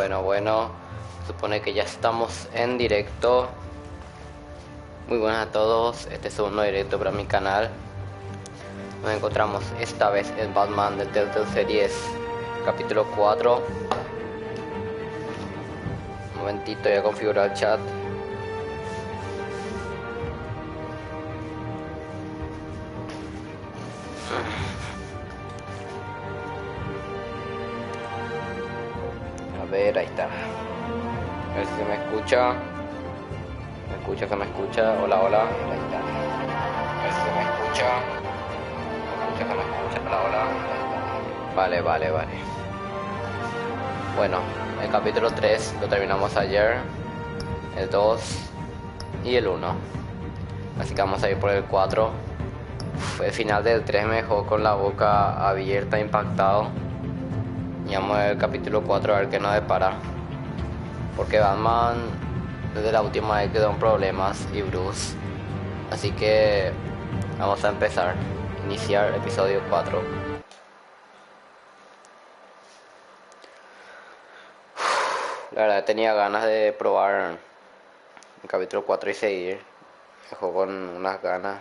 Bueno, supone que ya estamos en directo. Muy buenas a todos, este es un nuevo directo para mi canal. Nos encontramos esta vez en Batman de Telltale Series, capítulo 4. Un momentito, voy a configurar el chat. A ver, ahí está. A ver si se me escucha. ¿Se me escucha? Hola, hola. Ahí está. A ver si se me escucha. ¿Se me escucha? Hola, hola. Ahí está. Vale. Bueno, el capítulo 3 lo terminamos ayer. El 2 y el 1. Así que vamos a ir por el 4. El final del 3 me dejó con la boca abierta, impactado. Y vamos a ver el capítulo 4 a ver qué nos depara. Porque Batman desde la última vez quedó en problemas y Bruce. Así que vamos a empezar. Iniciar episodio 4. La verdad tenía ganas de probar el capítulo 4 y seguir. Me dejó con unas ganas.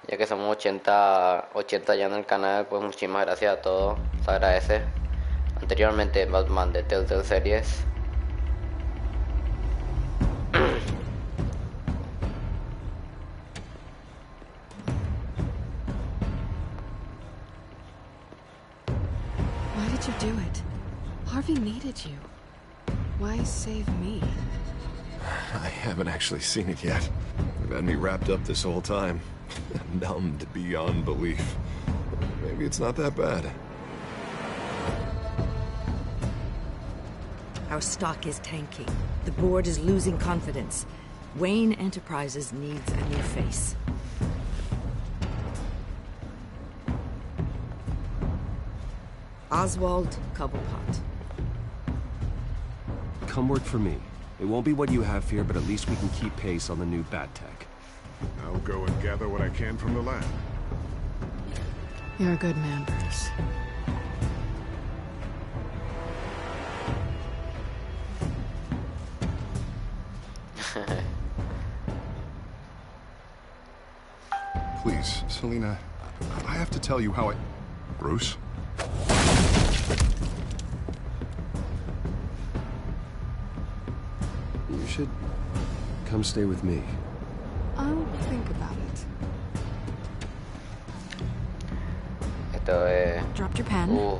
Ya que somos 80 ya en el canal, pues muchísimas gracias a todos, se agradece. Anteriormente Batman de Telltale Series. Why did you do it? Harvey needed you. Why save me? I haven't actually seen it yet. They've had me wrapped up this whole time. Numbed beyond belief. Maybe it's not that bad. Our stock is tanking. The board is losing confidence. Wayne Enterprises needs a new face. Oswald Cobblepot. Come work for me. It won't be what you have here, but at least we can keep pace on the new bat tech. I'll go and gather what I can from the lab. You're a good man, Bruce. Please, Selina, I have to tell you how Bruce? You should come stay with me. I'll think about it. Esto es... Dropped your pen.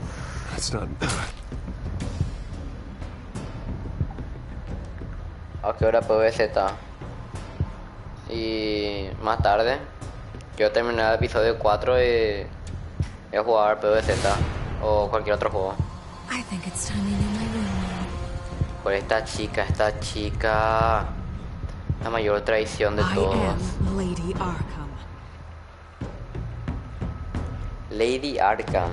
That's not... ¿A qué hora PVZ? Y más tarde quiero terminar el episodio 4 y voy a jugar PVZ o cualquier otro juego. I think it's time you knew my room now. Por esta chica, la mayor traición de I todos. am Lady Arkham. Lady Arkham.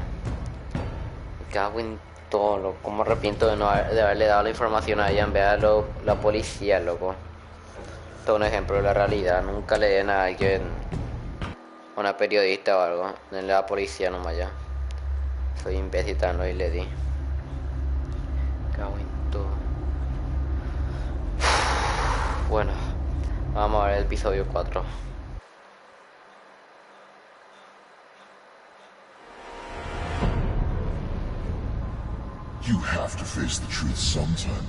Me cago en todo, loco. Como arrepiento de haberle dado la información a ella en vez de la policía, loco. Todo un ejemplo de la realidad. Nunca le den a alguien, a una periodista o algo. Denle a la policía nomás ya. Soy imbécil y le di. Me cago en todo. Bueno, vamos a ver el episodio 4. You have to face the truth sometime.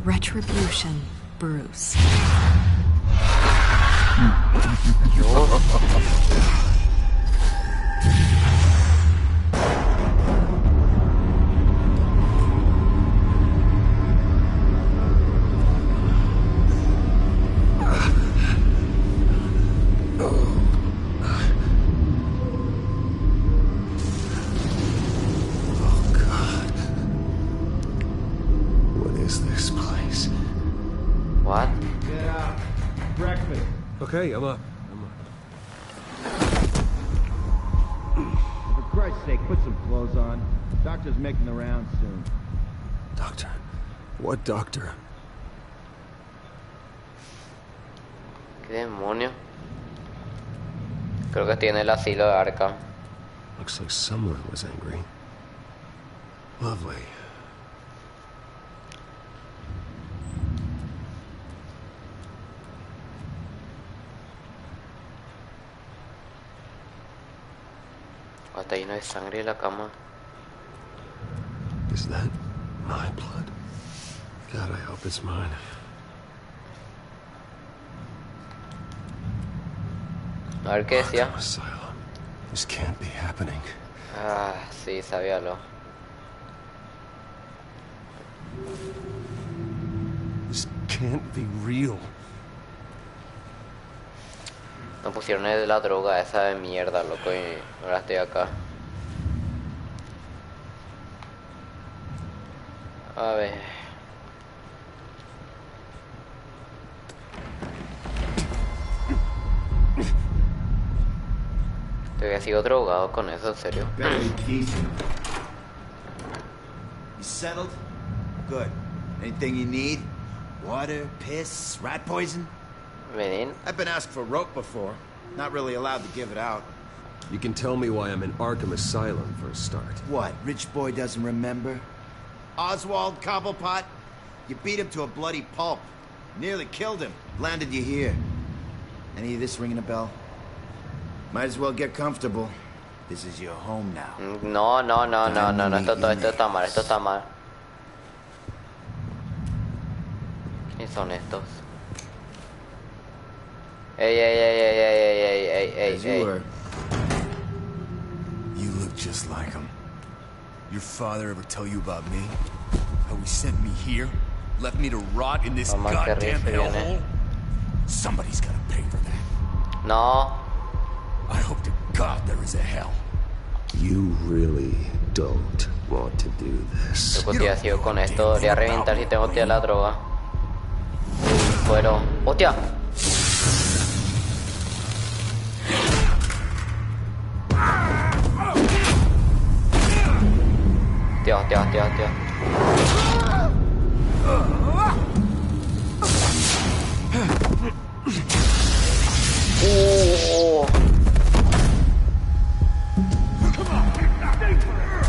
Retribution, Bruce. What? Get out. Breakfast. Okay, I'm up. For Christ's sake, put some clothes on. Doctor's making the rounds soon. Doctor? What doctor? ¿Qué demonio? Creo que tiene el asilo de Arkham. Looks like someone was angry. Lovely. Hasta lleno de sangre la cama. Is that my blood? God, I hope it's mine. A ver qué decía. Arkham Asylum. This can't be happening. Ah, sí, sabíalo. This can't be real. Nos pusieron de la droga esa de mierda, loco, y ahora estoy acá. A ver. Todavía sigo drogado con eso, en serio. Very decent. You settled? Good. Anything you need? Water, piss, rat poison? Vení. I've been asked for rope before. Not really allowed to give it out. You can tell me why I'm in Arkham Asylum for a start. What, rich boy doesn't remember? Oswald Cobblepot? You beat him to a bloody pulp. Nearly killed him. Landed you here. Any of this ringing a bell? Might as well get comfortable. This is your home now. No, esto está mal, esto está mal. ¿Quiénes son estos? As you were. You look just like him. Your father ever tell you about me? How he sent me here? Left me to rot in this goddamn hellhole? Somebody's gotta pay for that. No. I hope to God there is a hell. You really don't want to do this. Loco, tío, sigo con esto. Debería reventar si tengo tía la droga. Fueron. ¡Hostia! Hostia.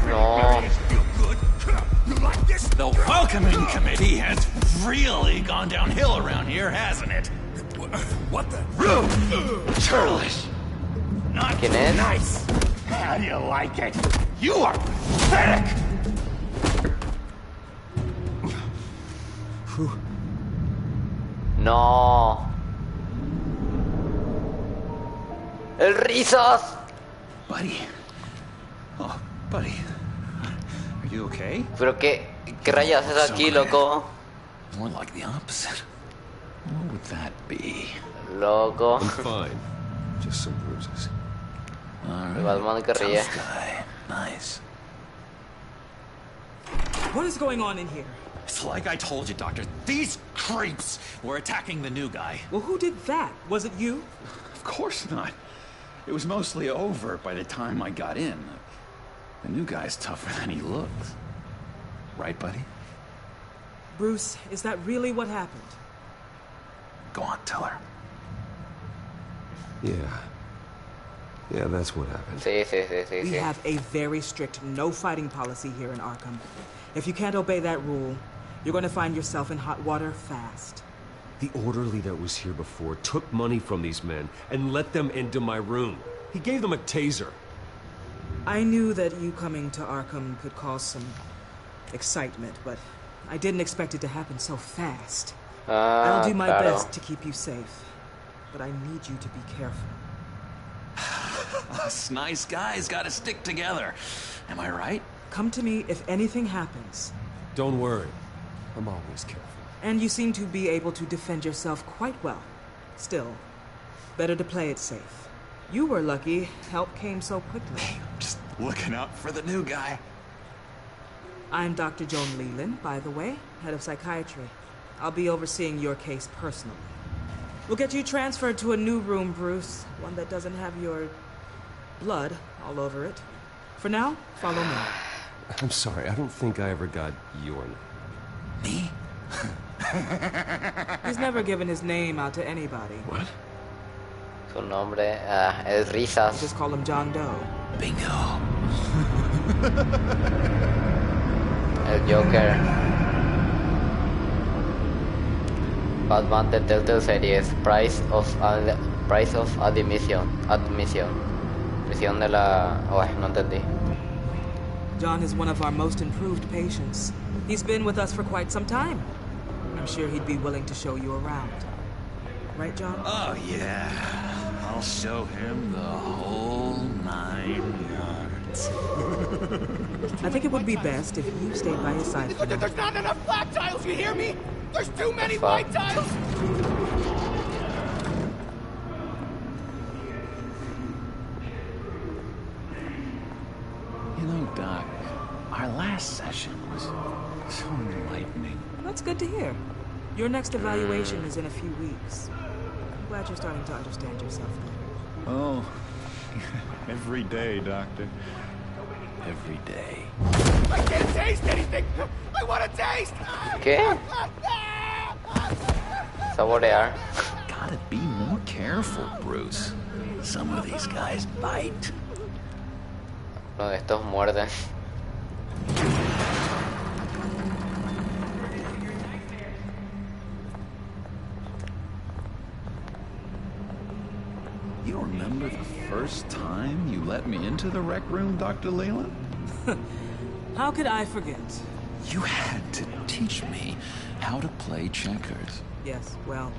No. The welcoming committee has really gone downhill around here, hasn't it? What the? Churlish. Not ¿Quién es? nice. How do you like it? You are pathetic. No. El risas. Buddy. Oh, buddy. Are you okay? Pero qué rayas es aquí, loco. More like the opposite. What would that be? Loco. I'm fine. Just some bruises. El Batman que ríe. Tough guy. Nice. What is going on in here? It's like I told you, Doctor. These creeps were attacking the new guy. Well, who did that? Was it you? Of course not. It was mostly over by the time I got in. The new guy's tougher than he looks. Right, buddy? Bruce, is that really what happened? Go on, tell her. Yeah, that's what happened. Sí. We have a very strict no fighting policy here in Arkham. If you can't obey that rule, you're going to find yourself in hot water fast. The orderly that was here before took money from these men and let them into my room. He gave them a taser. I knew that you coming to Arkham could cause some excitement, but I didn't expect it to happen so fast. I'll do my best to keep you safe, but I need you to be careful. Us nice guys gotta stick together. Am I right? Come to me if anything happens. Don't worry. I'm always careful. And you seem to be able to defend yourself quite well. Still, better to play it safe. You were lucky help came so quickly. Just looking out for the new guy. I'm Dr. Joan Leland, by the way, head of psychiatry. I'll be overseeing your case personally. We'll get you transferred to a new room, Bruce. One that doesn't have your blood all over it. For now, follow me. I'm sorry, I don't think I ever got your name. Me? He's never given his name out to anybody. What? Su nombre es Risas. Just call him John Doe. Bingo. El Joker. Batman de Telltale Series. Price of admission. Misión de la... Oh, no entendí. John is one of our most improved patients. He's been with us for quite some time. I'm sure he'd be willing to show you around. Right, John? Oh, yeah. I'll show him the whole 9 yards. I think it would be best if you stayed by his side for now. There's not enough black tiles, you hear me? There's too many white tiles! You know, Doc, our last session was so enlightening. That's good to hear. Your next evaluation is in a few weeks. I'm glad you're starting to understand yourself better. Oh, every day, Doctor. Every day. I can't taste anything! I want to taste! ¿Qué? Saborear. Gotta be more careful, Bruce. Some of these guys bite. Uno de estos muerden. You remember the first time you let me into the rec room, Dr. Leland? How could I forget? You had to teach me how to play checkers. Yes, well,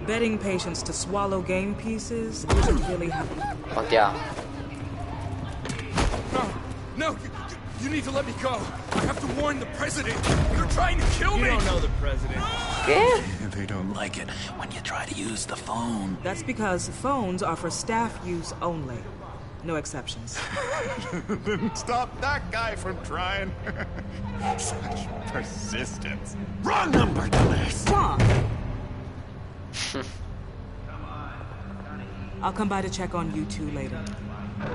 betting patients to swallow game pieces isn't really how... Hostia. No, you need to let me go. I have to warn the president. They're trying to kill me. You don't know the president. ¿Qué? They don't like it when you try to use the phone. That's because phones are for staff use only. No exceptions. Then stop that guy from trying. Such persistence. Wrong number, dumbass. John! I'll come by to check on you two later.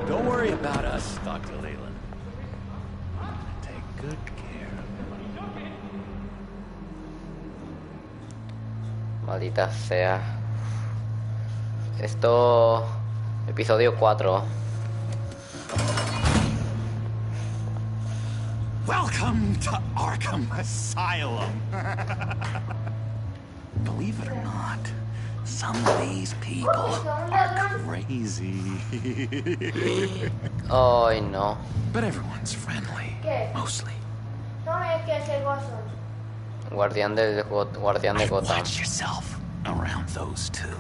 Don't worry about us, Dr. Leland. Take good care. Maldita sea. Esto... Episodio 4. Welcome to Arkham Asylum. Believe it or not, some of these people are crazy. Oh, no. But everyone's friendly, mostly. Guardián de Gotham. Watch yourself around those two.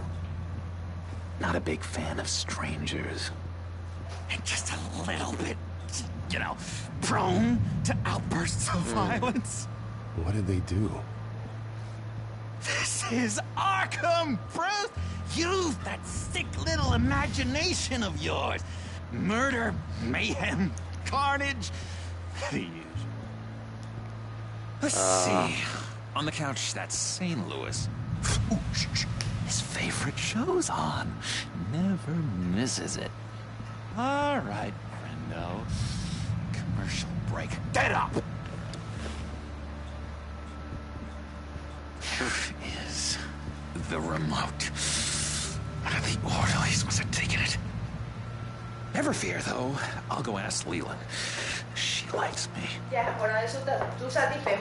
Not a big fan of strangers. And just a little bit, you know, prone to outbursts of violence. What did they do? This is Arkham, Bruce! Use that sick little imagination of yours. Murder, mayhem, carnage, the usual. Let's see. On the couch, that's St. Louis. Ooh, shh. His favorite show's on. Never misses it. All right, friendo. Commercial break. Get up! Here is the remote. The orderlies must have taken it. Never fear, though. I'll go ask Leland. She likes me. Ya, ahora eso tu Satifem.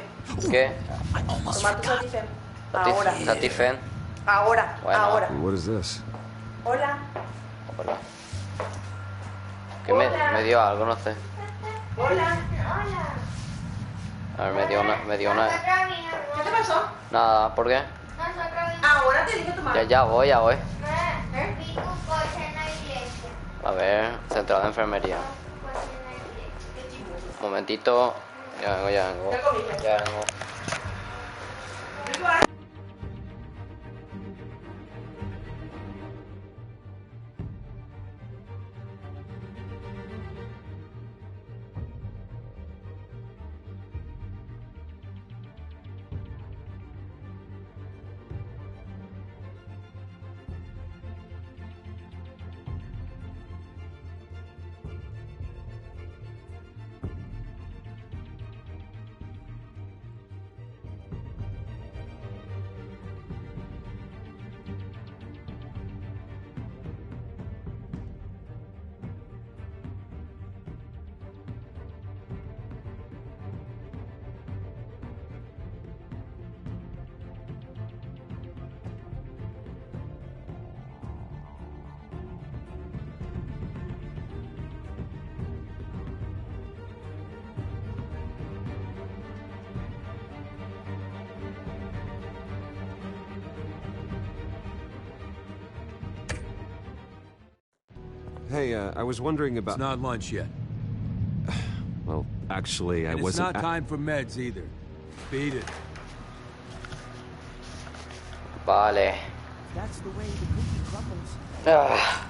¿Qué? I almost Toma tu forgot. Satifem. Ahora. Satifen. Ahora. Bueno. Ahora. What is this? Hola. Hola. ¿Qué me dio algo? No sé. Hola. A ver, me dio una... ¿Qué te pasó? Nada, ¿por qué? Ahora te dije tu mamá. Ya voy. A ver, central de enfermería. Un momentito. Ya vengo. Hey, I was wondering about... It's not lunch yet. Well, actually, I wasn't... It's not time for meds either. Beat it. Vale. That's the way the cookie crumbles. Ah,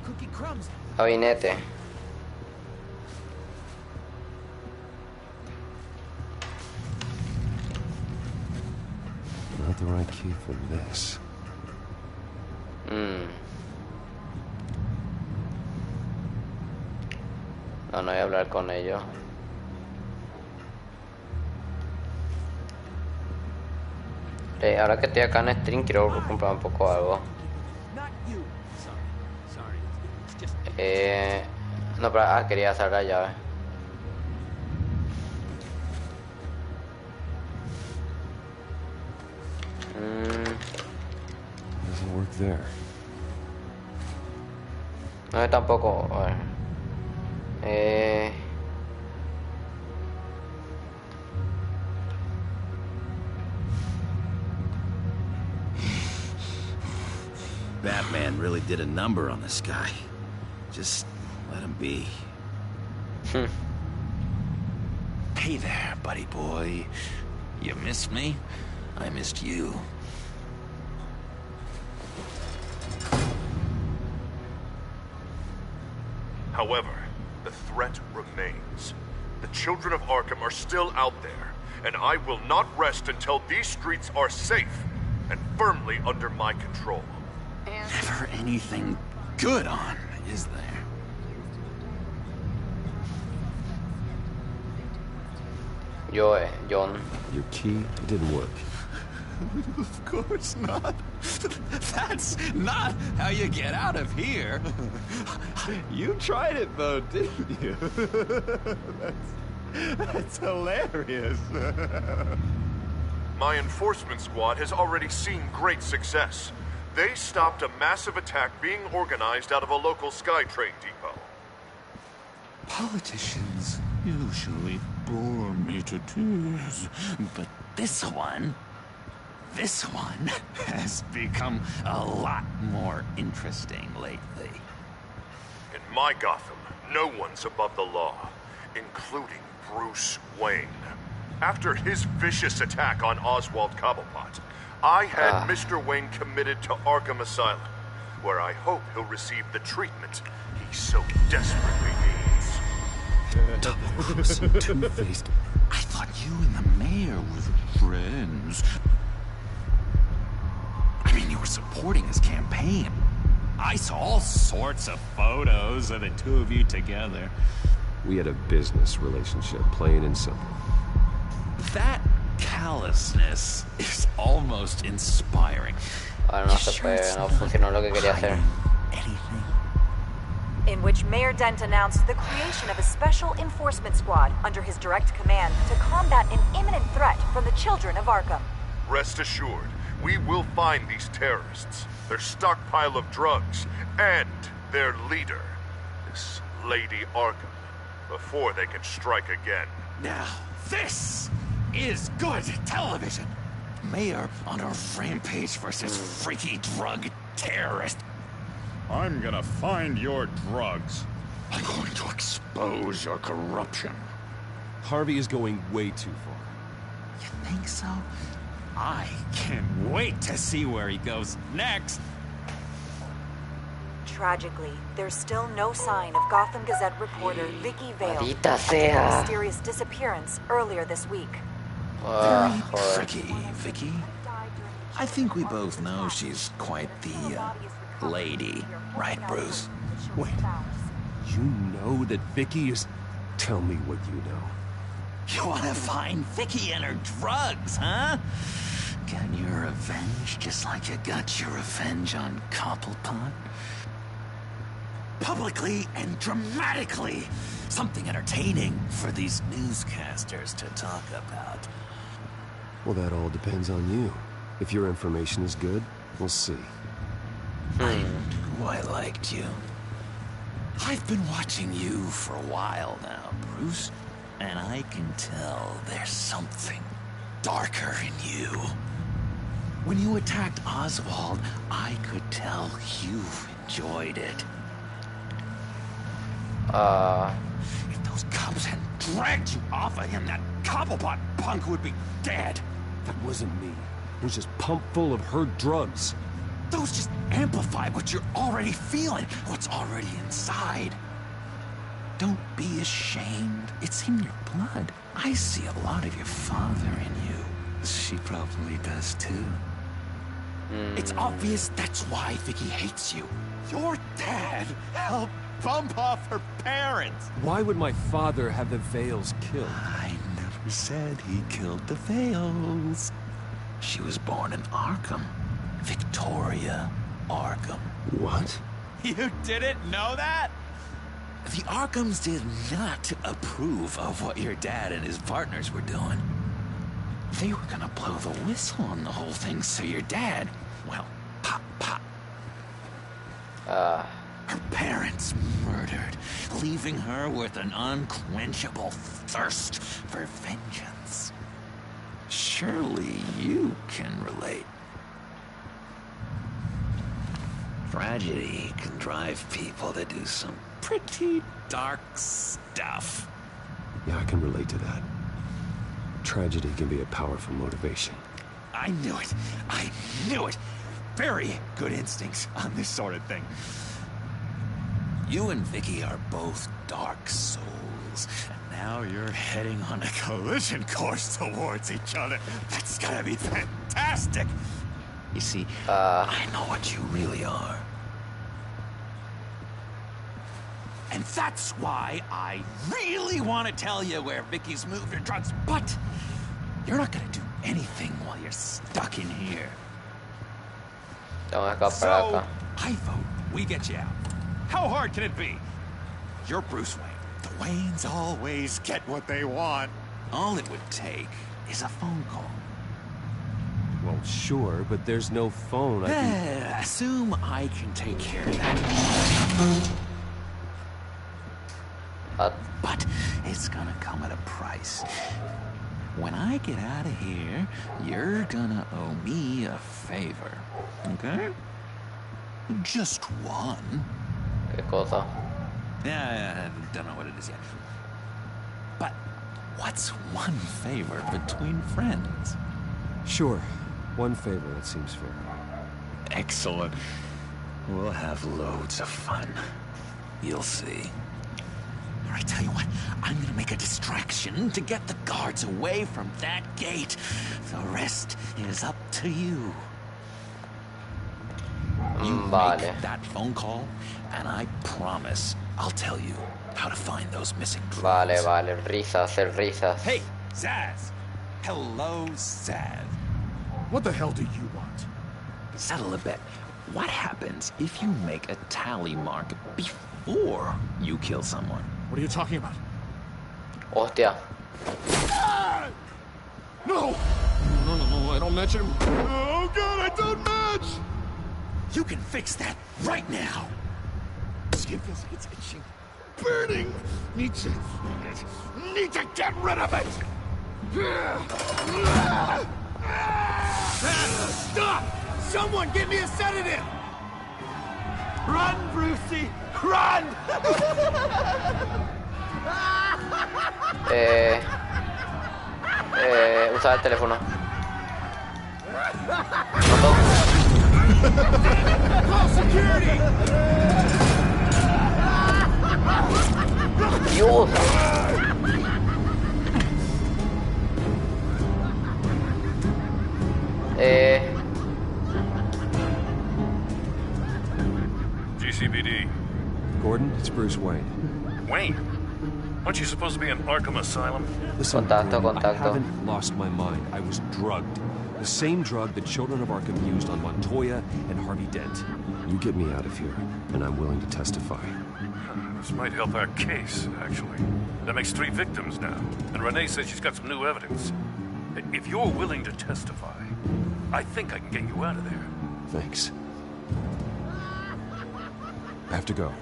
Cookie crumbs. gabinete. Not the right key for this. No, no voy a hablar con ellos. Ahora que estoy acá en stream quiero comprar un poco algo. No, pero quería hacer la llave. Doesn't work there. No, tampoco. A ver. Batman really did a number on this guy. Just let him be. Hey there, buddy boy. You missed me? I missed you. However, the threat remains. The children of Arkham are still out there, and I will not rest until these streets are safe and firmly under my control. Never anything good on, is there? John. Your key didn't work. Of course not. That's not how you get out of here. You tried it though, didn't you? That's hilarious. My enforcement squad has already seen great success. They stopped a massive attack being organized out of a local SkyTrain depot. Politicians usually bore me to tears, but this one has become a lot more interesting lately. In my Gotham, no one's above the law, including Bruce Wayne. After his vicious attack on Oswald Cobblepot, I had Mr. Wayne committed to Arkham Asylum, where I hope he'll receive the treatment he so desperately needs. Double-crossing, two-faced... I thought you and the mayor were friends. I mean, you were supporting his campaign. I saw all sorts of photos of the two of you together. We had a business relationship, plain and simple. That callousness is almost inspiring. Ahora no se puede, no funcionó lo que quería hacer. Anything? In which Mayor Dent announced the creation of a special enforcement squad under his direct command to combat an imminent threat from the children of Arkham. Rest assured, we will find these terrorists, their stockpile of drugs, and their leader, this Lady Arkham, before they can strike again. Now, this is good television. Mayor on a rampage versus freaky drug terrorist. I'm gonna find your drugs. I'm going to expose your corruption. Harvey is going way too far. You think so? I can't wait to see where he goes next. Tragically, there's still no sign of Gotham Gazette reporter Vicky Vale Maldita after sea. her mysterious disappearance earlier this week. Tricky, Vicky. I think we both know she's quite the lady, right, Bruce? Wait, you know that Vicky is... Tell me what you know. You want to find Vicky and her drugs, huh? Get your revenge just like you got your revenge on Cobblepot? Publicly and dramatically. Something entertaining for these newscasters to talk about. Well, that all depends on you. If your information is good, we'll see. I knew I liked you. I've been watching you for a while now, Bruce. And I can tell there's something darker in you. When you attacked Oswald, I could tell you enjoyed it. If those cops hadn't dragged you off of him, that Cobblepot punk would be dead. That wasn't me. It was just pumped full of her drugs. Those just amplify what you're already feeling, what's already inside. Don't be ashamed. It's in your blood. I see a lot of your father in you. She probably does too. It's obvious that's why Vicky hates you. Your dad helped bump off her parents. Why would my father have the Vales killed? I never said he killed the Vales. She was born in Arkham. Victoria Arkham. What? You didn't know that? The Arkhams did not approve of what your dad and his partners were doing. They were gonna blow the whistle on the whole thing, so your dad, well, pop. Her parents murdered, leaving her with an unquenchable thirst for vengeance. Surely you can relate. Tragedy can drive people to do some pretty dark stuff. Yeah, I can relate to that. Tragedy can be a powerful motivation. I knew it. I knew it. Very good instincts on this sort of thing. You and Vicky are both dark souls, and now you're heading on a Collision course towards each other. That's gotta be fantastic. You see, I know what you really are. And that's why I really want to tell you where Vicky's moved her drugs, but you're not gonna do anything while you're stuck in here. Tengo que escapar So, acá. I vote we get you out. How hard can it be? You're Bruce Wayne. The Waynes always get what they want. All it would take is a phone call. Well, sure, but there's no phone. Assume I can take care of that. But it's gonna come at a price. When I get out of here, you're gonna owe me a favor, okay? Just one. ¿Qué cosa? Yeah, I don't know what it is yet. But what's one favor between friends? Sure. One favor, that seems fair. Excellent. We'll have loads of fun. You'll see. All right, tell you what, I'm gonna make a distraction to get the guards away from that gate. The rest is up to you. You make that phone call, and I promise I'll tell you how to find those missing drugs. Vale, risas, risas. Hey, Zaz. Hello, Zaz. What the hell do you want? Settle a bet. What happens if you make a tally mark before you kill someone? What are you talking about? Hostia. No! No, I don't match him. Oh god, I don't match! You can fix that right now. Skin feels like it's itching. Burning! Need to get rid of it! Stop! Someone give me a sedative! Run, Brucey! Run! Usa el teléfono. Call security! Dios. GCPD. Gordon, it's Bruce Wayne. Wayne? Aren't you supposed to be in Arkham Asylum? Listen, Contacto, Gordon, I contacto. haven't lost my mind. I was drugged. The same drug the children of Arkham used on Montoya and Harvey Dent. You get me out of here, and I'm willing to testify. This might help our case, actually. That makes 3 victims now, and Renee says she's got some new evidence. If you're willing to testify, I think I can get you out of there. Thanks. I have to go.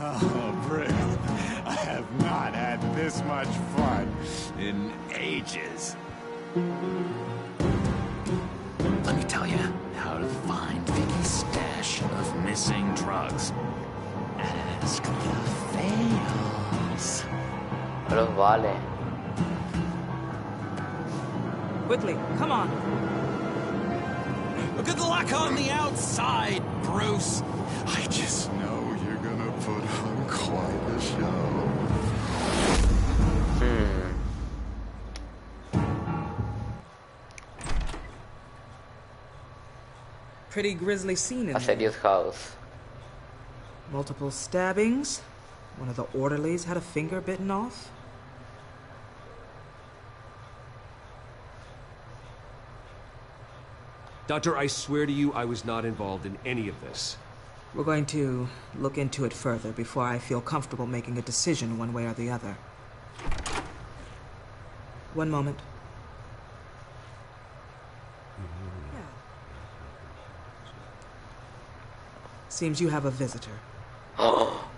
Oh, Bruce, I have not had this much fun in ages. Let me tell you how to find Vicky's stash of missing drugs. Ask the fails. Pero vale. Quickly, come on. Good luck on the outside, Bruce. I just know you're gonna put on quite a show. Pretty grisly scene in A serious house. Multiple stabbings. One of the orderlies had a finger bitten off. Doctor, I swear to you, I was not involved in any of this. We're going to look into it further before I feel comfortable making a decision one way or the other. One moment. Seems you have a visitor. Oh,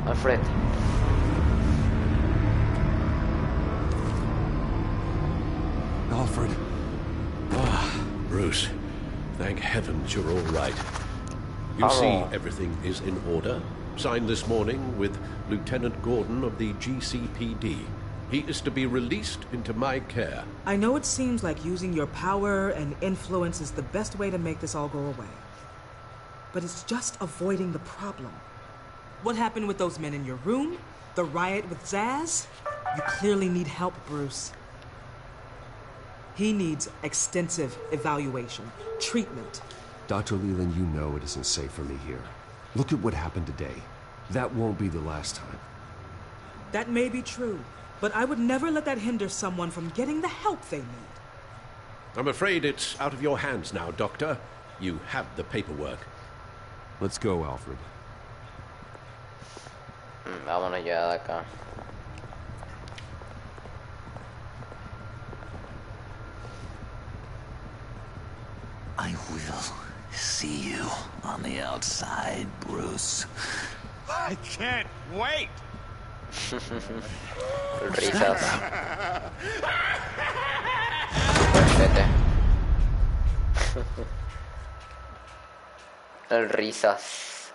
Alfred. Alfred. Bruce, thank heavens you're all right. You see, everything is in order. Signed this morning with Lieutenant Gordon of the GCPD. He is to be released into my care. I know it seems like using your power and influence is the best way to make this all go away. But it's just avoiding the problem. What happened with those men in your room? The riot with Zaz? You clearly need help, Bruce. He needs extensive evaluation, treatment. Dr. Leland, you know it isn't safe for me here. Look at what happened today. That won't be the last time. That may be true, but I would never let that hinder someone from getting the help they need. I'm afraid it's out of your hands now, Doctor. You have the paperwork. Let's go, Alfred. Vámonos ya de acá. I will see you on the outside, Bruce. I can't wait! Risas. Vete. El risas.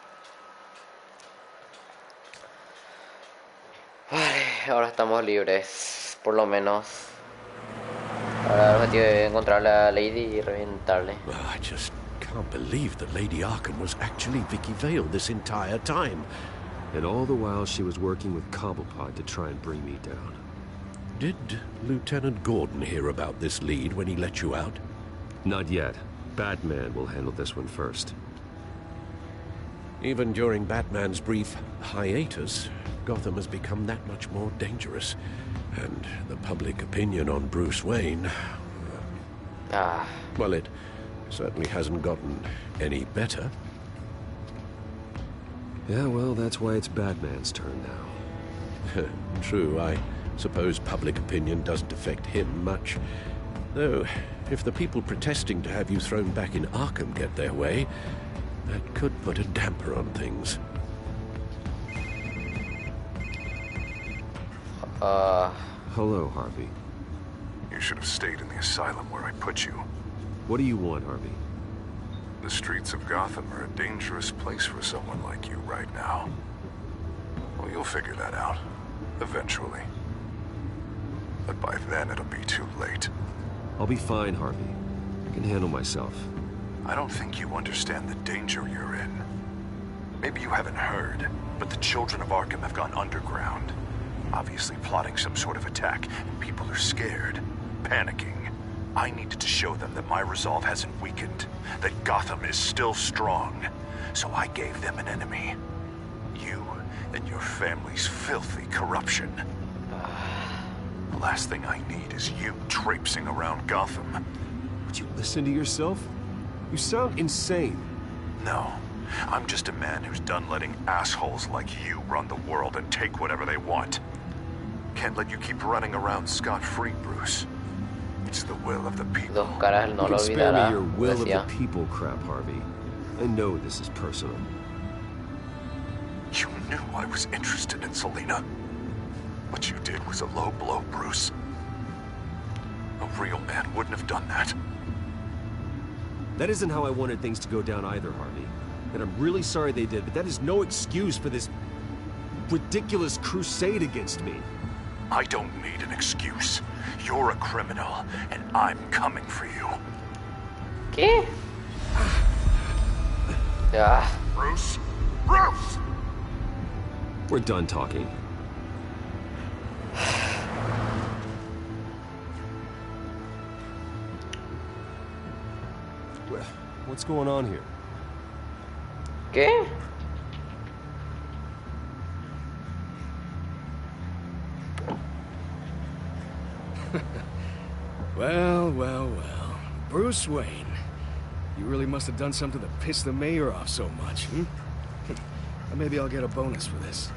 Vale, ahora estamos libres, por lo menos. Ahora el objetivo es encontrar a la Lady y reventarle. I just can't believe that Lady Arkham was actually Vicky Vale this entire time. And all the while she was working with Cobblepot to try and bring me down. Did Lieutenant Gordon hear about this lead when he let you out? Not yet. Batman will handle this one first. Even during Batman's brief hiatus, Gotham has become that much more dangerous. And the public opinion on Bruce Wayne... well, it certainly hasn't gotten any better. Yeah, well, that's why it's Batman's turn now. True, I suppose public opinion doesn't affect him much. Though, if the people protesting to have you thrown back in Arkham get their way, that could put a damper on things. Hello, Harvey. You should have stayed in the asylum where I put you. What do you want, Harvey? The streets of Gotham are a dangerous place for someone like you right now. Well, you'll figure that out. Eventually. But by then, it'll be too late. I'll be fine, Harvey. I can handle myself. I don't think you understand the danger you're in. Maybe you haven't heard, but the children of Arkham have gone underground. Obviously plotting some sort of attack, and people are scared, panicking. I needed to show them that my resolve hasn't weakened, that Gotham is still strong. So I gave them an enemy. You and your family's filthy corruption. The last thing I need is you traipsing around Gotham. Would you listen to yourself? You sound insane. No. I'm just a man who's done letting assholes like you run the world and take whatever they want. Can't let you keep running around scot-free, Bruce. It's the will of the people. You can spare me your will of the people crap, Harvey. I know this is personal. You knew I was interested in Selina. What you did was a low blow, Bruce. A real man wouldn't have done that. That isn't how I wanted things to go down either, Harvey. And I'm really sorry they did, but that is no excuse for this ridiculous crusade against me. I don't need an excuse. You're a criminal, and I'm coming for you. ¿Qué? Ya. Bruce? Bruce! We're done talking. What's going on here? ¿Qué? Well. Bruce Wayne. You really must have done something to piss the mayor off so much, hmm? Maybe I'll get a bonus for this.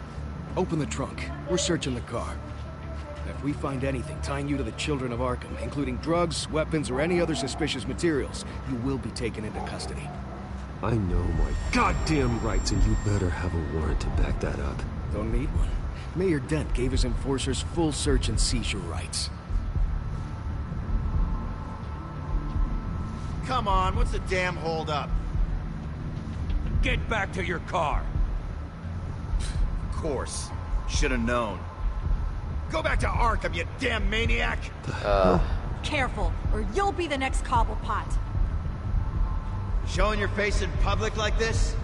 Open the trunk. We're searching the car. If we find anything tying you to the children of Arkham, including drugs, weapons, or any other suspicious materials, you will be taken into custody. I know my goddamn rights, and you better have a warrant to back that up. Don't need one. Mayor Dent gave his enforcers full search and seizure rights. Come on, what's the damn holdup? Get back to your car. Of course. Should have known. Go back to Arkham, you damn maniac! Careful, or you'll be the next Cobblepot. Showing your face in public like this?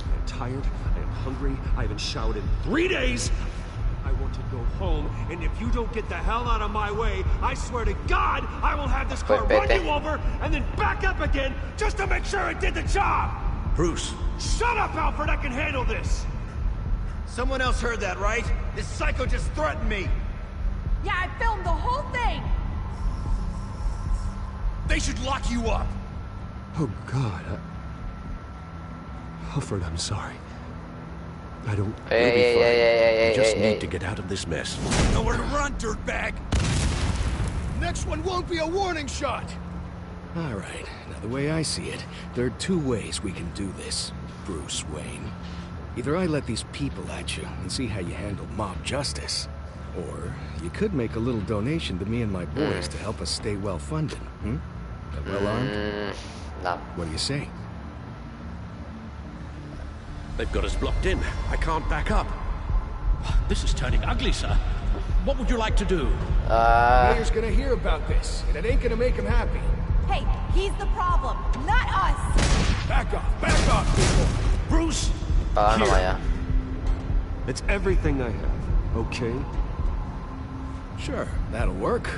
I'm tired, I am hungry, I haven't showered in 3 days! I want to go home, and if you don't get the hell out of my way, I swear to God, I will have this car run you over, and then back up again, just to make sure it did the job! Bruce! Shut up, Alfred, I can handle this! Someone else heard that, right? This psycho just threatened me! Yeah, I filmed the whole thing! They should lock you up! Oh, God, Alfred, I'm sorry. I don't... We just need to get out of this mess. Nowhere to run, dirtbag! Next one won't be a warning shot! All right, now the way I see it, there are two ways we can do this, Bruce Wayne. Either I let these people at you and see how you handle mob justice, or you could make a little donation to me and my boys to help us stay well-funded, hmm? And well-armed? No. What do you say? They've got us blocked in. I can't back up. This is turning ugly, sir. What would you like to do? Mayor's gonna hear about this, and it ain't gonna make him happy. Hey, he's the problem, not us! Back off, people! Bruce! No vaya. It's everything I have, okay? Sure, that'll work.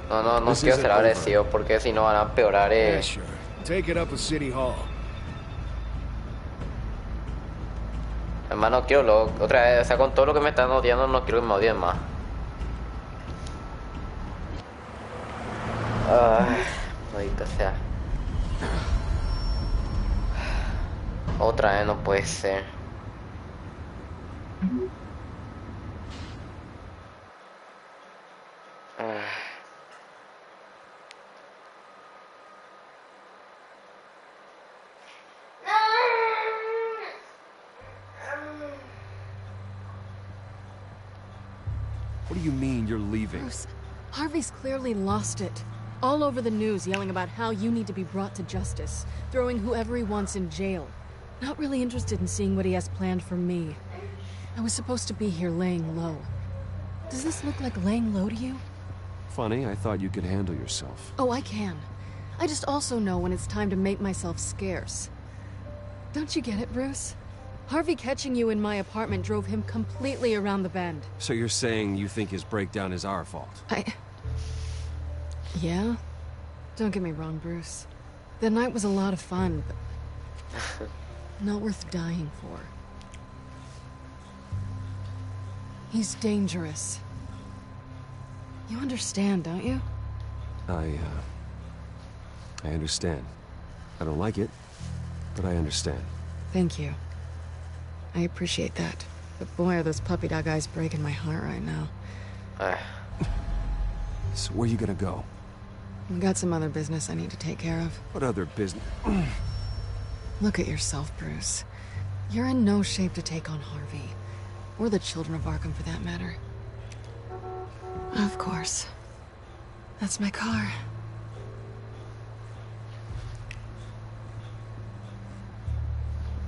No quiero ser agresivo porque si no van a empeorar. Yeah, sure. Take it up with City Hall. Hermano, quiero otra vez, o sea, con todo lo que me están odiando, no quiero que me odien más. Maldita sea. Otra vez no puede ser. What do you mean you're leaving? Bruce, Harvey's clearly lost it. All over the news yelling about how you need to be brought to justice, throwing whoever he wants in jail. Not really interested in seeing what he has planned for me. I was supposed to be here laying low. Does this look like laying low to you? Funny, I thought you could handle yourself. Oh, I can. I just also know when it's time to make myself scarce. Don't you get it, Bruce? Harvey catching you in my apartment drove him completely around the bend. So you're saying you think his breakdown is our fault? Yeah? Don't get me wrong, Bruce. The night was a lot of fun, but not worth dying for. He's dangerous. You understand, don't you? I understand. I don't like it, but I understand. Thank you. I appreciate that. But boy, are those puppy dog eyes breaking my heart right now. So where are you gonna go? I've got some other business I need to take care of. What other business? Look at yourself, Bruce. You're in no shape to take on Harvey. Or the children of Arkham, for that matter. Of course. That's my car.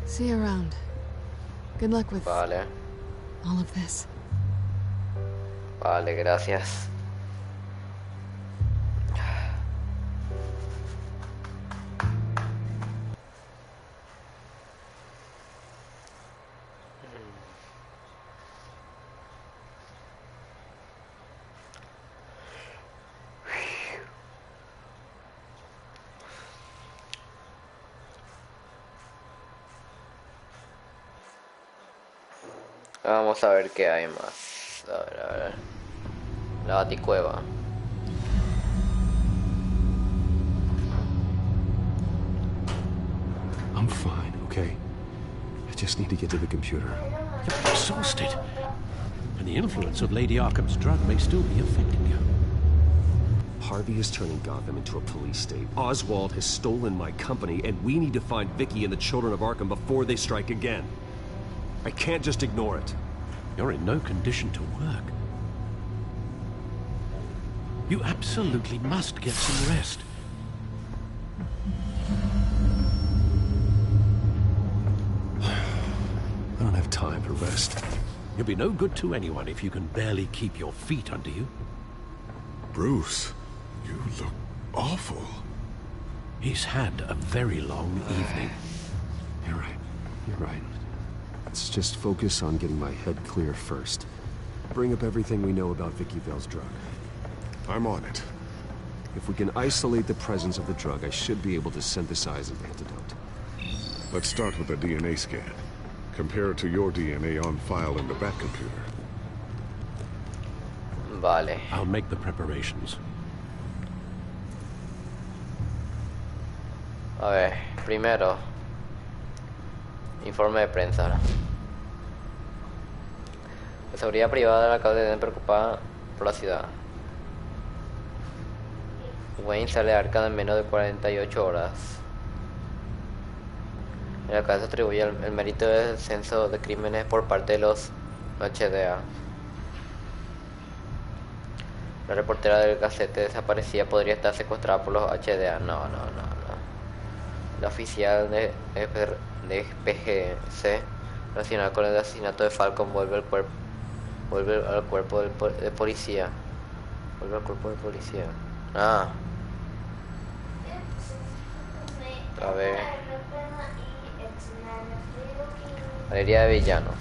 See you around. Good luck with Vale. all of this. Vale, gracias. Vamos a ver qué hay más. A ver, a ver. La baticueva. I'm fine, okay? I just need to get to the computer. You're exhausted. And the influence of Lady Arkham's drug may still be affecting you. Harvey is turning Gotham into a police state. Oswald has stolen my company, and we need to find Vicky and the children of Arkham before they strike again. I can't just ignore it. You're in no condition to work. You absolutely must get some rest. I don't have time for rest. You'll be no good to anyone if you can barely keep your feet under you. Bruce, you look awful. He's had a very long evening. You're right. You're right. Let's just focus on getting my head clear first. Bring up everything we know about Vicky Vale's drug. I'm on it. If we can isolate the presence of the drug, I should be able to synthesize an antidote. Let's start with a DNA scan. Compare it to your DNA on file in the back computer. Vale. I'll make the preparations. A ver, primero. Informe de prensa. La seguridad privada del alcalde está preocupada por la ciudad. Wayne sale de Arkham en menos de 48 horas. El alcalde se atribuye el mérito del censo de crímenes por parte de los HDA. La reportera del Gacete desaparecida podría estar secuestrada por los HDA. No. La oficial de PGC relacionada con el asesinato de Falcon vuelve al cuerpo de policía. Vuelve al cuerpo de policía. Ah. A ver. Galería de villanos.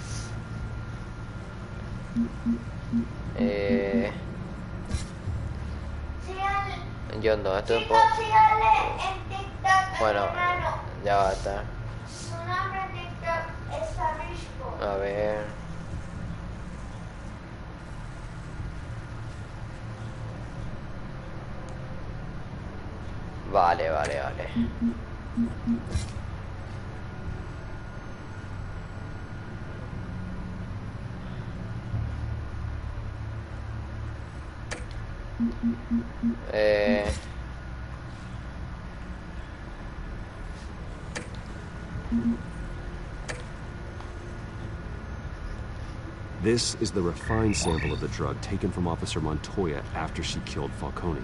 John, ¿dónde estoy un poco? Bueno, ya va a estar. Su nombre en TikTok es Fabrisco. A ver. Vale. This is the refined sample of the drug taken from Officer Montoya after she killed Falcone.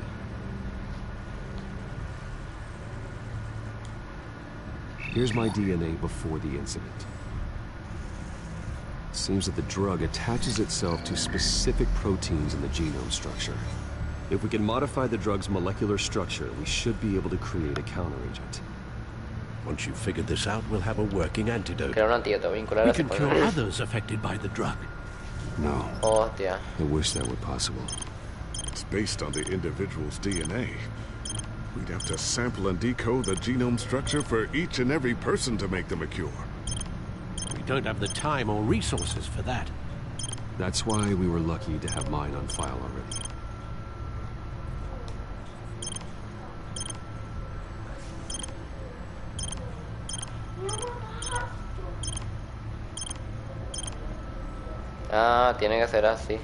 Here's my DNA before the incident. Seems that the drug attaches itself to specific proteins in the genome structure. If we can modify the drug's molecular structure, we should be able to create a counteragent. Once you've figured this out, we'll have a working antidote. We can cure others affected by the drug. No. Hostia. I wish that were possible. It's based on the individual's DNA. We'd have to sample and decode the genome structure for each and every person to make them a cure. We don't have the time or resources for that. That's why we were lucky to have mine on file already. Ah, tiene que ser así.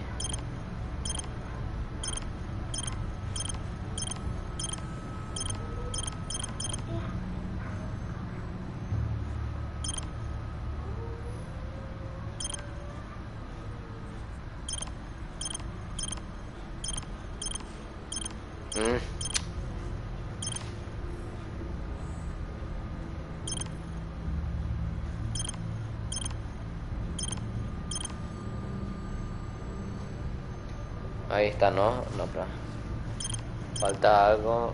Ahí está, ¿no? No, pero... falta algo.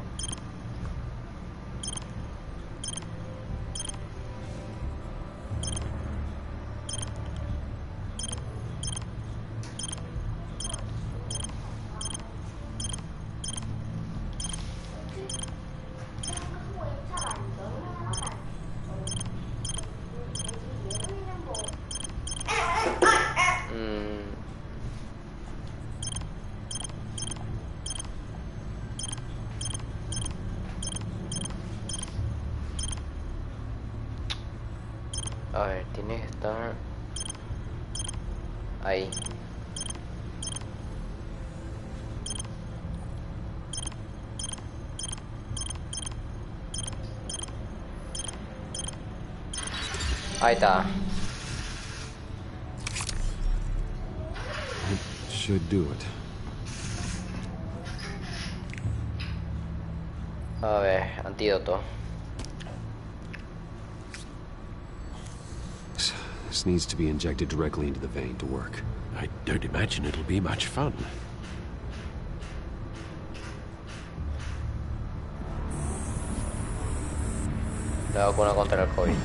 A ver, tiene que estar ahí. Ahí está. Should do it. A ver, antídoto. This needs to be injected directly into the vein to work. I don't imagine it'll be much fun. La vacuna contra el COVID.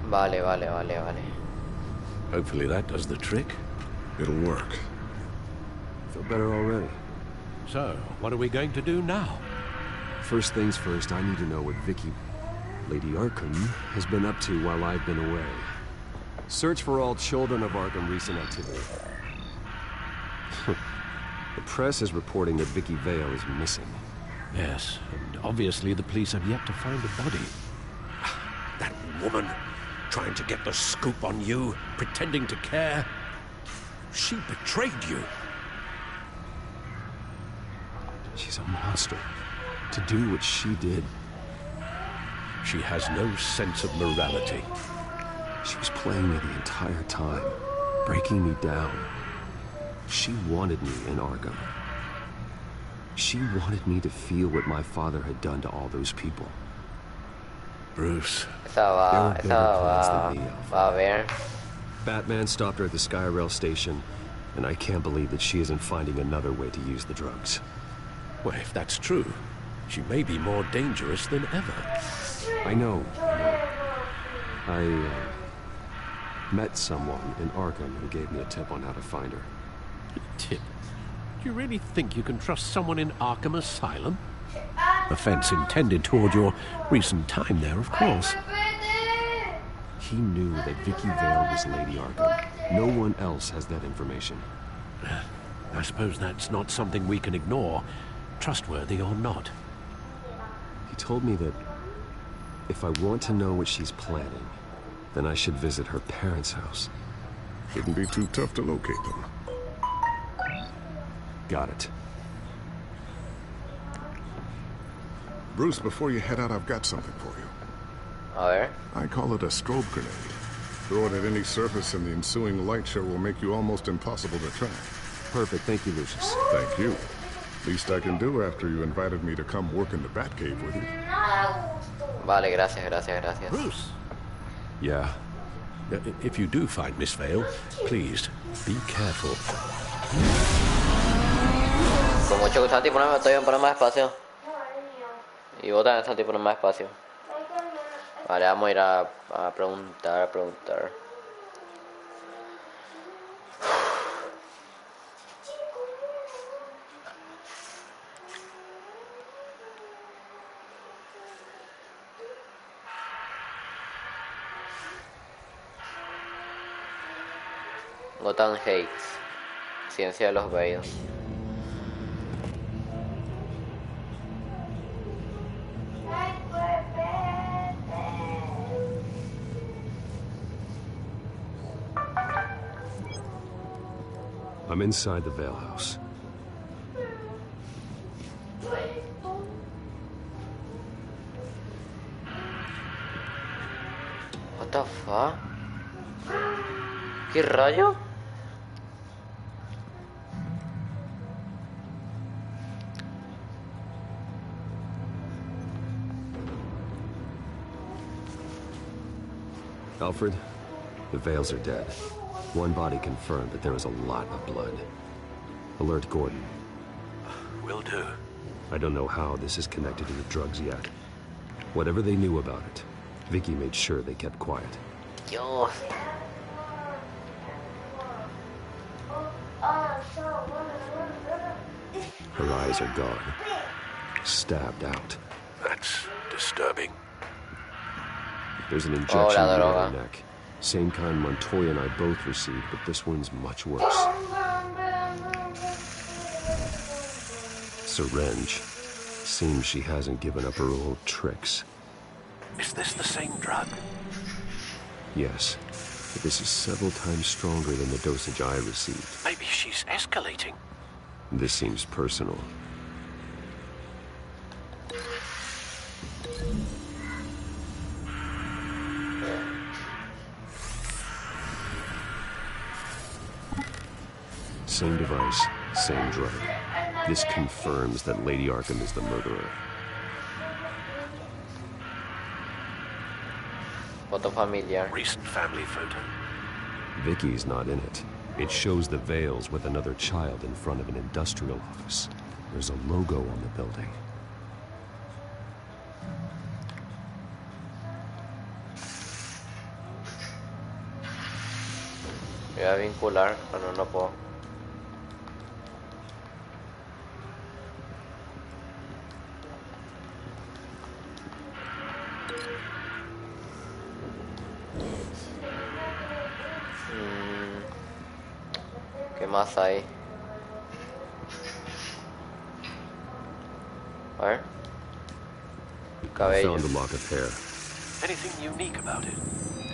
Vale. Hopefully that does the trick. It'll work. Feel better already. So, what are we going to do now? First things first, I need to know what Lady Arkham, has been up to while I've been away. Search for all children of Arkham recent activity. The press is reporting that Vicky Vale is missing. Yes, and obviously the police have yet to find a body. That woman, trying to get the scoop on you, pretending to care. She betrayed you. She's a monster. To do what she did. She has no sense of morality. She was playing me the entire time, breaking me down. She wanted me in Arkham. She wanted me to feel what my father had done to all those people. Bruce. Va a ver. Batman stopped her at the Skyrail station, and I can't believe that she isn't finding another way to use the drugs. Well, if that's true, she may be more dangerous than ever. I know. I met someone in Arkham who gave me a tip on how to find her. A tip? Do you really think you can trust someone in Arkham Asylum? Offense intended toward your recent time there, of course. He knew that Vicky Vale was Lady Arkham. No one else has that information. I suppose that's not something we can ignore, trustworthy or not. He told me that if I want to know what she's planning, then I should visit her parents' house. Shouldn't be too tough to locate them. Got it. Bruce, before you head out, I've got something for you. A ver. I call it a strobe grenade. Throw it at any surface and the ensuing light show will make you almost impossible to track. Perfect. Thank you, Lucius. Thank you. Least I can do after you invited me to come work in the Batcave with you. Vale, gracias. Bruce. Yeah. If you do find Miss Vale, please, be careful. Con mucho gusto, Santi, estoy en poner más espacio. Y vos también, Santi, poner más espacio. Vale, vamos a ir a preguntar. Gotham Heights, Ciencia de los Veídos. I'm inside the Vale house. What the fuck? ¿Qué rayo? Alfred, the Vales are dead. One body confirmed, but there is a lot of blood. Alert Gordon. Will do. I don't know how this is connected to the drugs yet. Whatever they knew about it, Vicky made sure they kept quiet. Yo. Her eyes are gone. Stabbed out. That's disturbing. There's an injection in her neck. Same kind Montoya and I both received, but this one's much worse. Syringe. Seems she hasn't given up her old tricks. Is this the same drug? Yes, but this is several times stronger than the dosage I received. Maybe she's escalating. This seems personal. Same device, same drug. This confirms that Lady Arkham is the murderer. Photo familiar. Recent family photo. Vicky's not in it. It shows the Vales with another child in front of an industrial office. There's a logo on the building. Voy a vincular, pero no puedo. ¿Qué más hay? A ver. Cabello. Found a lock of hair. Anything unique about it?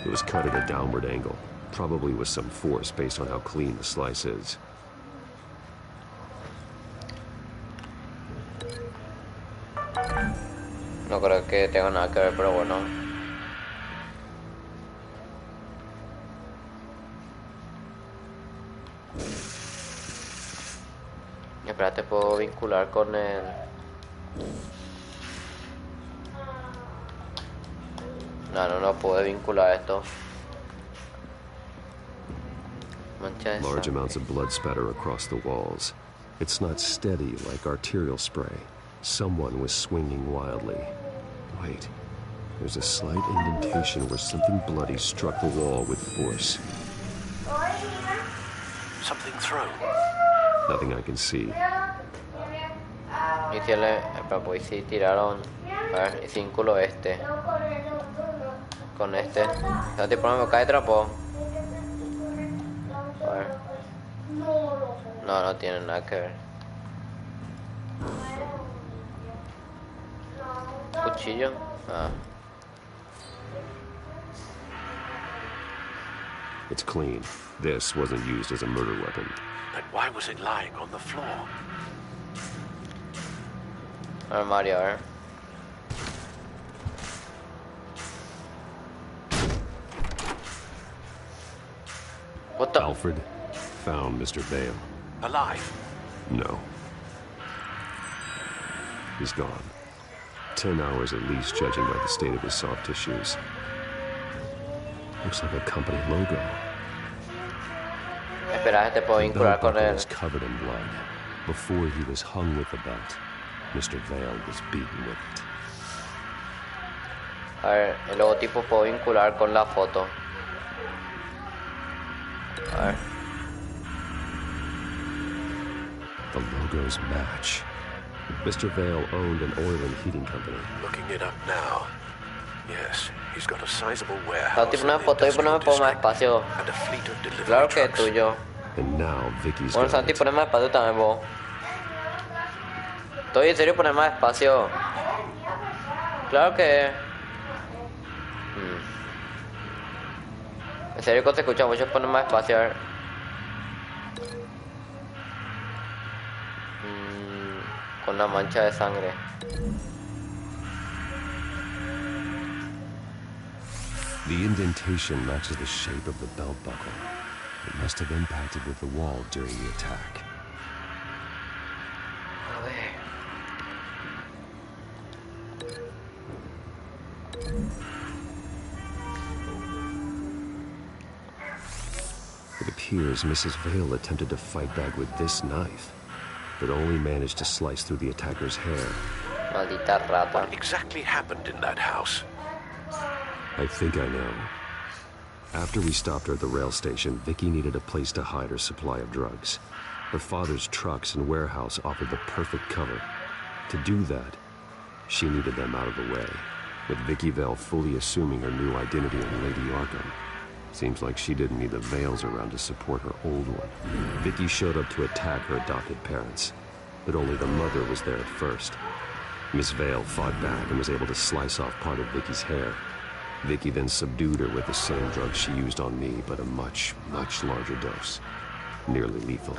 It was cut at a downward angle. Probably with some force based on how clean the slice is. No creo que tenga nada que ver, pero bueno. Espérate, puedo vincular con el... No puedo vincular esto. Large amounts of blood spatter across the walls. It's not steady like arterial spray. Someone was swinging wildly. Wait, there's a slight indentation where something bloody struck the wall with force. Something thrown. Nothing I can see. Y si tiraron... A ver, y si vinculo este. Con este. O tipo no me cae trapo. A ver. No tiene nada que ver. Cuchillo. It's clean. This wasn't used as a murder weapon. But why was it lying on the floor? Armario, a ver. What the? Alfred found Mr. Vale. Alive? No. He's gone. 10 hours at least, judging by the state of his soft tissues. Looks like a company logo. Espera, te puedo vincular con He él. was covered in blood. Before he was hung with the belt, Mr. Vale was beaten with it. A ver, el logotipo puedo vincular con la foto. A ver. The logos match. Mr. Vale owned an oil and heating company. Looking it up now. Yes, he's got a sizable No, warehouse tipo una foto y poneme por más espacio. and a fleet of delivery Claro que es trucks. tuyo. And now Vicky's Bueno, got Santi, it. poneme más espacio también vos. Estoy en serio, poner más espacio. Claro que... En serio que se escucha mucho, poner más espacio, a ver. Con una mancha de sangre. The indentation matches the shape of the belt buckle. It must have impacted with the wall during the attack. A ver. It appears Mrs. Vale attempted to fight back with this knife, but only managed to slice through the attacker's hair. Maldita rata. What exactly happened in that house? I think I know. After we stopped her at the rail station, Vicky needed a place to hide her supply of drugs. Her father's trucks and warehouse offered the perfect cover. To do that, she needed them out of the way, with Vicky Vale fully assuming her new identity in Lady Arkham. Seems like she didn't need the Vales around to support her old one. Vicky showed up to attack her adopted parents, but only the mother was there at first. Miss Vale fought back and was able to slice off part of Vicky's hair. Vicky then subdued her with the same drug she used on me, but a much, much larger dose. Nearly lethal.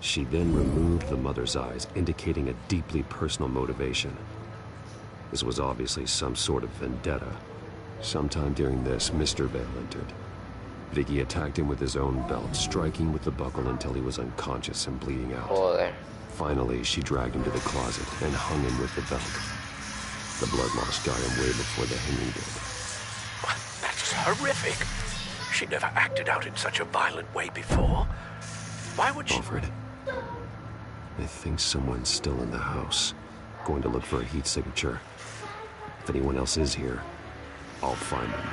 She then removed the mother's eyes, indicating a deeply personal motivation. This was obviously some sort of vendetta. Sometime during this, Mr. Vale entered. Vicky attacked him with his own belt, striking with the buckle until he was unconscious and bleeding out. Joder. Finally, she dragged him to the closet and hung him with the belt. The blood loss got him way before the hanging did. That's horrific. She never acted out in such a violent way before. Why would she... Alfred, I think someone's still in the house. Going to look for a heat signature. If anyone else is here, I'll find them.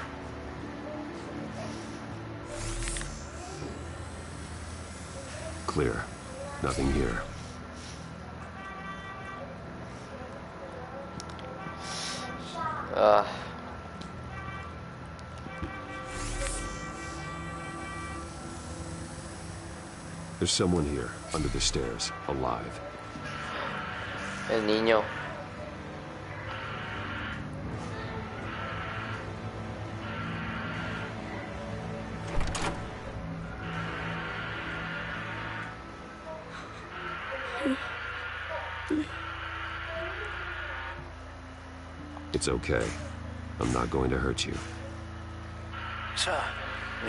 Clear. Nothing here. There's someone here, under the stairs, alive. El niño. It's okay. I'm not going to hurt you. Sir,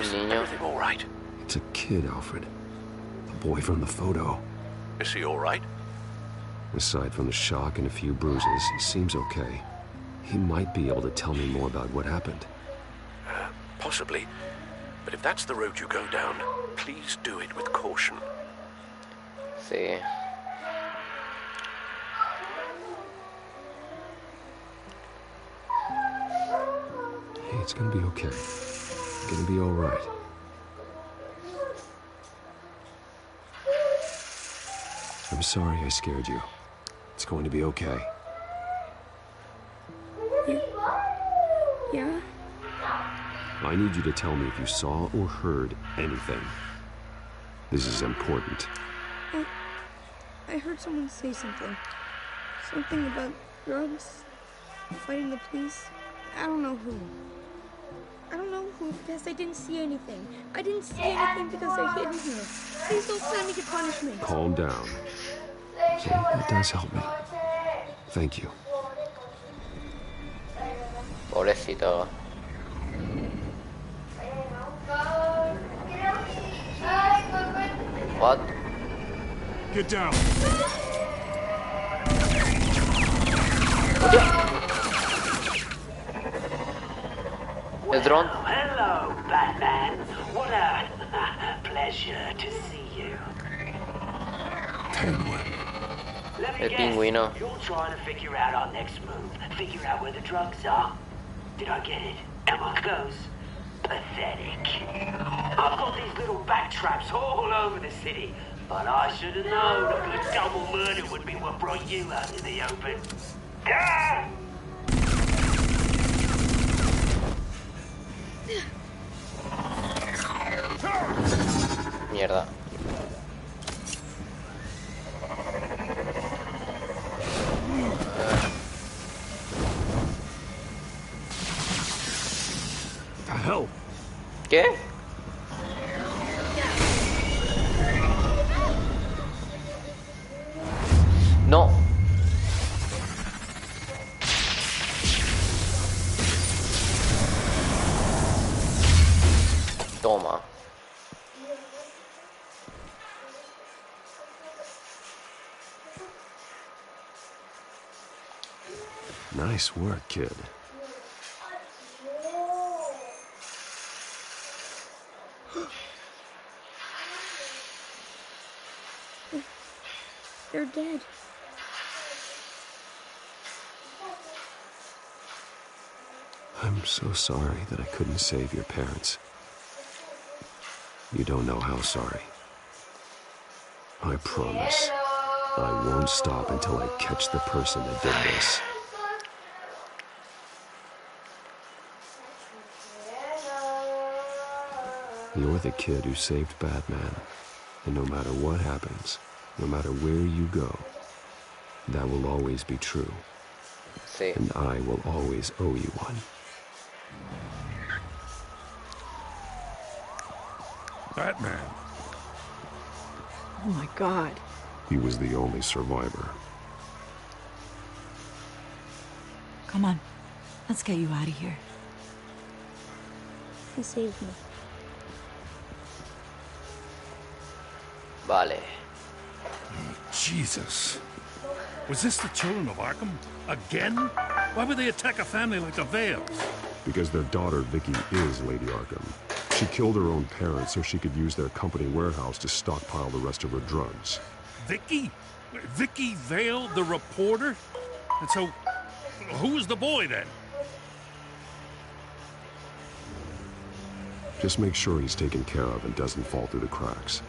is everything all right? It's a kid, Alfred. The boy from the photo. Is he all right? Aside from the shock and a few bruises, he seems okay. He might be able to tell me more about what happened. Possibly. But if that's the road you go down, please do it with caution. Sí. Hey, it's gonna be okay. It's gonna be all right. I'm sorry I scared you. It's going to be okay. Yeah? I need you to tell me if you saw or heard anything. This is important. I heard someone say something. Something about drugs, fighting the police. I don't know who. I don't know who because I didn't see anything. I didn't see anything because they're hidden here. Please don't send me to punishment. Calm down. Okay, that does help me. Thank you. Pobrecito. What? Get down. El dron. Hello, Batman. What a pleasure to see you. Let me El guess. pingüino. You're trying to figure out our next move. Figure out where the drugs are. Did I get it? Am I close? Pathetic. I've got these little bat traps all over the city, but I should have known a good double murder would be what brought you out in the open. Ah! Mierda. The hell? ¿Qué? No. Toma. Nice work, kid. They're dead. I'm so sorry that I couldn't save your parents. You don't know how sorry. I promise, I won't stop until I catch the person that did this. You're the kid who saved Batman, and no matter what happens, no matter where you go, that will always be true. Sí. And I will always owe you one. Batman. Oh my God. He was the only survivor. Come on. Let's get you out of here. He saved me. Vale. Jesus. Was this the children of Arkham? Again? Why would they attack a family like the Vales? Because their daughter, Vicky, is Lady Arkham. She killed her own parents so she could use their company warehouse to stockpile the rest of her drugs. Vicky? Vicky Vale, the reporter? And so, who was the boy then? Just make sure he's taken care of and doesn't fall through the cracks.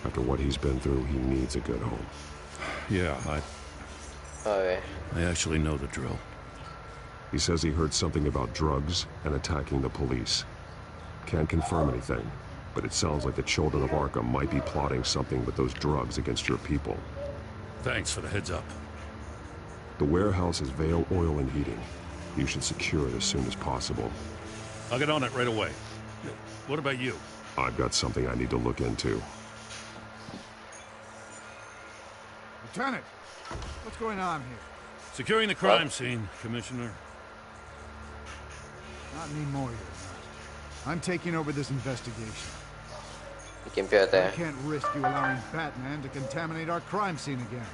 After what he's been through, he needs a good home. Yeah, Okay. I actually know the drill. He says he heard something about drugs and attacking the police. Can't confirm anything, but it sounds like the children of Arkham might be plotting something with those drugs against your people. Thanks for the heads up. The warehouse is Vale Oil and Heating. You should secure it as soon as possible. I'll get on it right away. What about you? I've got something I need to look into. Lieutenant, what's going on here? Securing the crime scene, Commissioner. Not anymore, you're not. I'm taking over this investigation. I can't risk you allowing Batman to contaminate our crime scene again.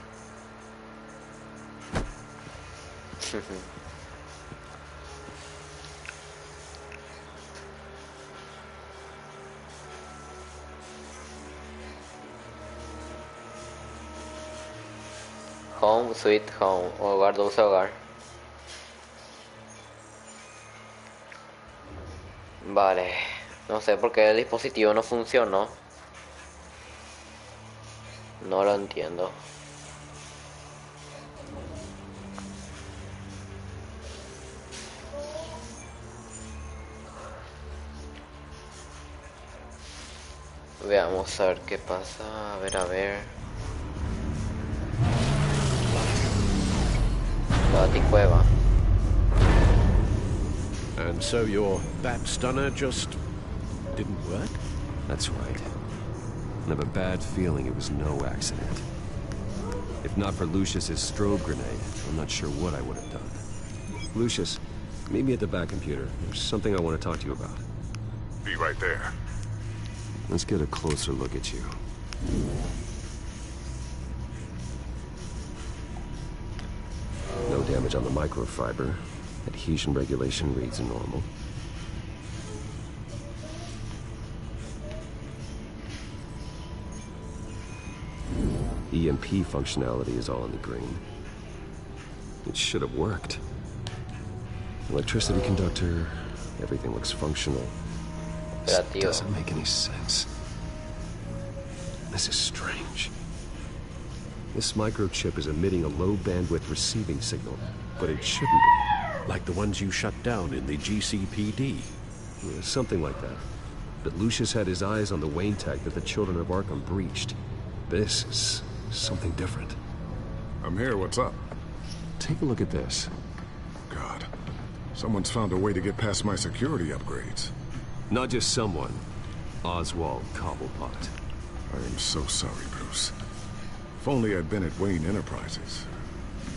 Home, sweet home. Hogar, dulce hogar. Vale. No sé por qué el dispositivo no funcionó. No lo entiendo. Veamos a ver qué pasa. A ver, a ver. Baticueva. And so your bat stunner just didn't work? That's right. I have a bad feeling it was no accident. If not for Lucius's strobe grenade, I'm not sure what I would have done. Lucius, meet me at the back computer. There's something I want to talk to you about. Be right there. Let's get a closer look at you. No damage on the microfiber. Adhesion regulation reads normal. EMP functionality is all in the green. It should have worked. Electricity conductor, everything looks functional. This doesn't make any sense. This is strange. This microchip is emitting a low bandwidth receiving signal, but it shouldn't be. Like the ones you shut down in the GCPD. Yeah, something like that. But Lucius had his eyes on the Wayne tag that the children of Arkham breached. This is something different. I'm here, what's up? Take a look at this. God, someone's found a way to get past my security upgrades. Not just someone. Oswald Cobblepot. I am so sorry, Bruce. If only I'd been at Wayne Enterprises.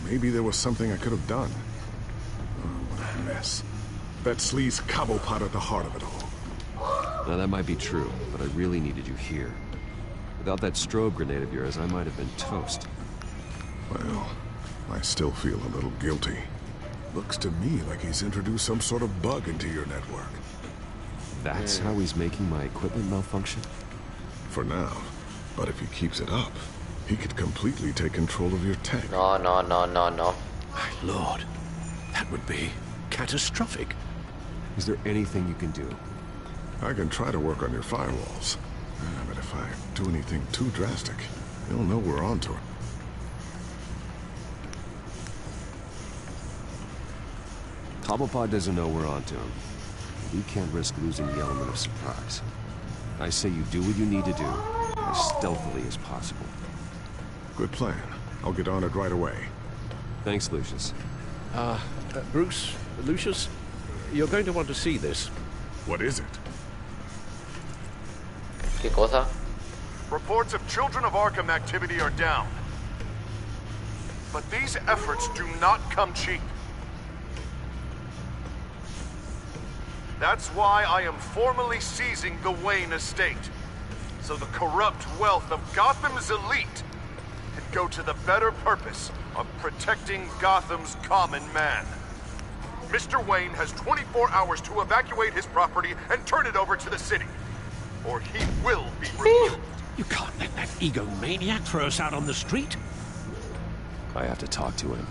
Maybe there was something I could have done. Oh, what a mess. That sleaze Cobblepot at the heart of it all. Now that might be true, but I really needed you here. Without that strobe grenade of yours, I might have been toast. Well, I still feel a little guilty. Looks to me like he's introduced some sort of bug into your network. That's how he's making my equipment malfunction? For now. But if he keeps it up, He could completely take control of your tech. No. My lord, that would be catastrophic. Is there anything you can do? I can try to work on your firewalls. But if I do anything too drastic, you'll know we're onto it. Cobblepot doesn't know we're onto him. We can't risk losing the element of surprise. I say you do what you need to do, as stealthily as possible. Good plan. I'll get on it right away. Thanks, Lucius. Bruce, Lucius, you're going to want to see this. What is it? ¿Qué cosa? Reports of Children of Arkham activity are down. But these efforts do not come cheap. That's why I am formally seizing the Wayne estate, so the corrupt wealth of Gotham's elite can go to the better purpose of protecting Gotham's common man. Mr. Wayne has 24 hours to evacuate his property and turn it over to the city, or he will be removed. You can't let that egomaniac throw us out on the street. I have to talk to him.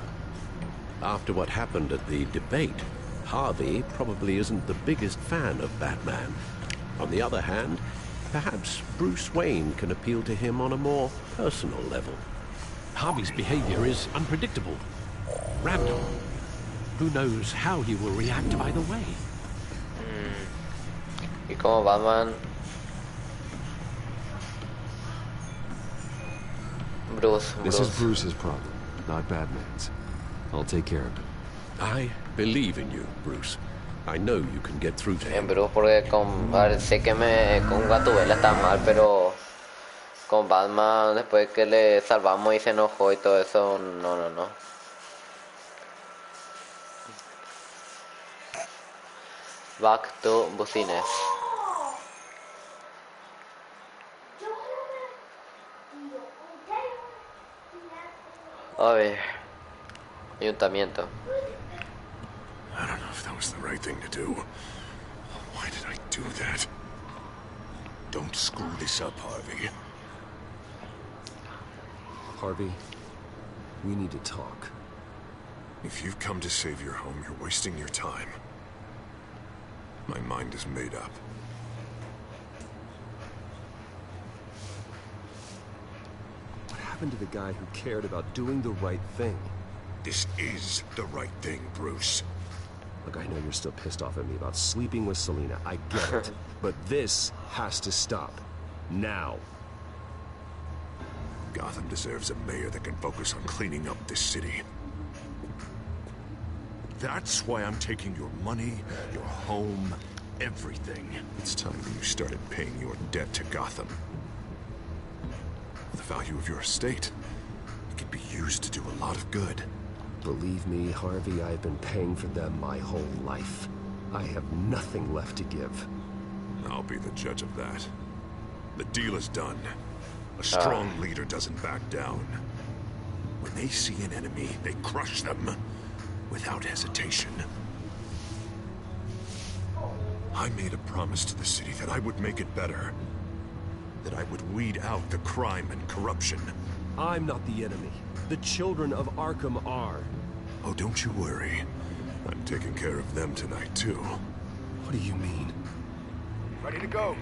After what happened at the debate, Harvey probably isn't the biggest fan of Batman. On the other hand, perhaps Bruce Wayne can appeal to him on a more personal level. Harvey's behavior is unpredictable, random. Who knows how he will react either way? Y como Batman, Bruce. This is Bruce's problem, not Batman's. I'll take care of it. I believe in you, Bruce. I know you can get through to him. Bruce, porque con, a ver, sé que con Gatúbela está mal, pero con Batman, después que le salvamos y se enojó y todo eso, no. Back to business. A ver, ayuntamiento. I don't know if that was the right thing to do. Why did I do that? Don't screw this up, Harvey. Harvey, we need to talk. If you've come to save your home, you're wasting your time. My mind is made up. What happened to the guy who cared about doing the right thing? This is the right thing, Bruce. Look, I know you're still pissed off at me about sleeping with Selina. I get it. But this has to stop. Now. Gotham deserves a mayor that can focus on cleaning up this city. That's why I'm taking your money, your home, everything. It's time you started paying your debt to Gotham. The value of your estate, it can be used to do a lot of good. Believe me, Harvey, I've been paying for them my whole life. I have nothing left to give. I'll be the judge of that. The deal is done. A strong leader doesn't back down. When they see an enemy, they crush them without hesitation. I made a promise to the city that I would make it better. That I would weed out the crime and corruption. I'm not the enemy. The children of Arkham are. Oh, don't you worry. I'm taking care of them tonight, too. What do you mean? Ready to go.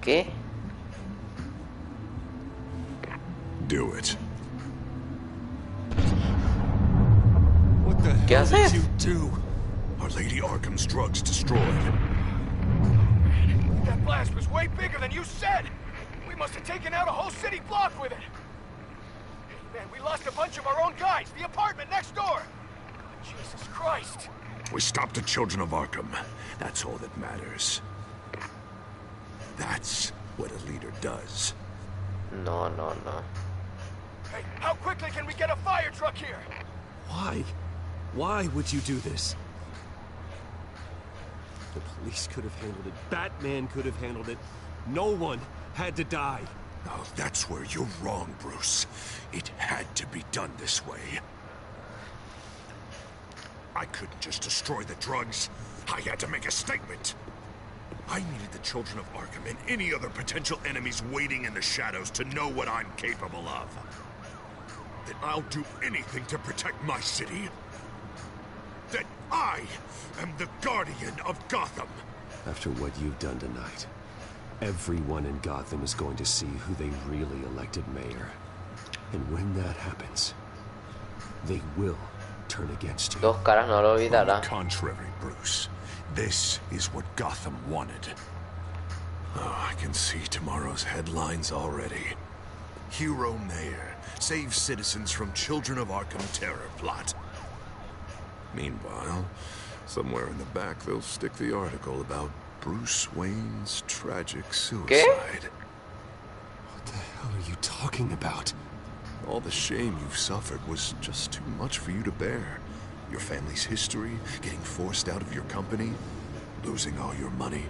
¿Qué? Do it. What the hell did you do? Our Lady Arkham's drugs destroyed. That blast was way bigger than you said! We must have taken out a whole city block with it! Man, we lost a bunch of our own guys! The apartment next door! God, Jesus Christ! We stopped the Children of Arkham. That's all that matters. That's what a leader does. No. Hey, how quickly can we get a fire truck here? Why? Why would you do this? The police could have handled it. Batman could have handled it. No one had to die. Oh, that's where you're wrong, Bruce. It had to be done this way. I couldn't just destroy the drugs. I had to make a statement. I needed the children of Arkham and any other potential enemies waiting in the shadows to know what I'm capable of. That I'll do anything to protect my city. That I am the guardian of Gotham. After what you've done tonight, everyone in Gotham is going to see who they really elected mayor. And when that happens, they will turn against you. Dos caras no lo olvidará. On the contrary, Bruce. This is what Gotham wanted. Oh, I can see tomorrow's headlines already. Hero Mayor saves citizens from Children of Arkham terror plot. Meanwhile, somewhere in the back they'll stick the article about Bruce Wayne's tragic suicide. ¿Qué? What the hell are you talking about? All the shame you've suffered was just too much for you to bear. Your family's history, getting forced out of your company, losing all your money.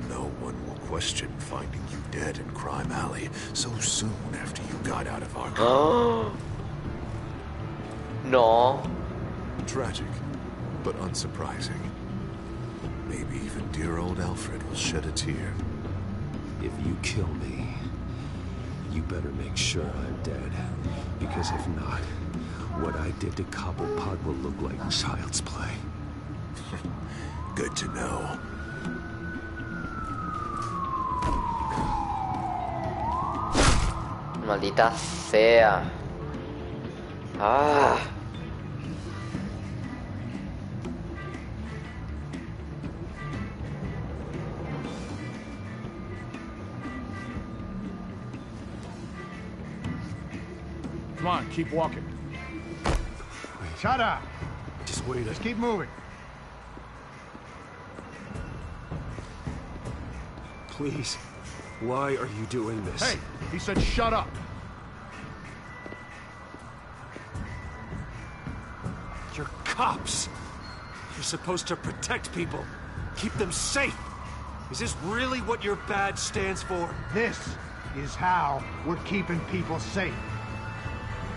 No one will question finding you dead in Crime Alley so soon after you got out of Arkham. No. Tragic, but unsurprising. Maybe even dear old Alfred will shed a tear. If you kill me, you better make sure I'm dead. Because if not, what I did to Cobblepot will look like child's play. Good to know. Maldita sea. Ah. Come on, keep walking. Shut up. Just wait. Just keep moving. Please. Why are you doing this? Hey, he said shut up. You're cops. You're supposed to protect people. Keep them safe. Is this really what your badge stands for? This is how we're keeping people safe.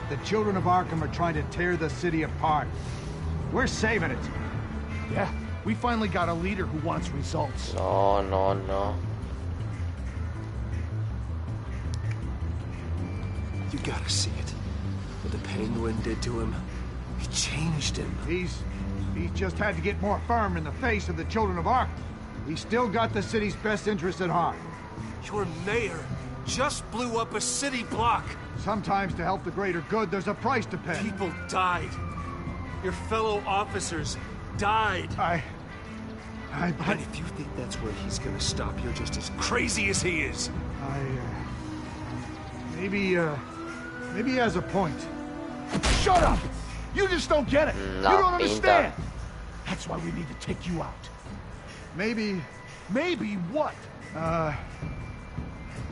The children of Arkham are trying to tear the city apart. We're saving it. Yeah, we finally got a leader who wants results. No, no, no. You gotta see it. What the Penguin did to him. He changed him. He's just had to get more firm in the face of the children of Arkham. He's still got the city's best interest at heart. Your mayor just blew up a city block. Sometimes to help the greater good, there's a price to pay. People died. Your fellow officers died. And if you think that's where he's gonna stop, you're just as crazy as he is. Maybe he has a point. Shut up! You just don't get it. You don't understand. That's why we need to take you out. Maybe what?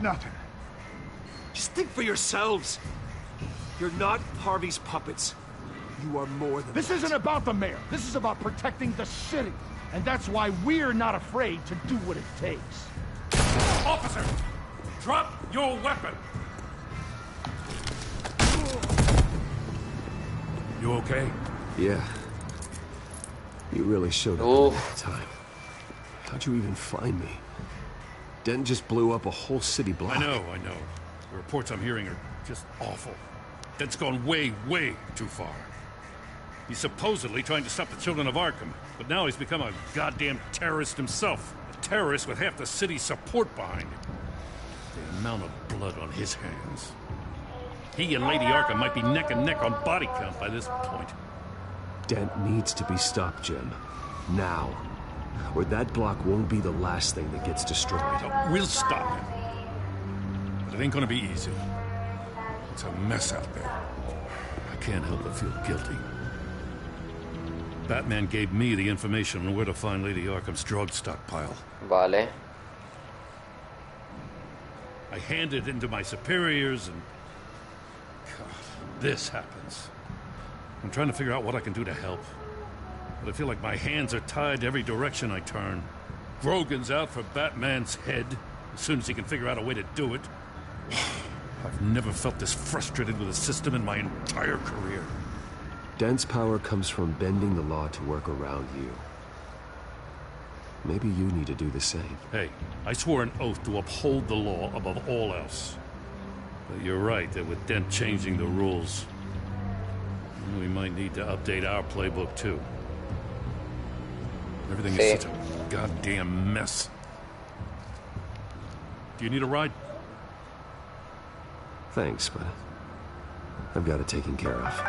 Nothing. Just think for yourselves. You're not Harvey's puppets. You are more than This isn't about the mayor. This is about protecting the city. And that's why we're not afraid to do what it takes. Officer, drop your weapon. You okay? Yeah. You really showed up at the time. How'd you even find me? Dent just blew up a whole city block. I know. The reports I'm hearing are just awful. Dent's gone way, way too far. He's supposedly trying to stop the children of Arkham, but now he's become a goddamn terrorist himself. A terrorist with half the city's support behind him. The amount of blood on his hands. He and Lady Arkham might be neck and neck on body count by this point. Dent needs to be stopped, Jim. Now. Or that block won't be the last thing that gets destroyed. We'll stop him. But it ain't gonna be easy. It's a mess out there. I can't help but feel guilty. Batman gave me the information on where to find Lady Arkham's drug stockpile. Vale. I handed it into my superiors and... God, this happens. I'm trying to figure out what I can do to help. But I feel like my hands are tied every direction I turn. Grogan's out for Batman's head, as soon as he can figure out a way to do it. I've never felt this frustrated with the system in my entire career. Dent's power comes from bending the law to work around you. Maybe you need to do the same. Hey, I swore an oath to uphold the law above all else. But you're right that with Dent changing the rules, we might need to update our playbook too. Everything is such a goddamn mess. Do you need a ride? Thanks, but I've got it taken care of.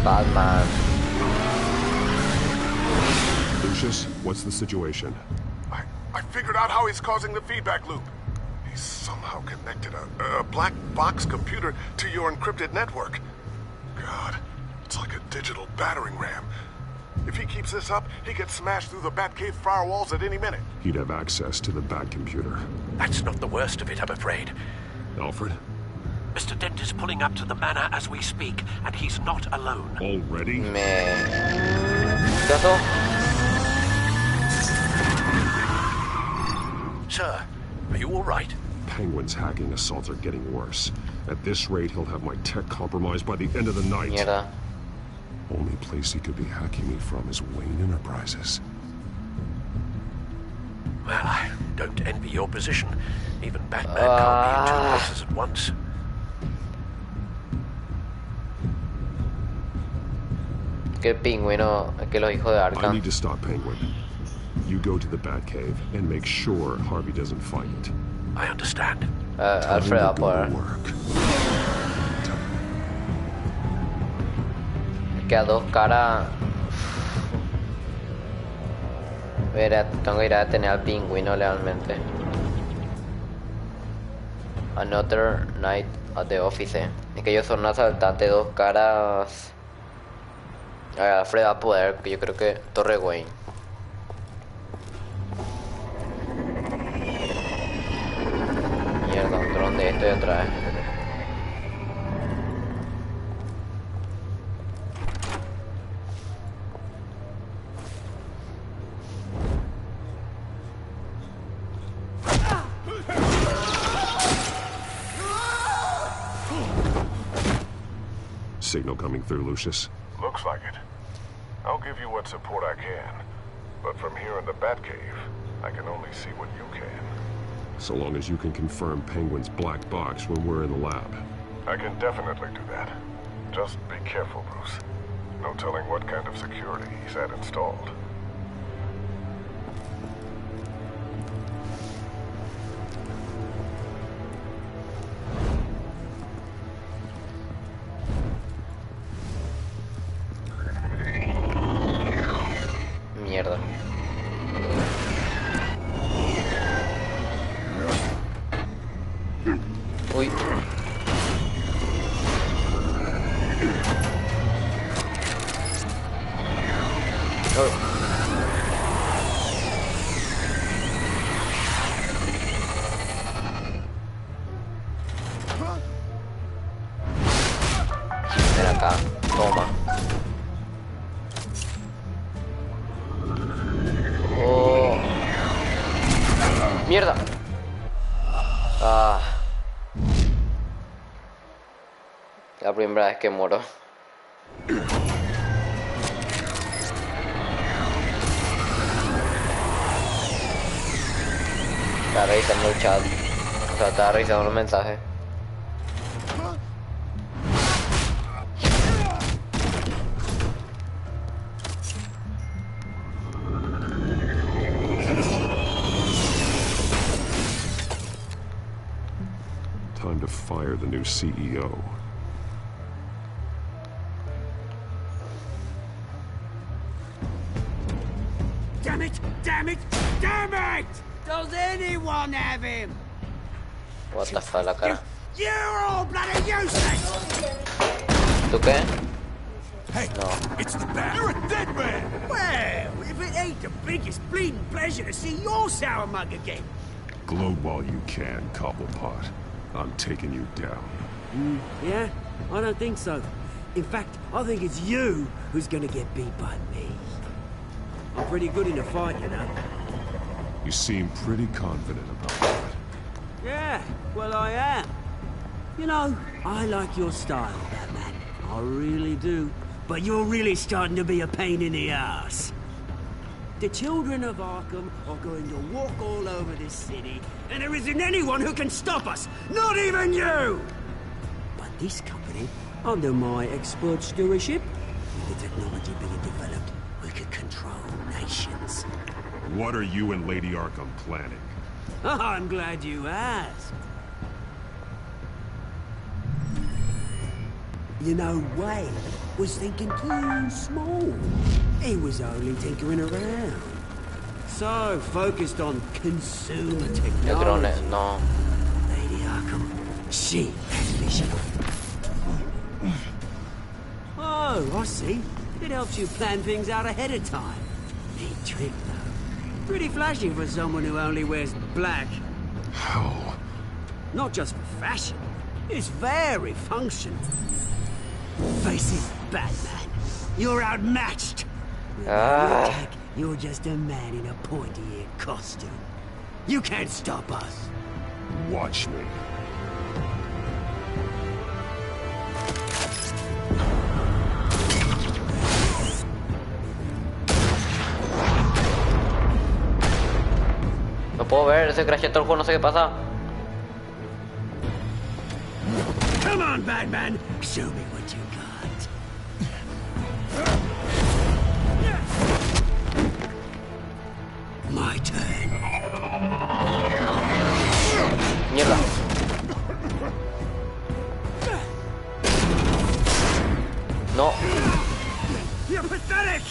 Batman. Lucius, what's the situation? I figured out how he's causing the feedback loop. He's somehow connected a black box computer to your encrypted network. God, it's like a digital battering ram. If he keeps this up, he gets smashed through the Batcave firewalls at any minute. He'd have access to the Bat computer. That's not the worst of it, I'm afraid. Alfred? Mr. Dent is pulling up to the manor as we speak, and he's not alone. Already? Sir, are you all right? Penguin's hacking assaults are getting worse. At this rate, he'll have my tech compromised by the end of the night. Mierda. Only place he could be hacking me from is Wayne Enterprises. Well, I don't envy your position. Even Batman can't be in two places at once. Que el pingüino, que los hijos de I Arkham. need to stop Penguin. You go to the Batcave and make sure Harvey doesn't fight it. I understand. Alfred va a poder. Que a dos caras. Verá, tengo que ir a detener al pingüino realmente. Another night at the office. Es que ellos son un asaltante, dos caras. A ver, Alfred va a poder, que yo creo que Torre Wayne. Mierda, un dron de esto y otra vez. Signal coming through, Lucius. Looks like it. I'll give you what support I can. But from here in the Batcave, I can only see what you can. So long as you can confirm Penguin's black box when we're in the lab. I can definitely do that. Just be careful, Bruce. No telling what kind of security he's had installed. Mierda. Uy. Ven acá, toma. Oh. Mierda. Ah. La primera vez que muero. Estaba revisando el chat. O sea, estaba revisando los mensajes. Time to fire the new CEO. Damn it! Damn it! Damn it! Does anyone have him? What the fuck, la cara. You're all bloody useless! ¿Tú qué? Hey, no. It's the bat. You're a dead man! Well, if it ain't the biggest bleeding pleasure to see your sour mug again. Gloat while you can, Cobblepot. I'm taking you down. Yeah? I don't think so. In fact, I think it's you who's gonna get beat by me. I'm pretty good in a fight, you know. You seem pretty confident about that. Yeah, well, I am. You know, I like your style, Batman. I really do. but you're really starting to be a pain in the ass. The children of Arkham are going to walk all over this city, and there isn't anyone who can stop us, not even you! But this company, under my expert stewardship, with the technology being developed, we could control nations. What are you and Lady Arkham planning? I'm glad you asked. You know, Wayne was thinking too small. He was only tinkering around. So focused on consumer technology. No. Lady Arkham, she has vision. Oh, I see. It helps you plan things out ahead of time. Neat trick, though. Pretty flashy for someone who only wears black. How? Not just for fashion. It's very functional. Face it, Batman. You're outmatched. You're just a man in a pointy-eared costume. You can't stop us. Watch me. No puedo ver, ese crashea todo el juego, no sé qué pasa. Come on, Batman. Show me what you got. My turn. Mierda. No. You're pathetic.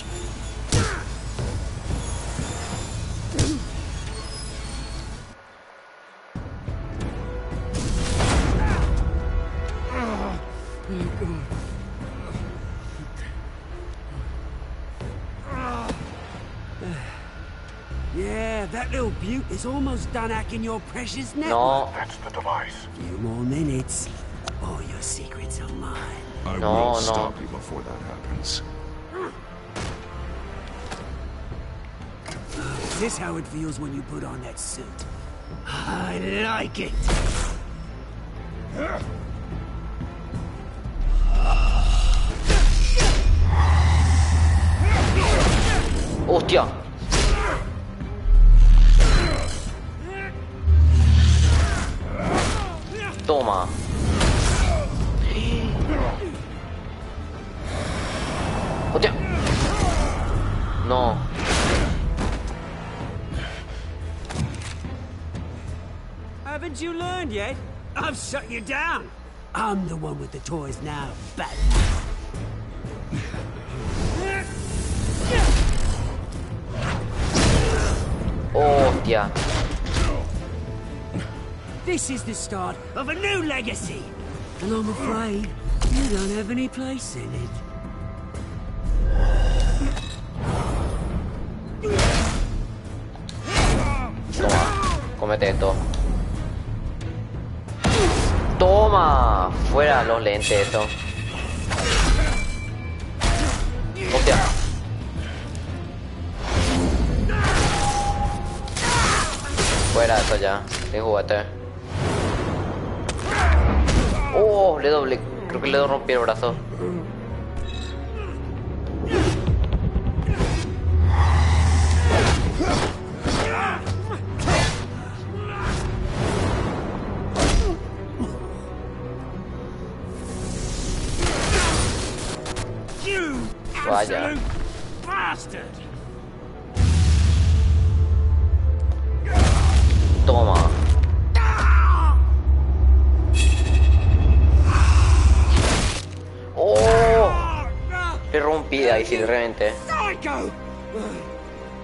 Yeah, that little beaut is almost done hacking your precious network. No. That's the device. Few more minutes. All your secrets are mine. I will stop you before that happens. Is this how it feels when you put on that suit? I like it. Hostia. Toma. Hostia. No. Haven't you learned yet? I've shut you down. I'm the one with the toys now, Batman. Hostia. This is the start of a new legacy. And I'm afraid you don't have any place in it. Toma. Cómete esto. Toma. Fuera los lentes, eso. Hostia. Fuera eso ya. Sin juguete. Oh, le doble. Creo que le rompí el brazo. You Vaya. absolute bastard! Toma. Oh, le rompí ahí sí, realmente. Psycho!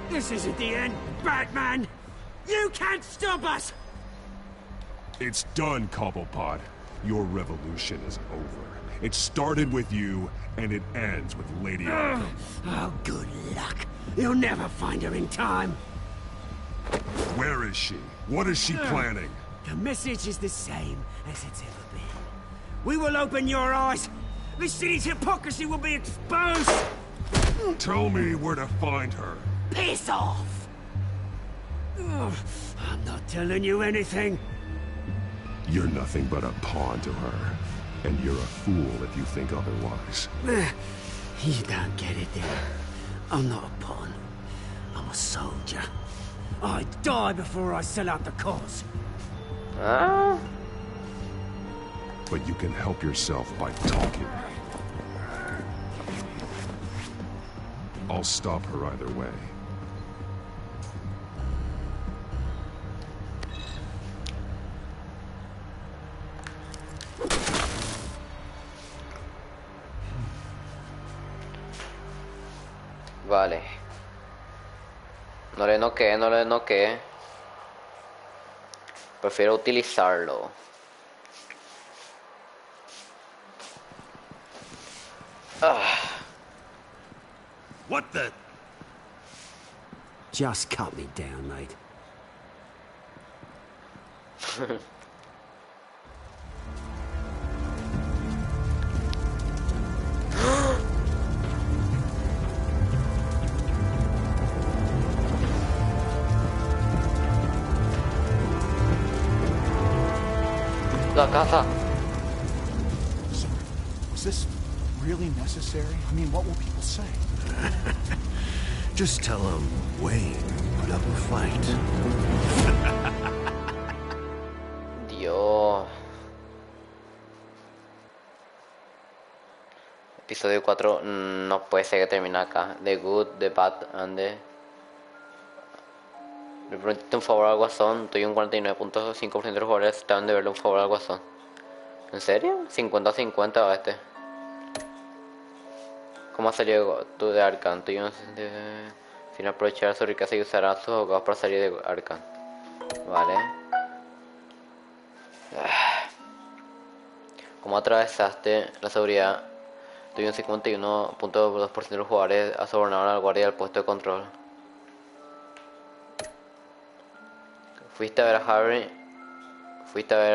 This isn't the end, Batman! You can't stop us! It's done, Cobblepot. Your revolution is over. It started with you, and it ends with Lady Arkham. Oh, good luck. You'll never find her in time. Where is she? What is she planning? The message is the same as it's ever been. We will open your eyes. The city's hypocrisy will be exposed. Tell me where to find her. Piss off! Ugh, I'm not telling you anything. You're nothing but a pawn to her. And you're a fool if you think otherwise. You don't get it then. I'm not a pawn. I'm a soldier. I die before I sell out the cause. But you can help yourself by talking. I'll stop her either way. Vale. No le noqué, no le noqué. Prefiero utilizarlo. What the? Just cut me down, mate. La casa. Was this really necessary? I mean, what will people say? Just tell them Wayne put up a fight. Dios. Episodio 4 no puede ser que termine acá. The Good, The Bad and the... Le prometiste un favor al Guasón. Estoy un 49.5% de los jugadores estaban de verle un favor al Guasón. ¿En serio? 50-50 a este. ¿Cómo salió tú de Arkham? Tú y un fin aprovechar su riqueza y usará a sus abogados para salir de Arkham. Vale. ¿Cómo atravesaste la seguridad? Tú y un 51.2% de los jugadores sobornaron al guardia del puesto de control. Fuiste a ver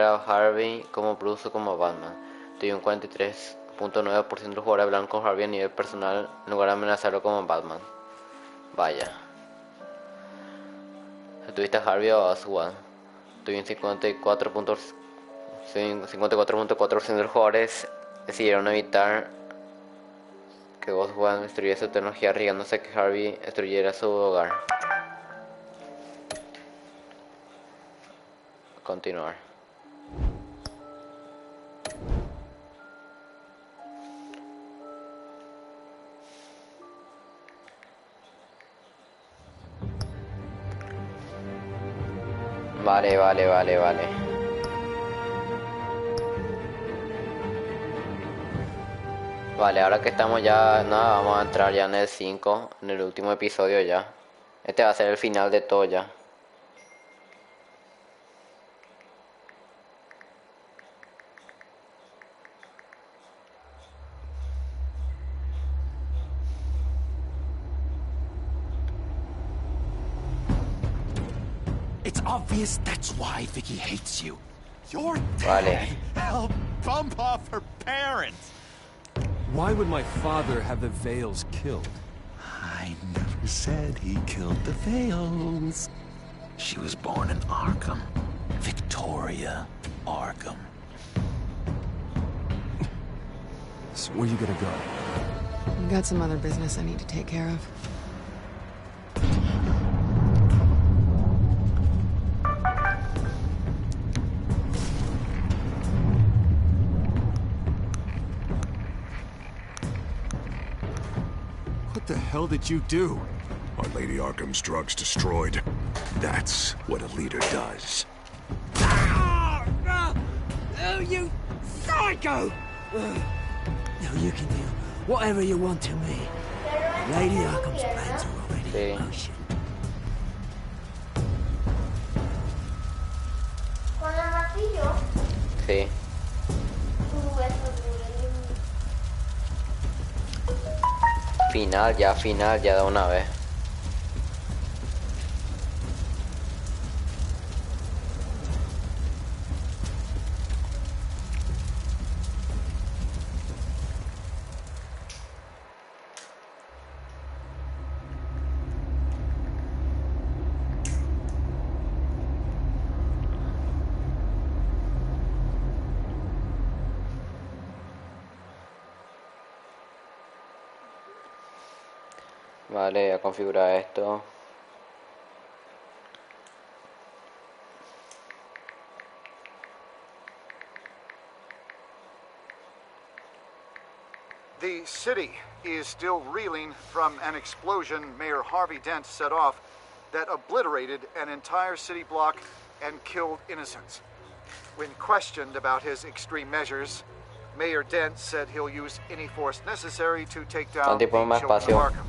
a Harvey como Bruce o como Batman. Tú y un 43.9% de los jugadores hablaron con Harvey a nivel personal en lugar de amenazarlo como Batman. Vaya. ¿Tuviste a Harvey o a Oswald? Tuve un 54.4% de los jugadores decidieron evitar que Oswald destruyera su tecnología, arriesgándose a que Harvey destruyera su hogar. Continuar. Vale. Vale, ahora que estamos ya, nada, vamos a entrar ya en el 5, en el último episodio ya. Este va a ser el final de todo ya. It's obvious that's why Vicky hates you. Your Vale. dad helped bump off her parents. Why would my father have the Vales killed? I never said he killed the Vales. She was born in Arkham. Victoria Arkham. So where you gonna go? I've got some other business I need to take care of. What the hell did you do? Our Lady Arkham's drugs destroyed. That's what a leader does. Oh, you psycho! Now you can do whatever you want to me. Lady Arkham's plans are already in motion. ¿Con el martillo? Sí. Final ya de una vez. Vale, voy a configurar esto. The city is still reeling from an explosion Mayor Harvey Dent set off that obliterated an entire city block and killed innocents. When questioned about his extreme measures, Mayor Dent said he'll use any force necessary to take down the children of Arkham.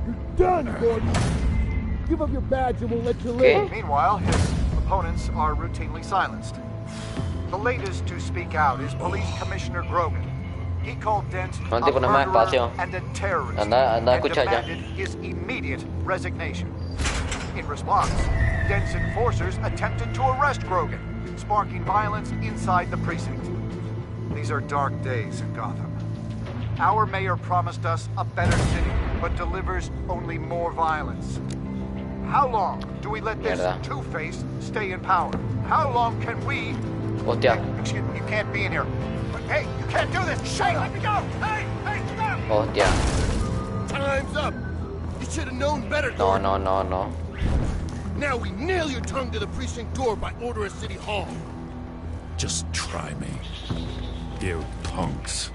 You're done, Gordon. Give up your badge and we'll let you live. Meanwhile, his opponents are routinely silenced. The latest to speak out is Police Commissioner Grogan. He called Dent a murderer and a terrorist and demanded his immediate resignation. In response, Dent's enforcers attempted to arrest Grogan, sparking violence inside the precinct. These are dark days in Gotham. Our mayor promised us a better city, but delivers only more violence. How long do we let this two-face stay in power? How long can we... Excuse me, you can't be in here. Hey, you can't do this! Shut up! Let me go! Hey, stop! Time's up! You should have known better, Gordon. No. Now we nail your tongue to the precinct door by order of City Hall. Just try me, you punks.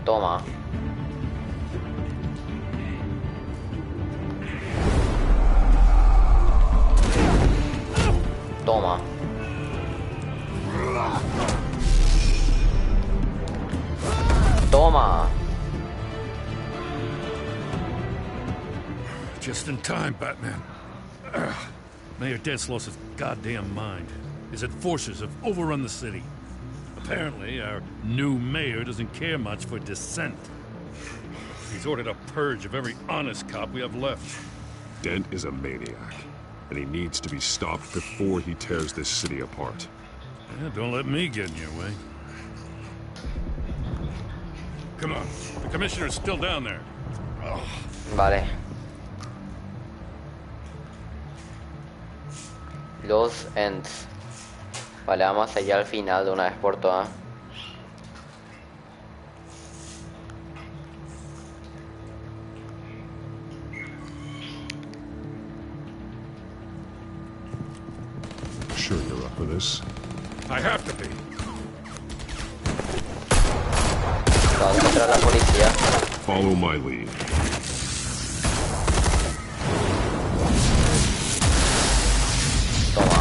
Toma. Toma. Toma. Just in time, Batman. Mayor Dent's lost his goddamn mind. His enforcers have overrun the city. Apparently, our new mayor doesn't care much for dissent. He's ordered a purge of every honest cop we have left. Dent is a maniac, and he needs to be stopped before he tears this city apart. Yeah, don't let me get in your way. Come on, the commissioner's still down there. Oh. Vale. Los ends. Vale, vamos allá al final de una vez por todas. Sure you're up for this? I have to be. Vamos contra la policía. Follow my lead. Toma.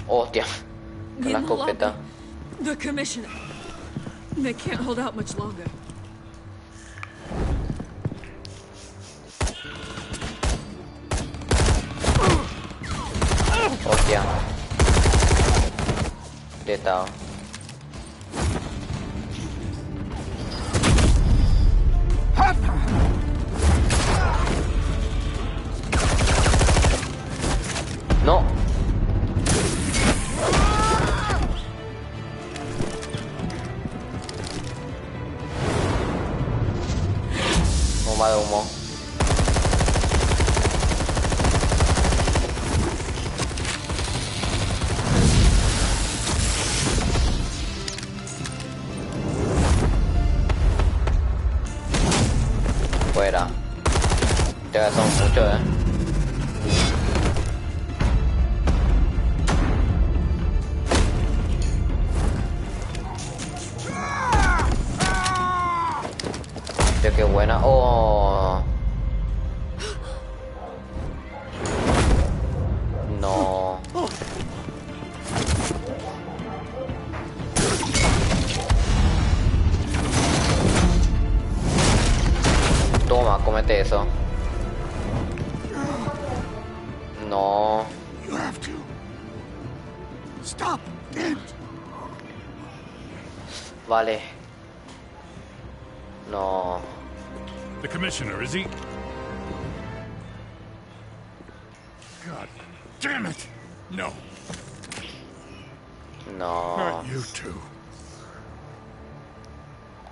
Hostia. Con la escopeta. The commissioner. They can't hold out much longer. Hostia. Detado. No. Bomba de humo. Fuera. Ya son muchos, Qué buena. Oh. No. Toma, cómete eso. No. You have to. Stop it. Vale. No. The commissioner, is he? God damn it! No. No. Not you two.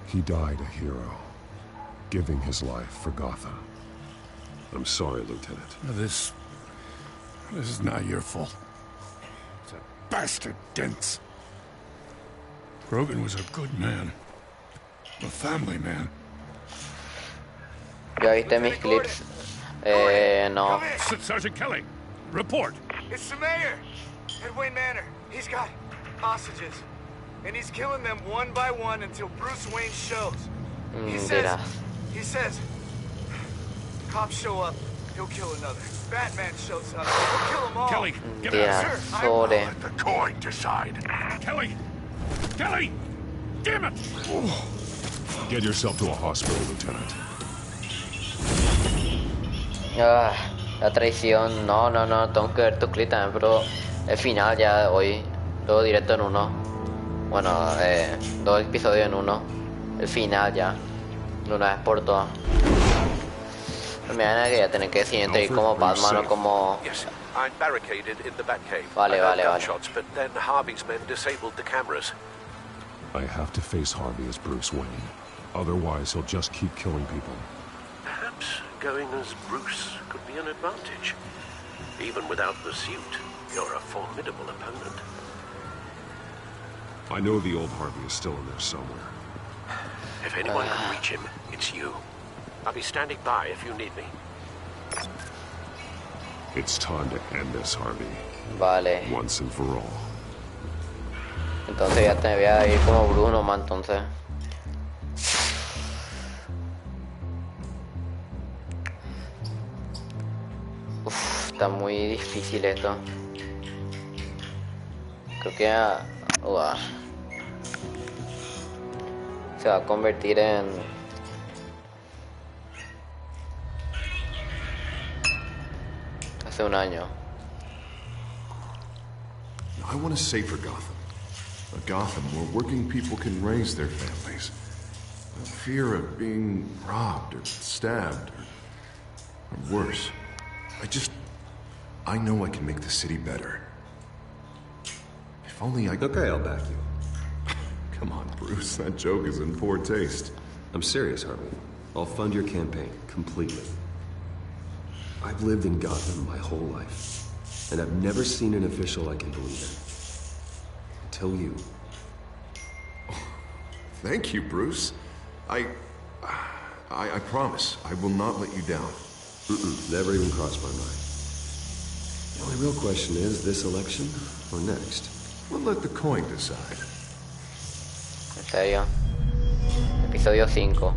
He died a hero, giving his life for Gotham. I'm sorry, Lieutenant. This is not your fault. It's a bastard Dent. Grogan was a good man. A family man. ¿Ya viste mis clips? No. Sergeant Kelly, report. It's the mayor at Wayne Manor. He's got hostages, and he's killing them one by one until Bruce Wayne shows. He says, cops show up, he'll kill another. Batman shows up, he'll kill them all. Kelly, get out of here. I'll let the coin decide. Kelly! Kelly! Damn it! Get yourself to a hospital, Lieutenant. La traición, no, tengo que ver tu clip también, pero el final ya hoy, todo directo en uno. Bueno, 2 episodios en uno. El final ya, de una vez por todas. Me da que ya tener que decidir ir como Batman o como... I'm barricaded in the Batcave. Vale. Gunshots, but then Harvey's men disabled the cameras. I have to face Harvey as Bruce Wayne. Otherwise, he'll just keep killing people. Perhaps going as Bruce could be an advantage. Even without the suit, you're a formidable opponent. I know the old Harvey is still in there somewhere. If anyone can reach him, it's you. I'll be standing by if you need me. It's time to end this, Harvey. Vale. Once and for all. Entonces ya te voy a ir como Bruce nomás, entonces. Está muy difícil esto. Creo que se va a convertir en... hace un año. I want to say for Gotham. A Gotham where working people can raise their families. No fear of being robbed or stabbed or worse. I know I can make the city better. If only I... Okay, I'll back you. Come on, Bruce, that joke is in poor taste. I'm serious, Harvey. I'll fund your campaign, completely. I've lived in Gotham my whole life, and I've never seen an official I can believe in. Until you. Oh, thank you, Bruce. I promise, I will not let you down. Never even crossed my mind. The only real question is, this election or next? We'll let the coin decide. En serio. Episodio 5.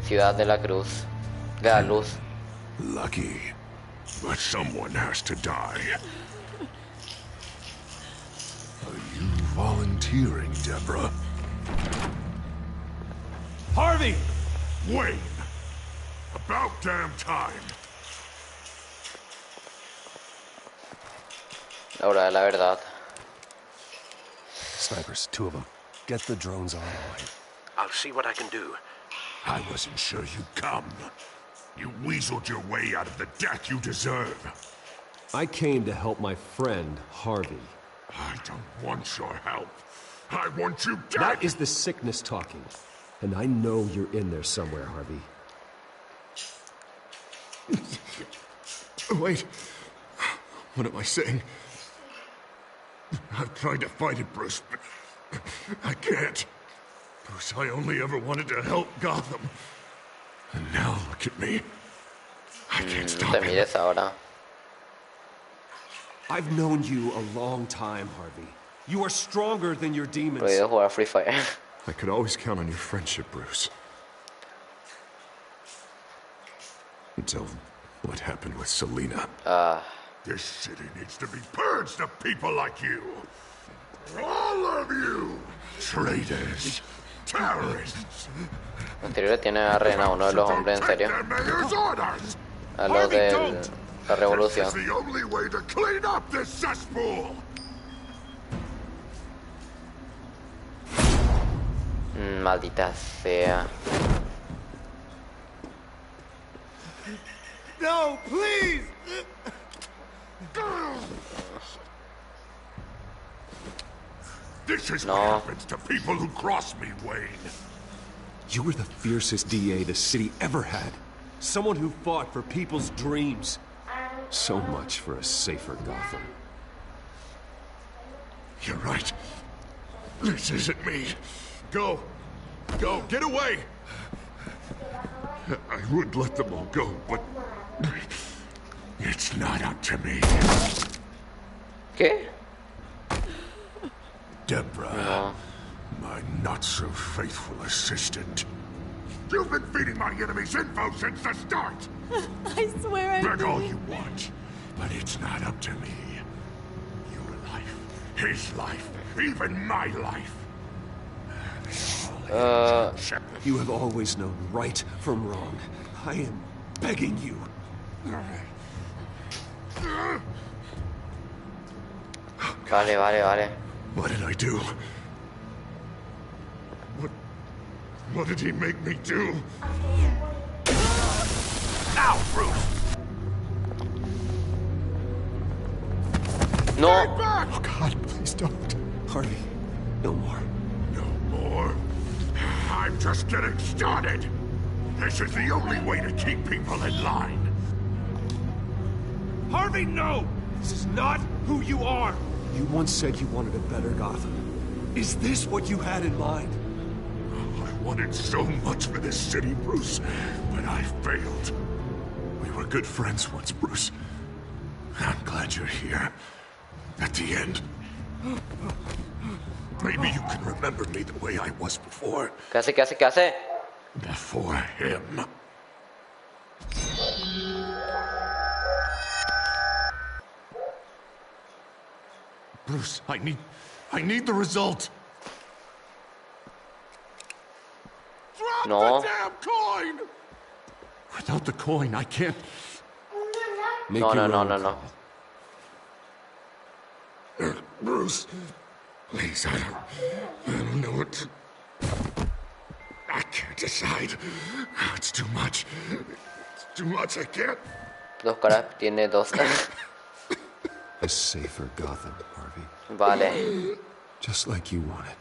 Ciudad de la Cruz. De la Luz. Lucky. But someone has to die. Are you volunteering, Deborah? Harvey! Wayne! About damn time! La hora de la verdad. Snipers, 2 of them. Get the drones online. I'll see what I can do. I wasn't sure you'd come. You weaseled your way out of the death you deserve. I came to help my friend, Harvey. I don't want your help. I want you dead! That is the sickness talking. And I know you're in there somewhere, Harvey. Wait. What am I saying? I've tried to fight it, Bruce, but I can't. Bruce, I only ever wanted to help Gotham. And now look at me. I can't stop it. Ahora. I've known you a long time, Harvey. You are stronger than your demons. Prohibido jugar Free Fire. I could always count on your friendship, Bruce. Until what happened with Selina. This city needs to be purged of people like you. All of you! Traitors. Terrorists. Anterior tiene a Rena, uno de los hombres en serio. A los de la revolución. This is the only way to clean up this cesspool. Maldita sea. No, please! This is what happens to people who cross me, Wayne. You were the fiercest DA the city ever had. Someone who fought for people's dreams. So much for a safer Gotham. You're right. This isn't me. Go. Go. Get away. I would let them all go, but it's not up to me. ¿Qué? Deborah, my not-so-faithful assistant. You've been feeding my enemies info since the start! I swear I Brag all didn't. you want, but it's not up to me. Your life, his life, even my life. You have always known right from wrong. I am begging you. Vale. What did I do? What did he make me do? Ow, Bruce! No. Oh God, please don't. Harvey, no more. No more? I'm just getting started. This is the only way to keep people in line. Harvey, no! This is not who you are! You once said you wanted a better Gotham. Is this what you had in mind? I wanted so much for this city, Bruce, but I failed. We were good friends once, Bruce. I'm glad you're here. At the end. Maybe you can remember me the way I was before. ¿Qué hace? Before him. Bruce, I need the result. Drop the damn coin! Without the coin, I can't... No. Bruce, please, I don't know what to... I can't decide. It's too much. It's too much, I can't... Dos caras, tiene dos. A safer Gotham, Harvey. Vale. Just like you wanted.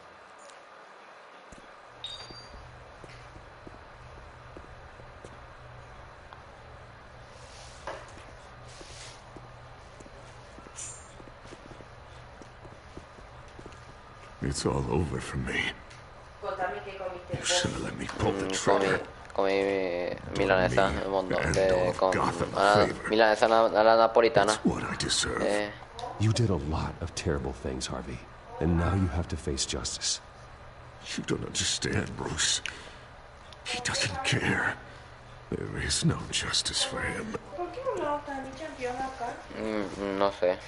It's all over for me. You should have let me pull the trigger. Comí milanesa con milanesa a la napolitana. What I deserve. You did a lot of terrible things, Harvey, and now you have to face justice. You don't understand, Bruce. He doesn't care. There is no justice for him. No sé.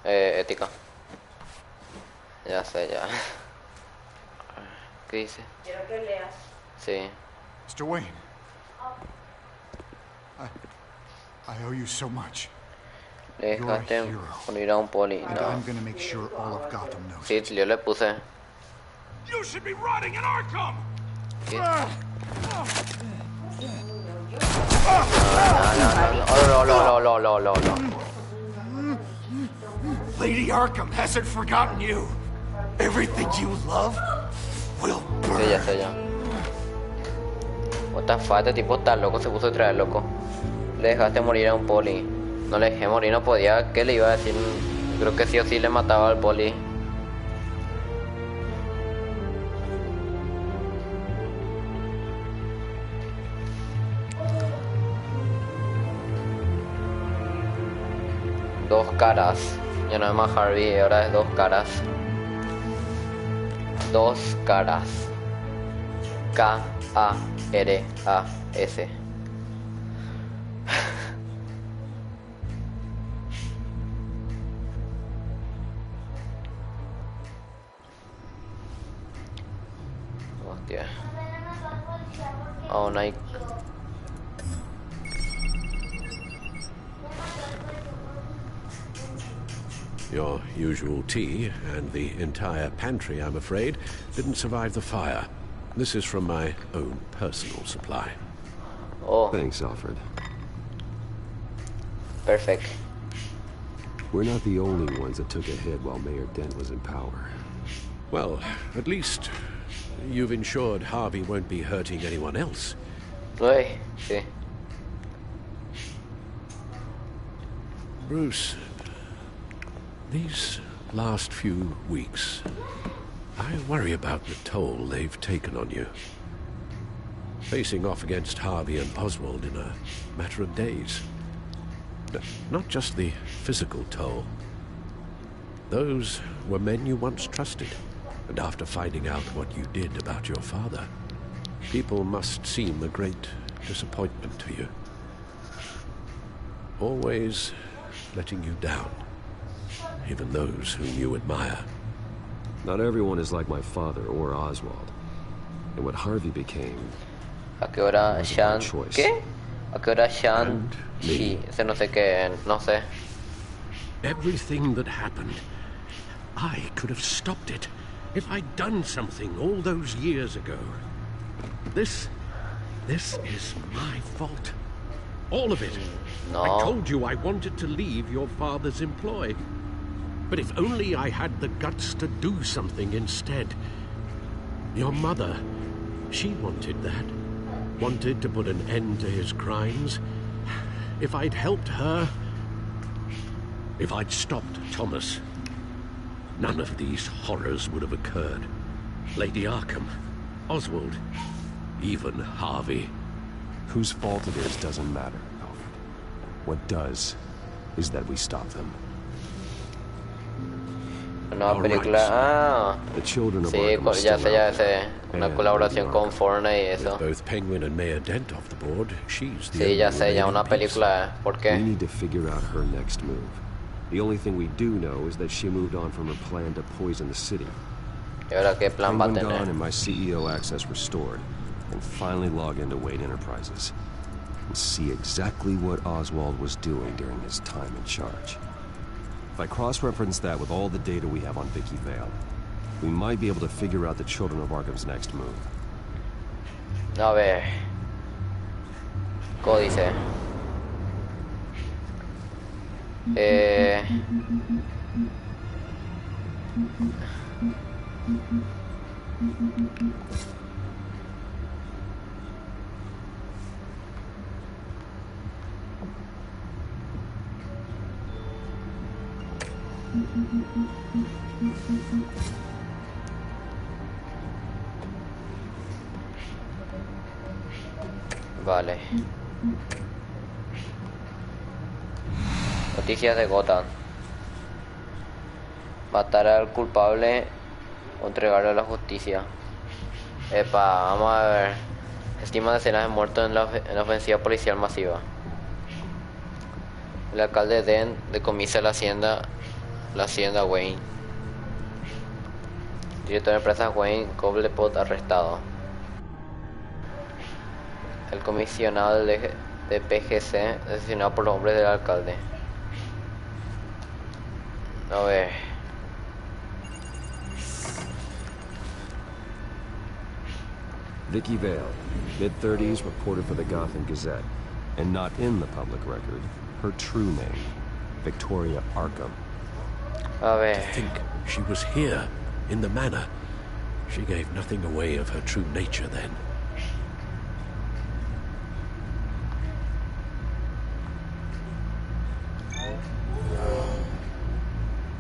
Ética. Ya sé, ya. ¿Qué dice? Quiero que leas. Sí. Mr. Wayne. I owe you so much. Le dejaste poner a un poli. And No. I'm gonna make sure all of Gotham knows. Sí, yo le puse. You should be rotting in Arkham! ¿Qué? No. Lady Arkham hasn't forgotten you. Everything you love will burn. Sí, ya sé ya. What the fuck, este tipo está loco, se puso a traer loco. Le dejaste morir a un poli. No le dejé morir, no podía. ¿Qué le iba a decir? Creo que sí o sí le mataba al poli. Dos caras. Ya no es más Harvey, ahora es dos caras. Dos caras. K-A-R-A-S. Hostia. Oh, no hay... Your usual tea and the entire pantry, I'm afraid, didn't survive the fire. This is from my own personal supply. Oh. Thanks, Alfred. Perfect. We're not the only ones that took a hit while Mayor Dent was in power. Well, at least you've ensured Harvey won't be hurting anyone else. Uy, sí. Bruce, these last few weeks, I worry about the toll they've taken on you. Facing off against Harvey and Oswald in a matter of days. Not just the physical toll. Those were men you once trusted, and after finding out what you did about your father, people must seem a great disappointment to you. Always letting you down, even those whom you admire. Not everyone is like my father or Oswald. And what Harvey became... ¿A qué hora Sean? ¿Qué? ¿A qué hora Sean? Sí, ese no sé qué, no sé. Everything that happened, I could have stopped it if I'd done something all those years ago. This is my fault. All of it. No. I told you I wanted to leave your father's employ. But if only I had the guts to do something instead. Your mother, she wanted that. Wanted to put an end to his crimes. If I'd helped her, if I'd stopped Thomas, none of these horrors would have occurred. Lady Arkham, Oswald, even Harvey. Whose fault it is doesn't matter, Alfred. What does is that we stop them. Una película, ah, sí, ya sé, una colaboración con Fortnite y eso. With both Penguin and Mayor Dent off the board, she's the sí, ya sé, ya una película, ¿por qué? We need to figure out her next move. The only thing we do know is that she moved on from her plan to poison the city. ¿Y ahora qué plan va a tener? Gone and my CEO access restored, and finally log into Wayne Enterprises and see exactly what Oswald was doing during his time in charge. If I cross-reference that with all the data we have on Vicky Vale, we might be able to figure out the Children of Arkham's next move. A ver. Códice. Vale. Noticias de Gotham. Matar al culpable o entregarlo a la justicia. Epa, vamos a ver. Estima decenas de muertos en la ofensiva policial masiva. El alcalde Den decomisa la hacienda Wayne. Director de empresas Wayne Cobblepot arrestado. El comisionado de PGC asesinado por los hombres del alcalde. A ver. Vicky Vale, mid-30s, reported for the Gotham Gazette, and not in the public record, her true name, Victoria Arkham. A ver. To think she was here, in the manor. She gave nothing away of her true nature then.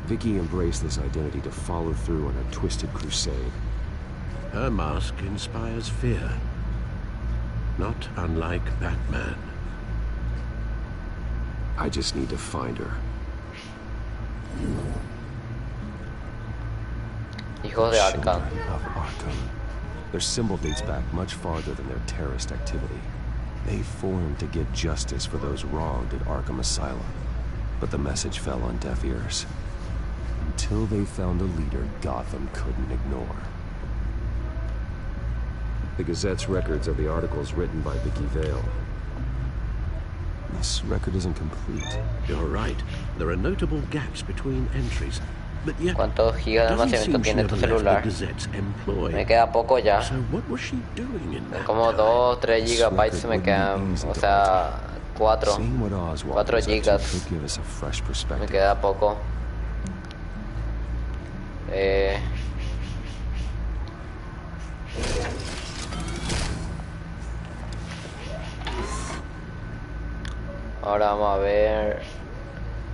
Vicky embraced this identity to follow through on a twisted crusade. Her mask inspires fear. Not unlike Batman. I just need to find her. Hijos de Arkham. Of Arkham. Their symbol dates back much farther than their terrorist activity. They formed to get justice for those wronged at Arkham Asylum. But the message fell on deaf ears. Until they found a leader Gotham couldn't ignore. The Gazette's records are the articles written by Vicky Vale. This record isn't complete. You're right. There are notable gaps between entries. But yet, ¿Cuántos gigas de almacenamiento tiene tu celular? Me queda poco ya. So what was she doing in that Como 2-3 gigabytes me quedan. O sea, 4 gigas. Me queda poco. Ahora vamos a ver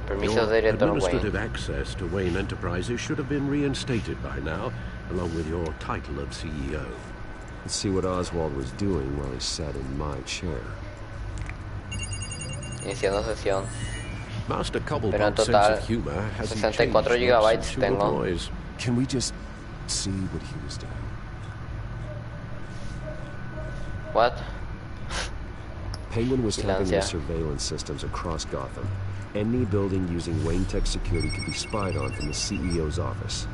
permisos de director administrative Wayne. access to Wayne Enterprises should have been reinstated by now, along with your title of CEO. Let's see what Oswald was doing while he sat in my chair. Iniciando sesión. Master Pero en Cobblepot's sense total, of humor hasn't 64 changed gigabytes since you were tengo. boys. Can we just see what he was doing? What? Penguin was tapping Silencia. the surveillance systems across Gotham. Any building using Wayne Tech security could be spied on from the CEO's office.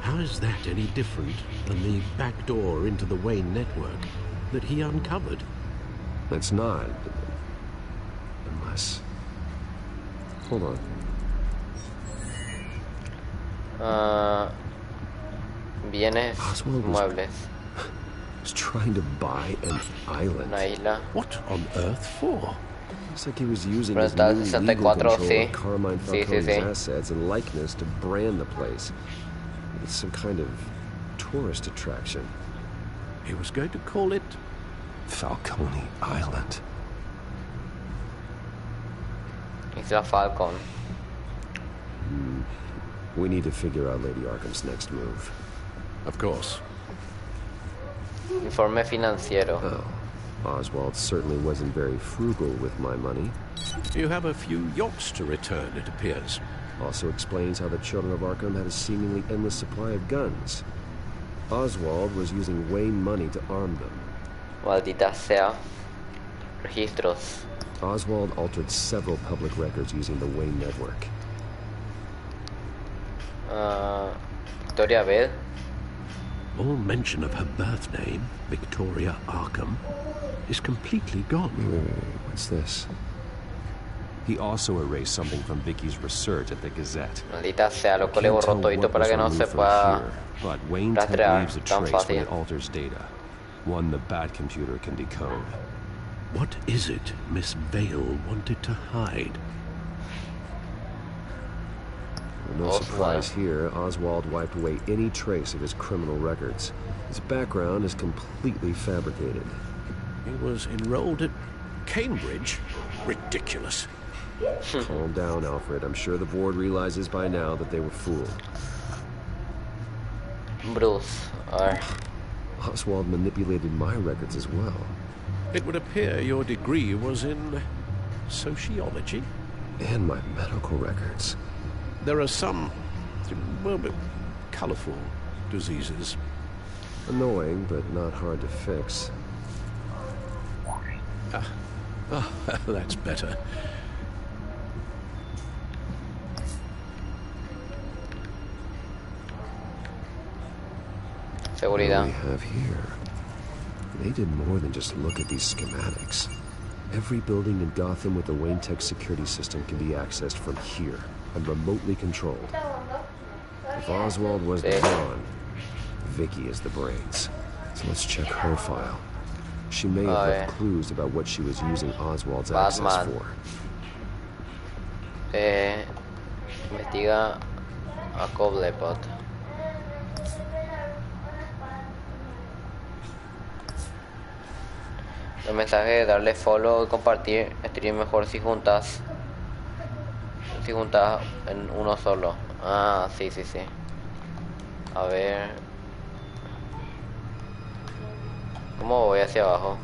How is that any different than the back door into the Wayne network that he uncovered? It's not. Unless... Hold on. Bienes muebles. Was trying to buy an island. Una isla. What on earth for? Looks like he was using Pero his está new 64, legal control sí. of Carmine Sí, Falcone's sí. assets and likeness to brand the place. It's some kind of tourist attraction. He was going to call it Falcone Island. Isla Falcon. We need to figure out Lady Arkham's next move. Of course. Informe financiero. Oh, Oswald certainly wasn't very frugal with my money. You have a few yachts to return, it appears. Also explains how the children of Arkham had a seemingly endless supply of guns. Oswald was using Wayne money to arm them. Maldita sea. Registros. Oswald altered several public records using the Wayne network. Victoria Bell. All mention of her birth name, Victoria Arkham, is completely gone. Wait, what's this? He also erased something from Vicky's research at the Gazette. Maldita sea, loco le borró todito para que no se pueda but Wayne Tech rastrear leaves a tan trace when fácil. it alters data. One the Bat computer can decode. What is it Miss Vale wanted to hide? No surprise here, Oswald wiped away any trace of his criminal records. His background is completely fabricated. He was enrolled at Cambridge? Ridiculous. Calm down, Alfred. I'm sure the board realizes by now that they were fooled. Bruce. Oswald manipulated my records as well. It would appear your degree was in sociology? And my medical records. There are some, well, colorful diseases. Annoying, but not hard to fix. That's better. Seguridad. What do we have here? They did more than just look at these schematics. Every building in Gotham with the Wayne Tech security system can be accessed from here and remotely controlled. If Oswald was the pawn, Vicky is the brains. So let's check her file. She may have left clues about what she was using Oswald's access for. Investiga a Cobblepot. El mensaje de darle follow y compartir estaría mejor si juntas en uno solo. Ah, sí. A ver. ¿Cómo voy hacia abajo?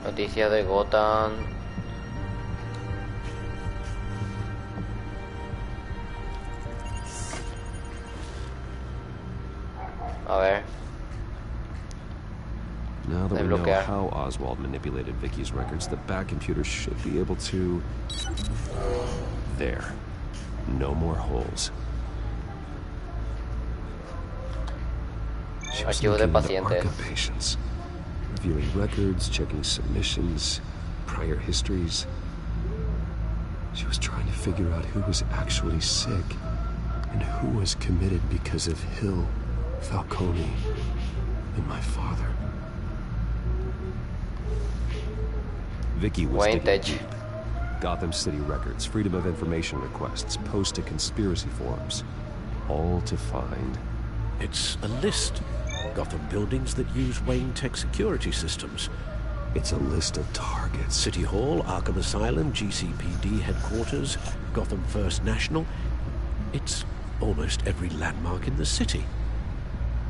Noticias de Gotham. A ver. Now that we know how Oswald manipulated Vicky's records, the Bat computer should be able to... There. No more holes. She was Archivo de looking into pacientes. Arkham patients, reviewing records, checking submissions, prior histories. She was trying to figure out who was actually sick and who was committed because of Hill. Falcone and my father. Vicky was Wayne digging Tech. deep. Gotham City records, Freedom of Information requests, posted conspiracy forums. All to find... It's a list. Gotham buildings that use Wayne Tech security systems. It's a list of targets. City Hall, Arkham Asylum, GCPD headquarters, Gotham First National. It's almost every landmark in the city.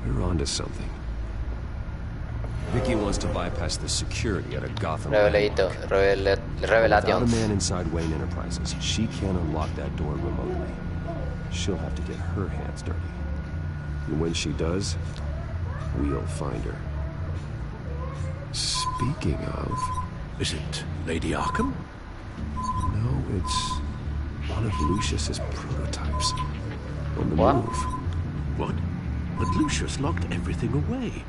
You're onto something. Vicky wants to bypass the security at a Gotham landmark. Without a man inside Wayne Enterprises, she can't unlock that door remotely. She'll have to get her hands dirty. And when she does, we'll find her. Speaking of... Is it Lady Arkham? No, it's one of Lucius's prototypes. On the move. What? But Lucius locked everything away.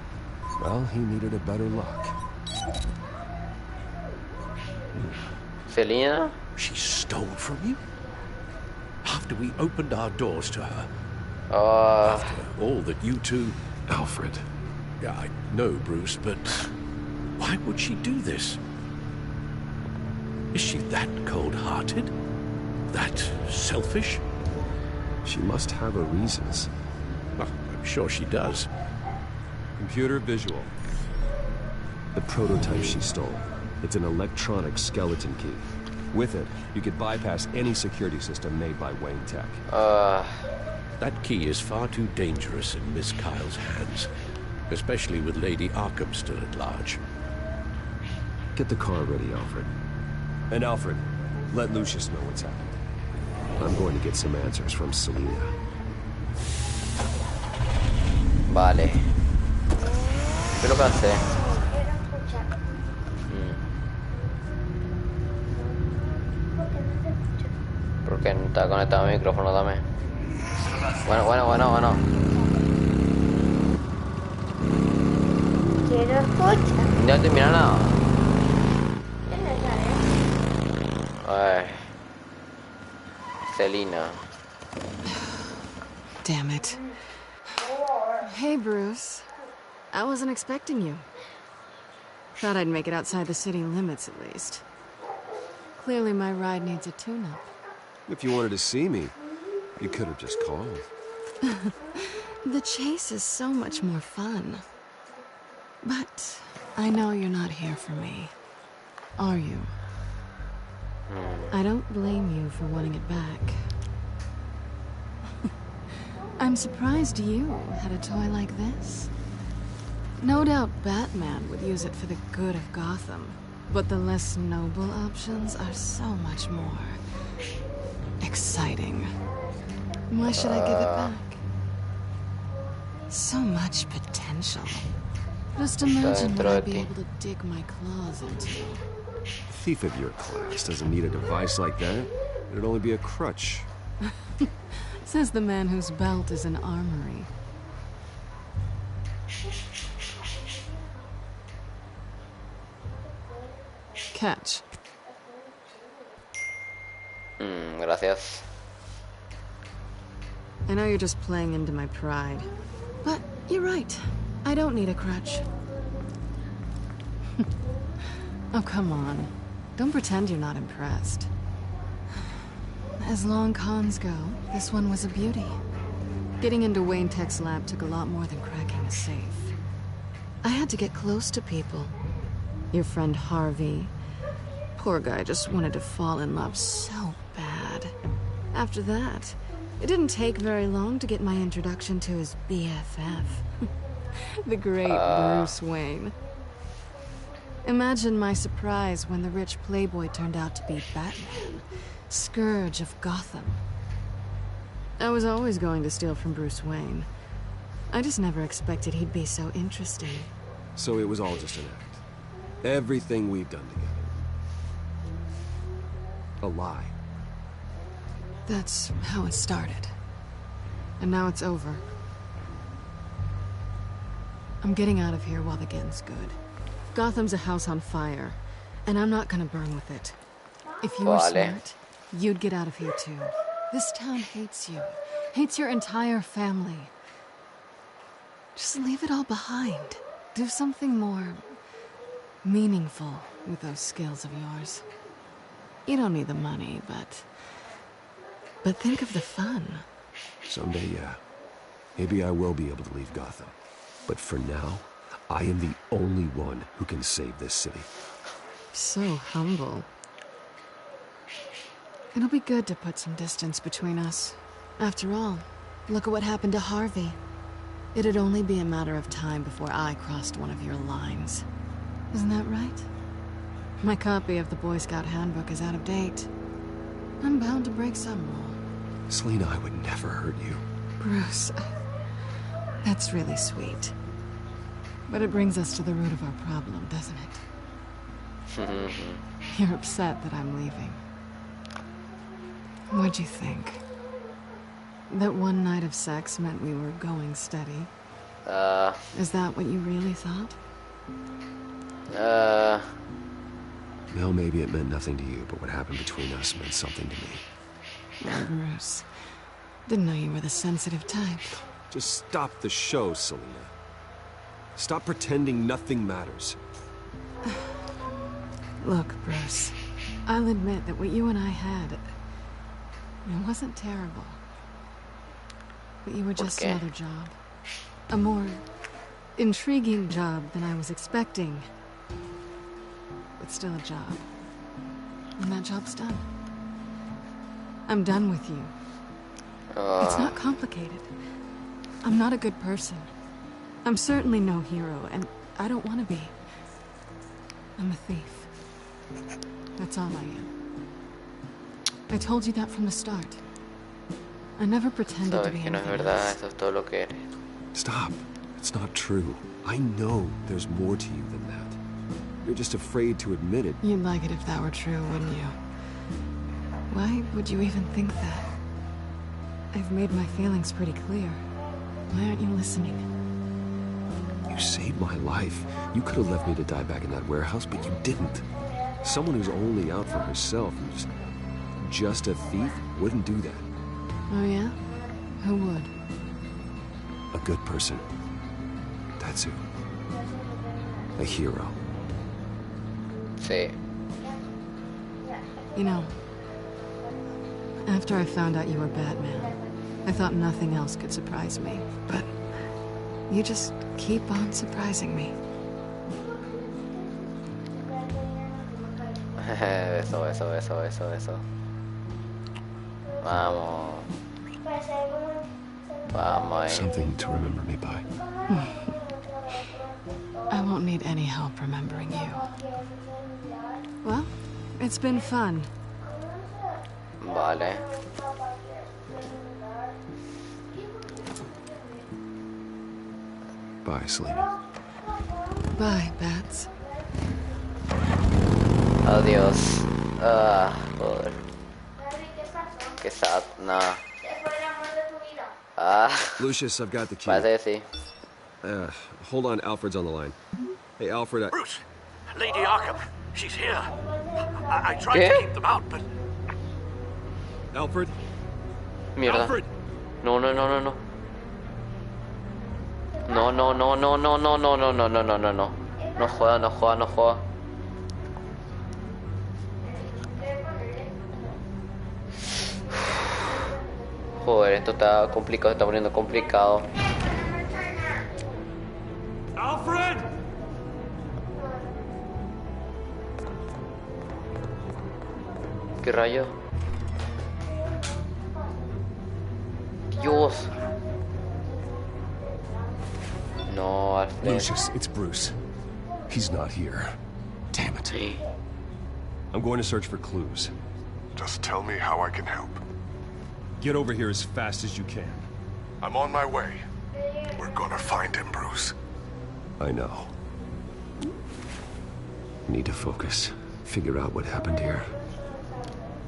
Well, he needed a better lock. Selina? She stole from you? After we opened our doors to her? After all that you two... Alfred. Yeah, I know, Bruce, but... why would she do this? Is she that cold-hearted? That selfish? She must have her reasons. Well, I'm sure she does. Computer visual. The prototype she stole. It's an electronic skeleton key. With it, you could bypass any security system made by Wayne Tech. That key is far too dangerous in Miss Kyle's hands. Especially with Lady Arkham still at large. Get the car ready, Alfred. And Alfred, let Lucius know what's happened. I'm going to get some answers from Selina. Vale. ¿Qué es lo que hace? Porque no está conectado el micrófono también. Bueno. Quiero escuchar. No te mira nada. A ver. Selina. Damn it. Hey, Bruce. I wasn't expecting you. Thought I'd make it outside the city limits, at least. Clearly my ride needs a tune-up. If you wanted to see me, you could have just called. The chase is so much more fun. But I know you're not here for me. Are you? I don't blame you for wanting it back. I'm surprised you had a toy like this. No doubt Batman would use it for the good of Gotham, but the less noble options are so much more exciting. Why should I give it back? So much potential. Just imagine what I'd be able to dig my claws into. A thief of your class doesn't need a device like that. It'd only be a crutch. Says the man whose belt is an armory. Catch. Gracias. I know you're just playing into my pride, but you're right. I don't need a crutch. Oh, come on. Don't pretend you're not impressed. As long cons go, this one was a beauty. Getting into Wayne Tech's lab took a lot more than cracking a safe. I had to get close to people. Your friend Harvey. Poor guy just wanted to fall in love so bad. After that, it didn't take very long to get my introduction to his BFF. The great Bruce Wayne. Imagine my surprise when the rich playboy turned out to be Batman, Scourge of Gotham. I was always going to steal from Bruce Wayne. I just never expected he'd be so interesting. So it was all just an act. Everything we've done together. A lie. That's how it started. And now it's over. I'm getting out of here while the getting's good. Gotham's a house on fire, and I'm not gonna burn with it. If you were smart, you'd get out of here too. This town hates you. Hates your entire family. Just leave it all behind. Do something more meaningful with those skills of yours. You don't need the money, but think of the fun. Someday, yeah. Maybe I will be able to leave Gotham. But for now, I am the only one who can save this city. So humble. It'll be good to put some distance between us. After all, look at what happened to Harvey. It'd only be a matter of time before I crossed one of your lines. Isn't that right? My copy of the Boy Scout Handbook is out of date. I'm bound to break some rule. Selina, I would never hurt you. Bruce, that's really sweet. But it brings us to the root of our problem, doesn't it? You're upset that I'm leaving. What'd you think? That one night of sex meant we were going steady? Is that what you really thought? Well, maybe it meant nothing to you, but what happened between us meant something to me. Well, Bruce, didn't know you were the sensitive type. Just stop the show, Selina. Stop pretending nothing matters. Look, Bruce, I'll admit that what you and I had, it wasn't terrible. But you were just another job. A more intriguing job than I was expecting. But still a job. And that job's done. I'm done with you. It's not complicated. I'm not a good person. I'm certainly no hero, and I don't want to be. I'm a thief. That's all I am. I told you that from the start. I never pretended to be anything else. Stop. It's not true. I know there's more to you than that. You're just afraid to admit it. You'd like it if that were true, wouldn't you? Why would you even think that? I've made my feelings pretty clear. Why aren't you listening? You saved my life. You could have left me to die back in that warehouse, but you didn't. Someone who's only out for herself and just a thief wouldn't do that. Oh, yeah? Who would? A good person. That's who. A hero. Sí. You know, after I found out you were Batman, I thought nothing else could surprise me. But you just keep on surprising me. Eso. Vamos. Vamos. Something to remember me by. I won't need any help remembering you. Well, it's been fun. Vale. Bye, Selina. Bye, Bats. Adiós. Joder. Qué sad, nah. Lucius, I've got the key. Parece sí. Hold on, Alfred's on the line. Hey, Alfred, Bruce, Lady Arkham, she's here. I tried to keep them out, but... Alfred? Mierda. Alfred! No. No. No. No joda. Joder, esto está complicado, se está poniendo complicado. Alfred! ¿Qué rayo? Dios. No, Alfred. Lucius, it's Bruce. He's not here. Damn it. I'm going to search for clues. Just tell me how I can help. Get over here as fast as you can. I'm on my way. We're gonna find him, Bruce. I know. Need to focus. Figure out what happened here.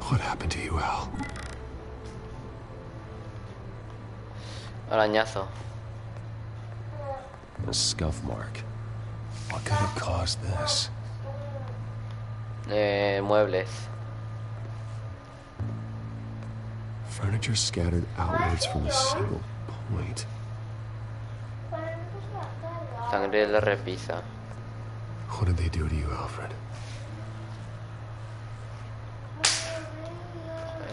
What happened to you, Al? Arañazo. A scuff mark. What could have caused this? Muebles. Furniture scattered outwards from a single point. Sangre de la repisa. What did they do to you, Alfred?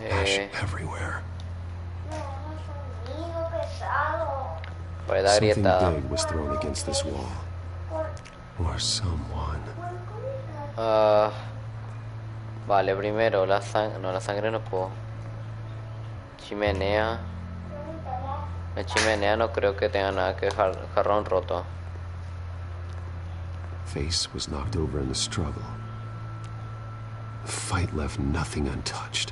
Ash everywhere. Something big was thrown against this wall. Or someone. Vale, primero la sangre. No, la sangre no puedo. Chimenea. La chimenea no creo que tenga nada que dejar. Jarrón roto. Face was knocked over in the struggle. The fight left nothing untouched.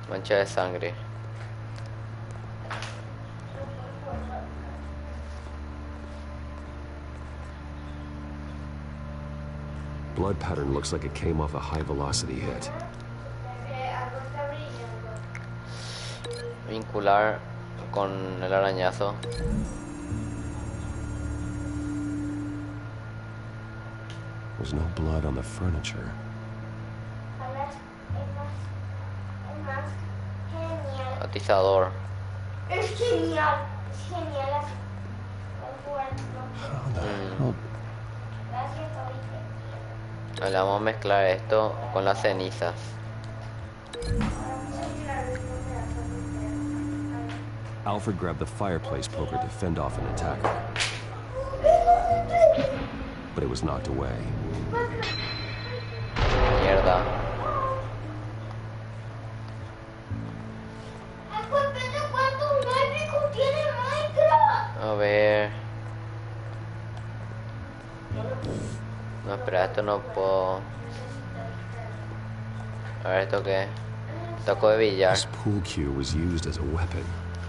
Mancha de sangre. Blood pattern looks like it came off a high-velocity hit. Vincular con el arañazo. There's no blood on the furniture. Atizador. Es genial. Es genial. Vale, vamos a mezclar esto con las cenizas. Alfred grabbed the fireplace poker to fend off an attacker. But it was knocked away. Mierda. A ver. No, espera, esto no puedo. A ver, ¿esto qué? Taco de billar. This pool cue was used as a weapon.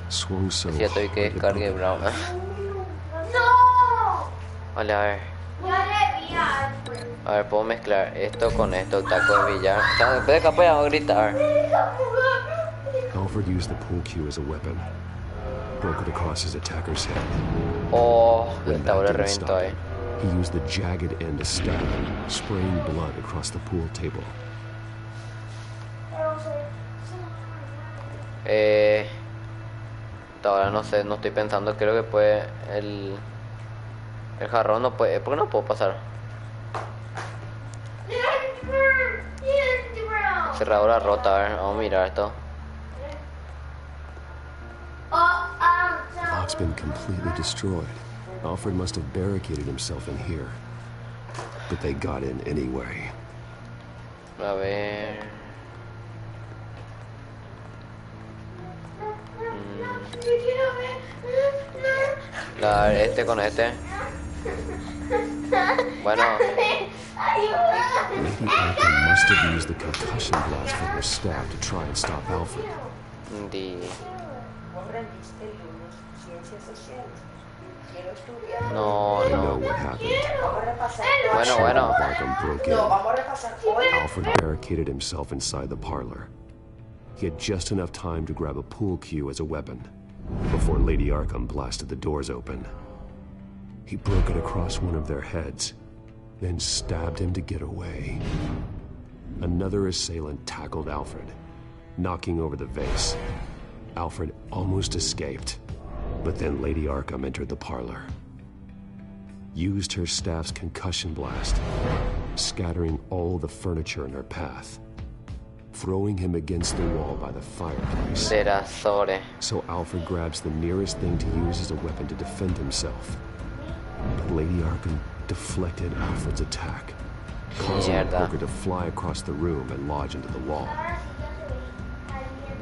Swung so hard que descargue Brown. Vale, a ver. A ver, puedo mezclar esto con esto, el taco de billar. Después de capaz vamos a gritar. Alfred used the pool cue as a weapon. Broke it across his attacker's head. Oh, el tablero reventó ahí. He used the jagged end to stab him, spraying blood across the pool table. Ahora no sé, no estoy pensando, creo que puede el jarrón no puede, ¿por qué no puedo pasar? Cerradura rota, a ver, vamos a mirar esto. Lock's been completely destroyed. Alfred must have barricaded himself in here. But they got in anyway. A ver. Este con este. Bueno. Lady Arkham must have used the concussion blast from her stab to try and stop Alfred. No, I no. know what happened. Bueno. Arkham broke in. Alfred barricaded himself inside the parlor. He had just enough time to grab a pool cue as a weapon before Lady Arkham blasted the doors open. He broke it across one of their heads, then stabbed him to get away. Another assailant tackled Alfred, knocking over the vase. Alfred almost escaped, but then Lady Arkham entered the parlor. Used her staff's concussion blast, scattering all the furniture in her path, throwing him against the wall by the fireplace. So Alfred grabs the nearest thing to use as a weapon to defend himself. But Lady Arkham deflected Alfred's attack, causing the poker to fly across the room and lodge into the wall.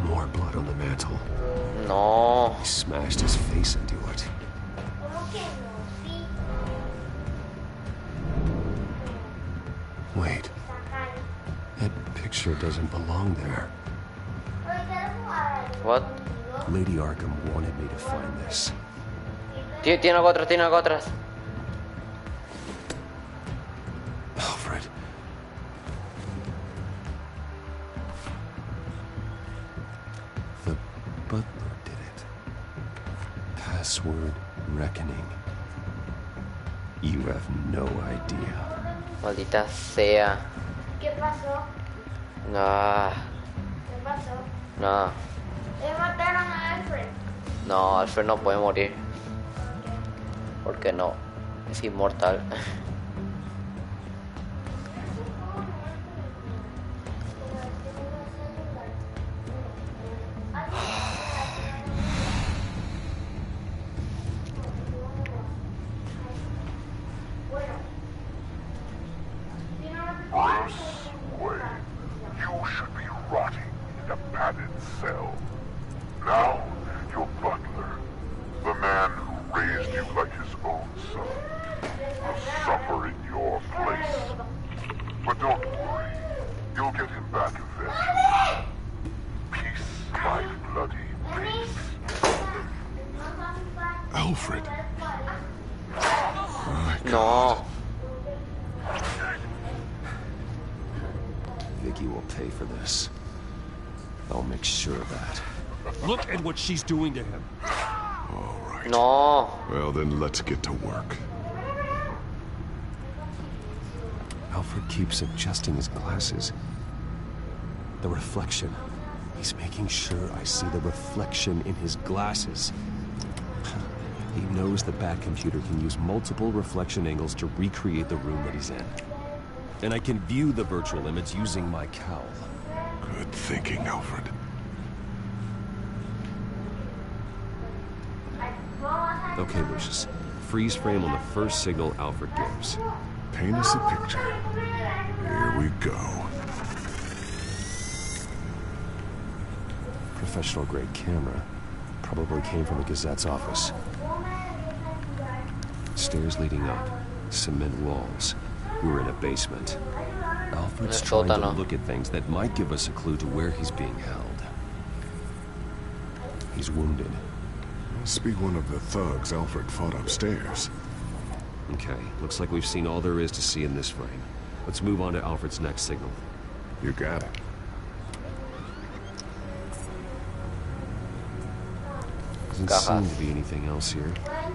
More blood on the mantle. No. He smashed his face into it. Wait. That picture doesn't belong there. What? Lady Arkham wanted me to find this. Tiene algo atrás. Alfred. The butler did it. Password reckoning. You have no idea. Maldita sea. ¿Qué pasó? No. ¿Qué pasó? No. mataron a Alfred. No, Alfred no puede morir. ¿Por qué no? Es inmortal. Bruce Wayne, you should be rotting in a padded cell. Now, your butler, the man who raised you like his own son, will suffer in your place. But don't worry, you'll get him back eventually. Peace, my bloody peace. Alfred. No. Vicky will pay for this. I'll make sure of that. Look at what she's doing to him. All right. No. Well, then let's get to work. Alfred keeps adjusting his glasses. The reflection. He's making sure I see the reflection in his glasses. He knows the Batcomputer can use multiple reflection angles to recreate the room that he's in. And I can view the virtual image using my cowl. Good thinking, Alfred. Okay, Lucius. Freeze frame on the first signal Alfred gives. Paint us a picture. Here we go. Professional-grade camera. Probably came from the Gazette's office. Stairs leading up. Cement walls. We were in a basement. Alfred's trying to look at things that might give us a clue to where he's being held. He's wounded. Must be one of the thugs Alfred fought upstairs. Okay, looks like we've seen all there is to see in this frame. Let's move on to Alfred's next signal. You got it. Doesn't seem to be anything else here.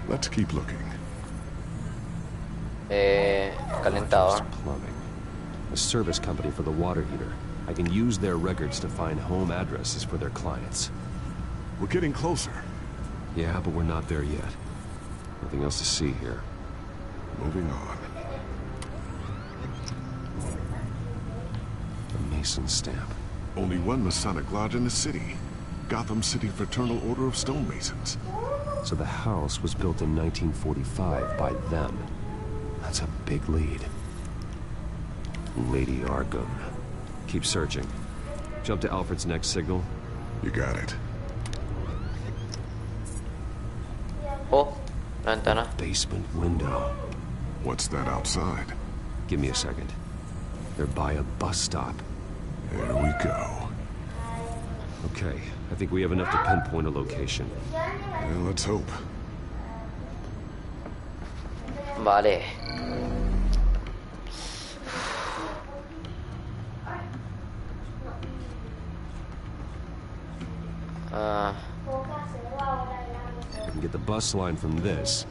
Let's keep looking. Calentador. Plumbing. A service company for the water heater. I can use their records to find home addresses for their clients. We're getting closer. Yeah, but we're not there yet. Nothing else to see here. Moving on. A Mason stamp. Only one Masonic lodge in the city. Gotham City Fraternal Order of Stonemasons. So the house was built in 1945 by them. That's a big lead. Lady Arkham. Keep searching. Jump to Alfred's next signal. You got it. Oh, ventana. Basement window. What's that outside? Give me a second. They're by a bus stop. There we go. Okay, I think we have enough to pinpoint a location. Well, let's hope. Vale. I can get the bus line from this,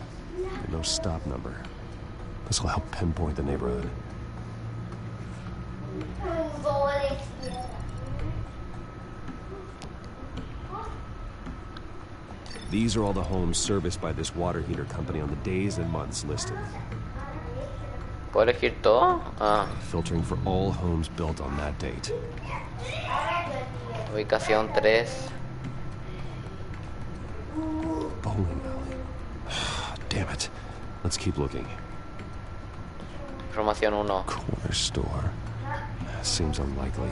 but no stop number. This will help pinpoint the neighborhood. These are all the homes serviced by this water heater company on the days and months listed. ¿Puedo elegir todo? Filtering for all homes built on that date. Ubicación 3. Bowling alley. Damn it. Let's keep looking. Información 1. Corner store. Seems unlikely.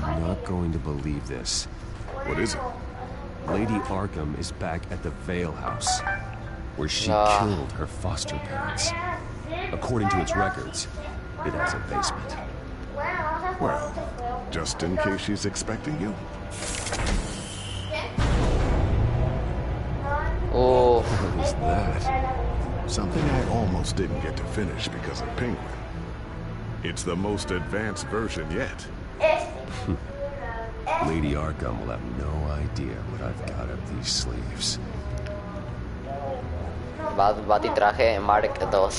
I'm not going to believe this. What is it? Lady Arkham is back at the Vale House, where she killed her foster parents. According to its records, it has a basement. Well, just in case she's expecting you. Oh. What is that? Something I almost didn't get to finish because of Penguin. It's the most advanced version yet. Lady Arkham will have no idea what I've got up these sleeves. Batitraje Mark 2. Well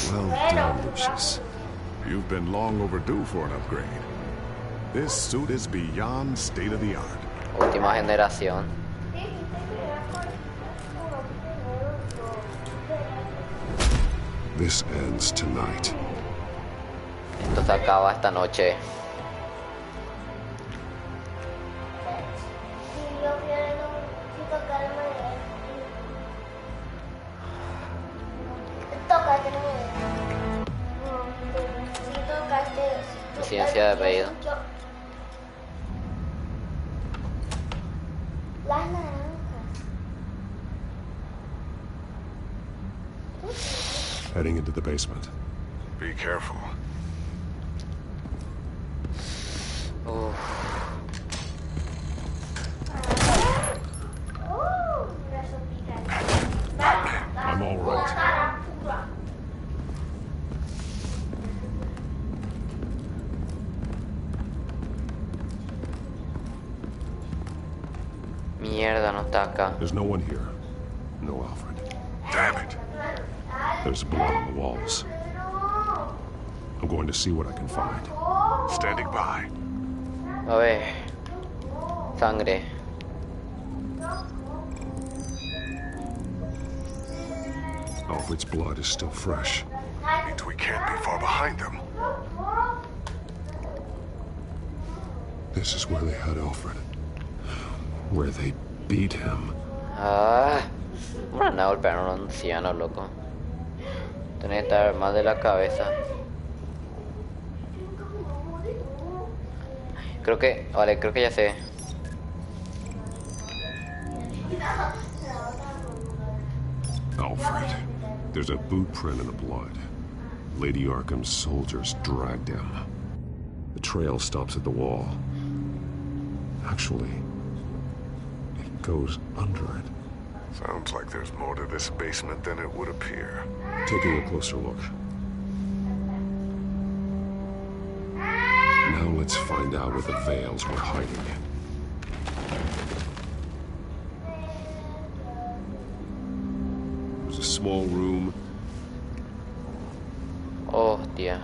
done, Lucius. You've been long overdue for an upgrade. This suit is beyond state of the art. Última generación. This ends tonight. Esto se acaba esta noche. Ciencia de pedido. Las naranjas. Heading into the basement. Be careful. I'm all right. Mierda, no está acá. There's no one here. No Alfred. Damn it. There's blood on the walls. I'm going to see what I can find. Standing by. A ver. Sangre. Alfred's blood is still fresh. Means we can't be far behind them. This is where they had Alfred. Where they beat him. Bueno, golpearon a un anciano, loco. Tiene que estar mal de la cabeza. Creo que ya sé. Alfred. There's a boot print in the blood. Lady Arkham's soldiers dragged him. The trail stops at the wall. Actually, it goes under it. Sounds like there's more to this basement than it would appear. Taking a closer look. Now let's find out where the Veils were hiding. There's a small room. Oh, dear.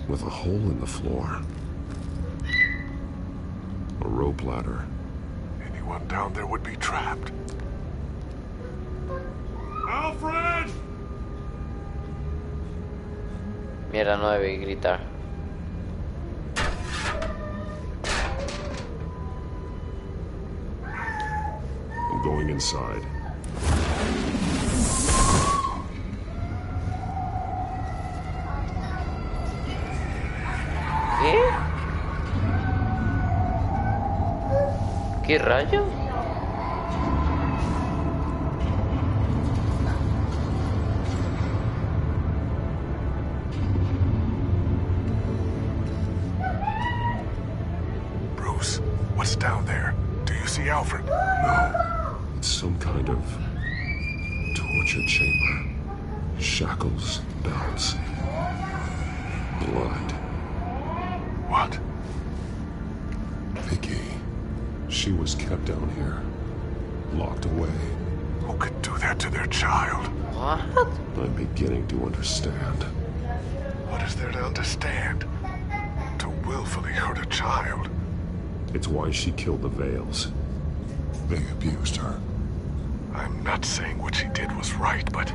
With a hole in the floor. A rope ladder. Anyone down there would be trapped. Alfred! Mierda, no debí gritar. I'm going inside. ¿Qué? ¿Qué rayo? Bruce, what's down there? Do you see Alfred? No. It's some kind of torture chamber. Shackles, belts, blood. What? Vicky. She was kept down here. Locked away. Who could do that to their child? What? I'm beginning to understand. What is there to understand? To willfully hurt a child? It's why she killed the Veils. They abused her. I'm not saying what she did was right, but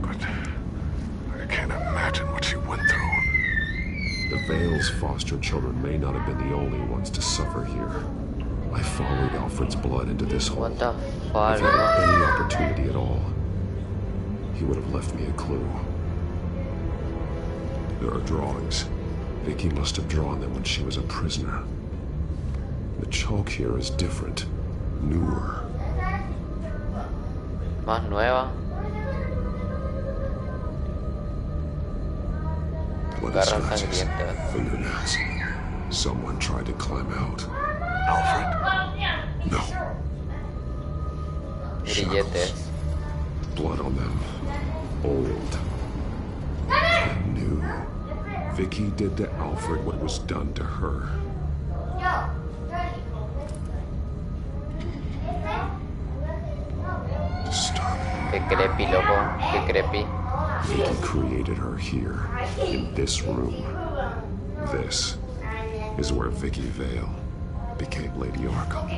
I can't imagine what she went through. The Veils' foster children may not have been the only ones to suffer here. I followed Alfred's blood into this hole. What the fuck? If he had any opportunity at all, he would have left me a clue. There are drawings. Vicky must have drawn them when she was a prisoner. The chalk here is different, newer. Más nueva. Blood Garras scratches, sangrientas. fingernails. Someone tried to climb out. Alfred? No. Grilletes. Blood on them. Old. And new. Vicky did to Alfred what was done to her. Disturbing. Qué creepy, loco. Qué creepy. Vicky created her here, in this room. This is where Vicky Vale became Lady Arkham.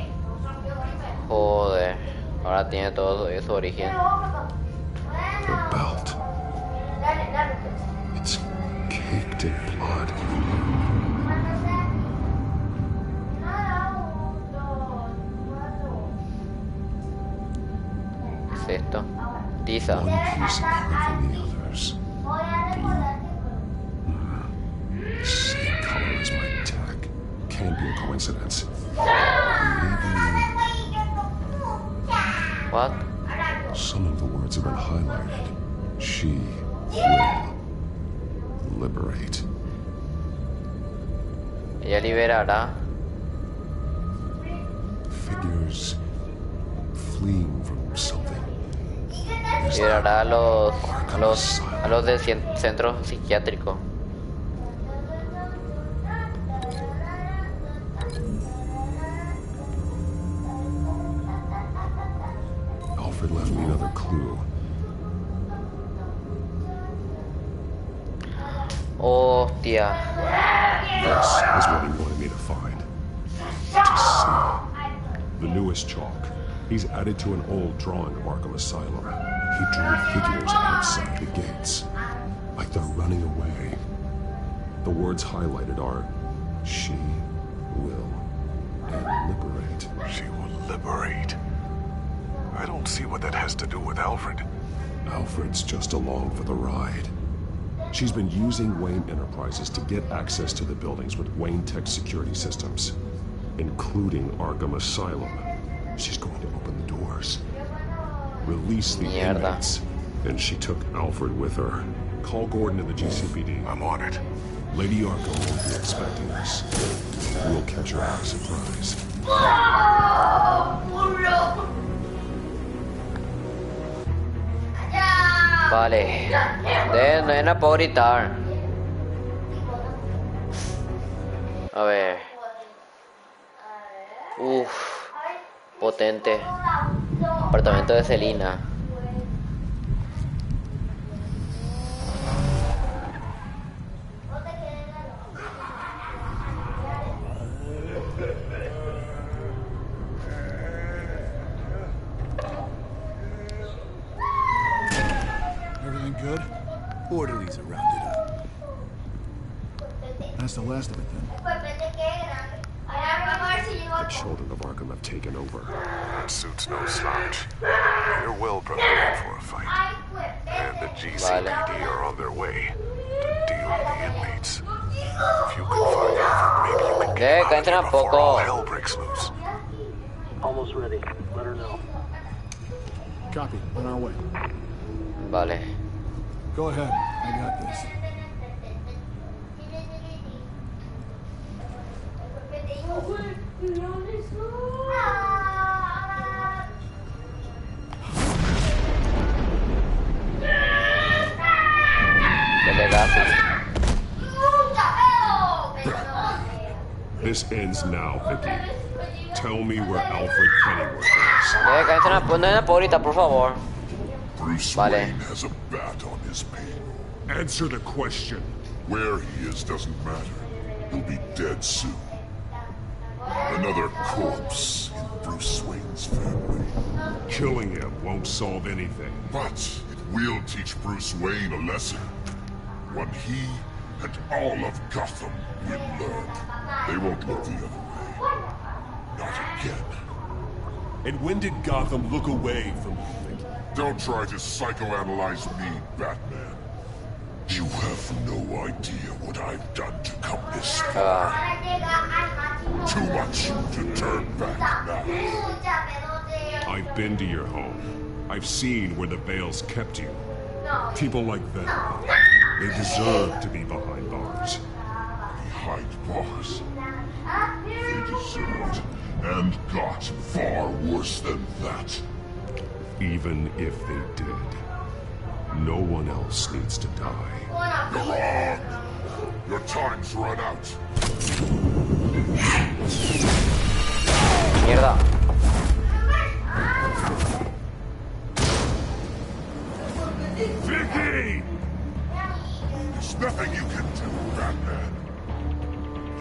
Joder, ahora tiene todo su origen. Her belt. It's caked in blood. ¿Qué es esto? Tiza. One piece apart from the others. Blue. Same color as my tech. Can't be a coincidence. What? Some of the words have been highlighted. She will liberate. Ella liberará. Figures fleeing from something. Liberará a los del centro psiquiátrico. Alfred left me another clue. Hostia. This is what he wanted me to find. To see. The newest chalk. He's added to an old drawing of Arkham Asylum. He drew figures outside the gates. Like they're running away. The words highlighted are, she will, and liberate. She will liberate? I don't see what that has to do with Alfred. Alfred's just along for the ride. She's been using Wayne Enterprises to get access to the buildings with Wayne Tech security systems, including Arkham Asylum. She's going to open the doors, release the inmates, and she took Alfred with her. Call Gordon in the GCPD. I'm on it. Lady Arkham won't be expecting us. We'll catch her by surprise. Vale. No puedo gritar. A ver. Uff. Potente. Apartamento de Selina. Everything good? Orderlies are rounded up. That's the last of it then. The children of Arkham have taken over. That suit's no slouch. They're well prepared for a fight. And the GCPD are on their way to deal with the inmates. If you can find Alfred, maybe you can get out of here before all hell breaks loose. Almost ready. Let her know. Copy. On our way. Vale. Go ahead. I got this. This ends now, Vicky. Tell me where Alfred Pennyworth is. No puedo gritar, por favor. Bruce Wayne has a bat on his payroll. Answer the question. Where he is doesn't matter. He'll be dead soon. Another corpse in Bruce Wayne's family. Killing him won't solve anything. But it will teach Bruce Wayne a lesson. One he and all of Gotham will learn. They won't look the other way. Not again. And when did Gotham look away from you, Vicky? Don't try to psychoanalyze me, Batman. You have no idea what I've done to come this far. Too much to turn back now. I've been to your home. I've seen where the Vales kept you. People like them, they deserve to be behind bars. Behind bars? They deserved and got far worse than that. Even if they did, no one else needs to die. You're wrong. Your time's run out. Mierda. Vicky! There's nothing you can do, Batman.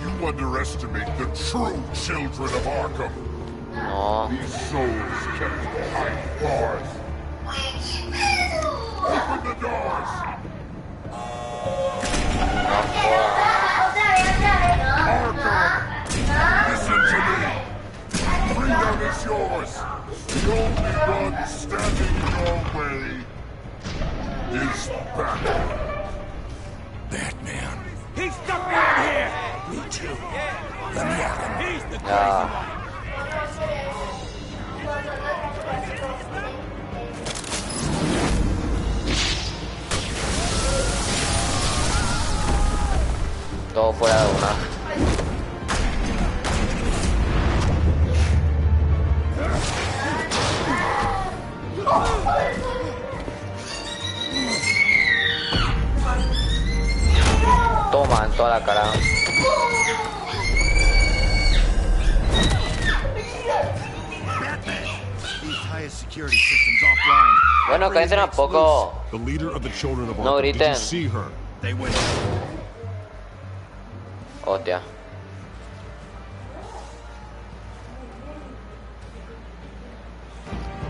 You underestimate the true children of Arkham. No. These souls kept behind bars. Open the doors! Arkham! Listen to me! Freedom is yours! The only one standing in your way is Batman. Batman. He's stuck me in here! Me too. Let me at him. He's the crazy one. Todo fuera de una. Toma en toda la cara. Bueno, cállense un poco. No griten. Hostia.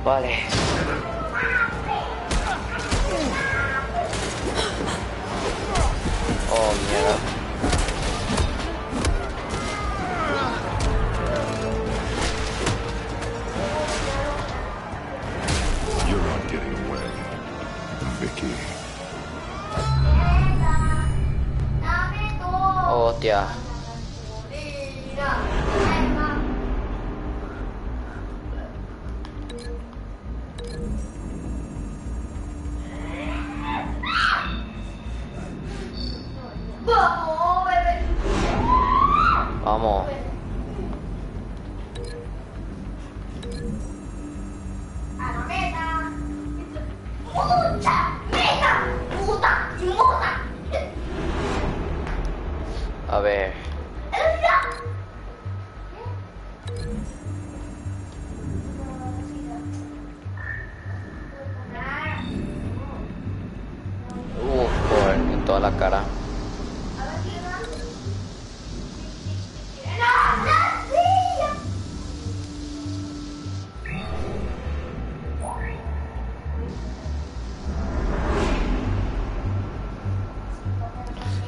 Vale. Oh, mierda. You're not getting away, Vicky. Hostia. Vamos. A ver. Joder, en toda la cara.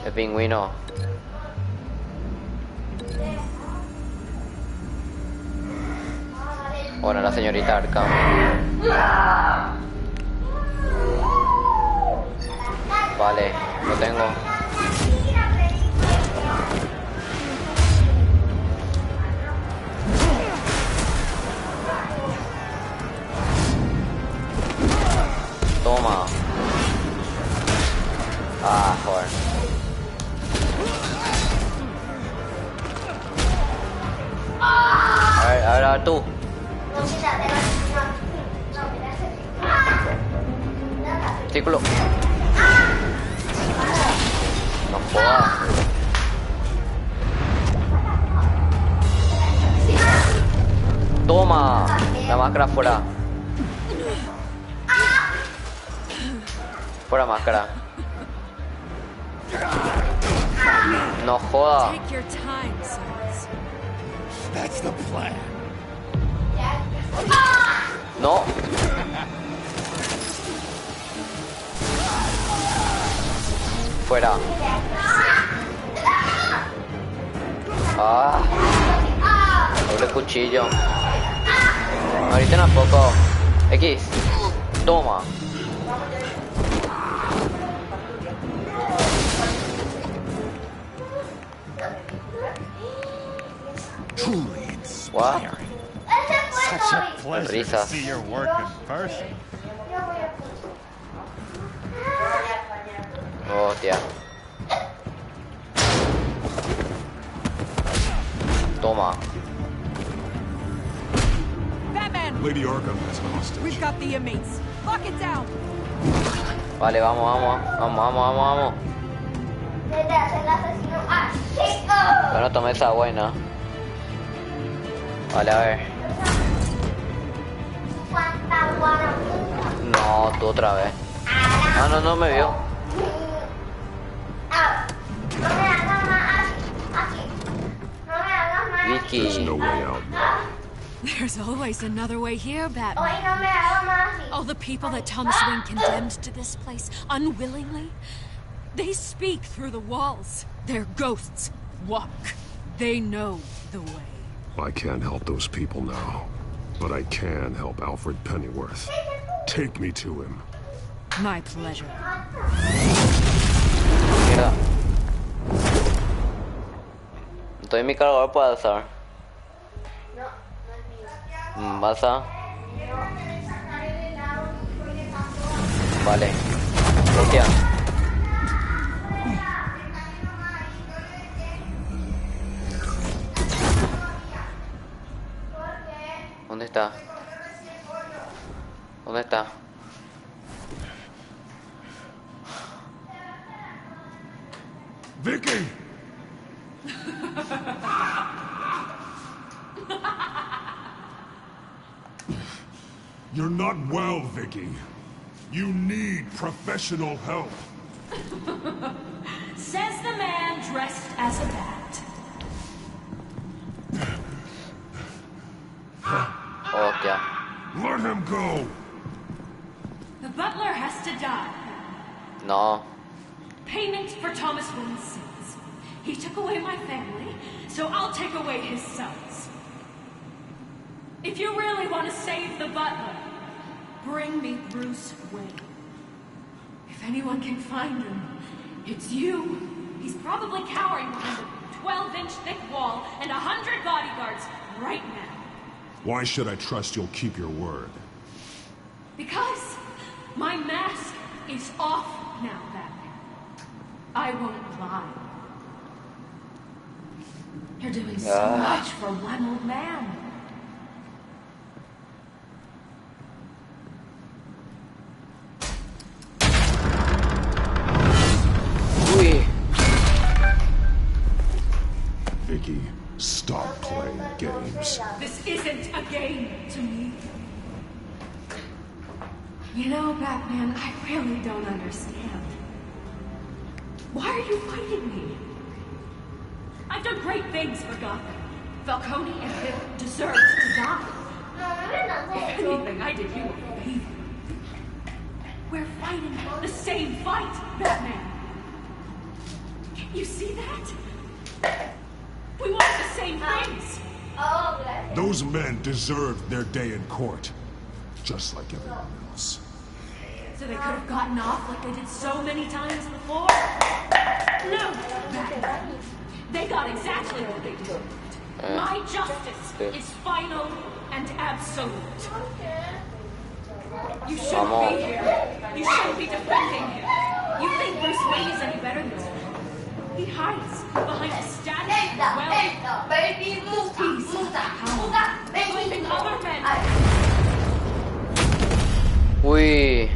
El pingüino. Bueno, la señorita Arkham. Vale, lo tengo. Toma. Ah, joder. A ver, tú. Círculo. No jodas. Toma. La máscara fuera. Fuera máscara. No joda. Take your time, Silas. That's the plan. No. Fuera. Ah. Doble cuchillo. Ahorita tampoco. X. Toma. Truly inspiring. Such a pleasure to see your work in person. Oh, tía. Toma. Batman! Lady Arkham has a hostage. We've got the inmates. Lock it down. Vale, vamos. Bueno, tomé esa buena. Vale, a ver. No, tú otra vez. Ah, no me vio. There's no way out now. There's always another way here, Batman. All the people that Thomas Wayne condemned to this place unwillingly, they speak through the walls. Their ghosts walk. They know the way. I can't help those people now, but I can help Alfred Pennyworth. Take me to him. My pleasure. Mira. Estoy mi cargador puede alzar. Baza. Vale. Hostia. ¿Dónde está? ¿Dónde está? Vicky! You're not well, Vicky. You need professional help. Says the man dressed as a bat. Oh, yeah. Let him go. The butler has to die. No. Payment for Thomas Wayne's sins. He took away my family, so I'll take away his sons. If you really want to save the butler, bring me Bruce Wayne. If anyone can find him, it's you. He's probably cowering behind a 12-inch thick wall and 100 bodyguards right now. Why should I trust you'll keep your word? Because my mask is off now, Batman. I won't lie. You're doing so much for one old man. Vicky, stop playing games. This isn't a game to me. You know, Batman, I really don't understand. Why are you fighting me? I've done great things for Gotham. Falcone and Hill deserved to die. If anything, I did you a favor. We're fighting the same fight, Batman. Can you see that? We want the same things. Those men deserved their day in court, just like everyone else. So they could have gotten off like they did so many times before? No, Batman. They got exactly what they deserved. My justice is final and absolute. You shouldn't be here. You shouldn't be defending him. You think Bruce Wayne is any better than you? He hides behind a statue of wealth. He's blaming other men. Uy.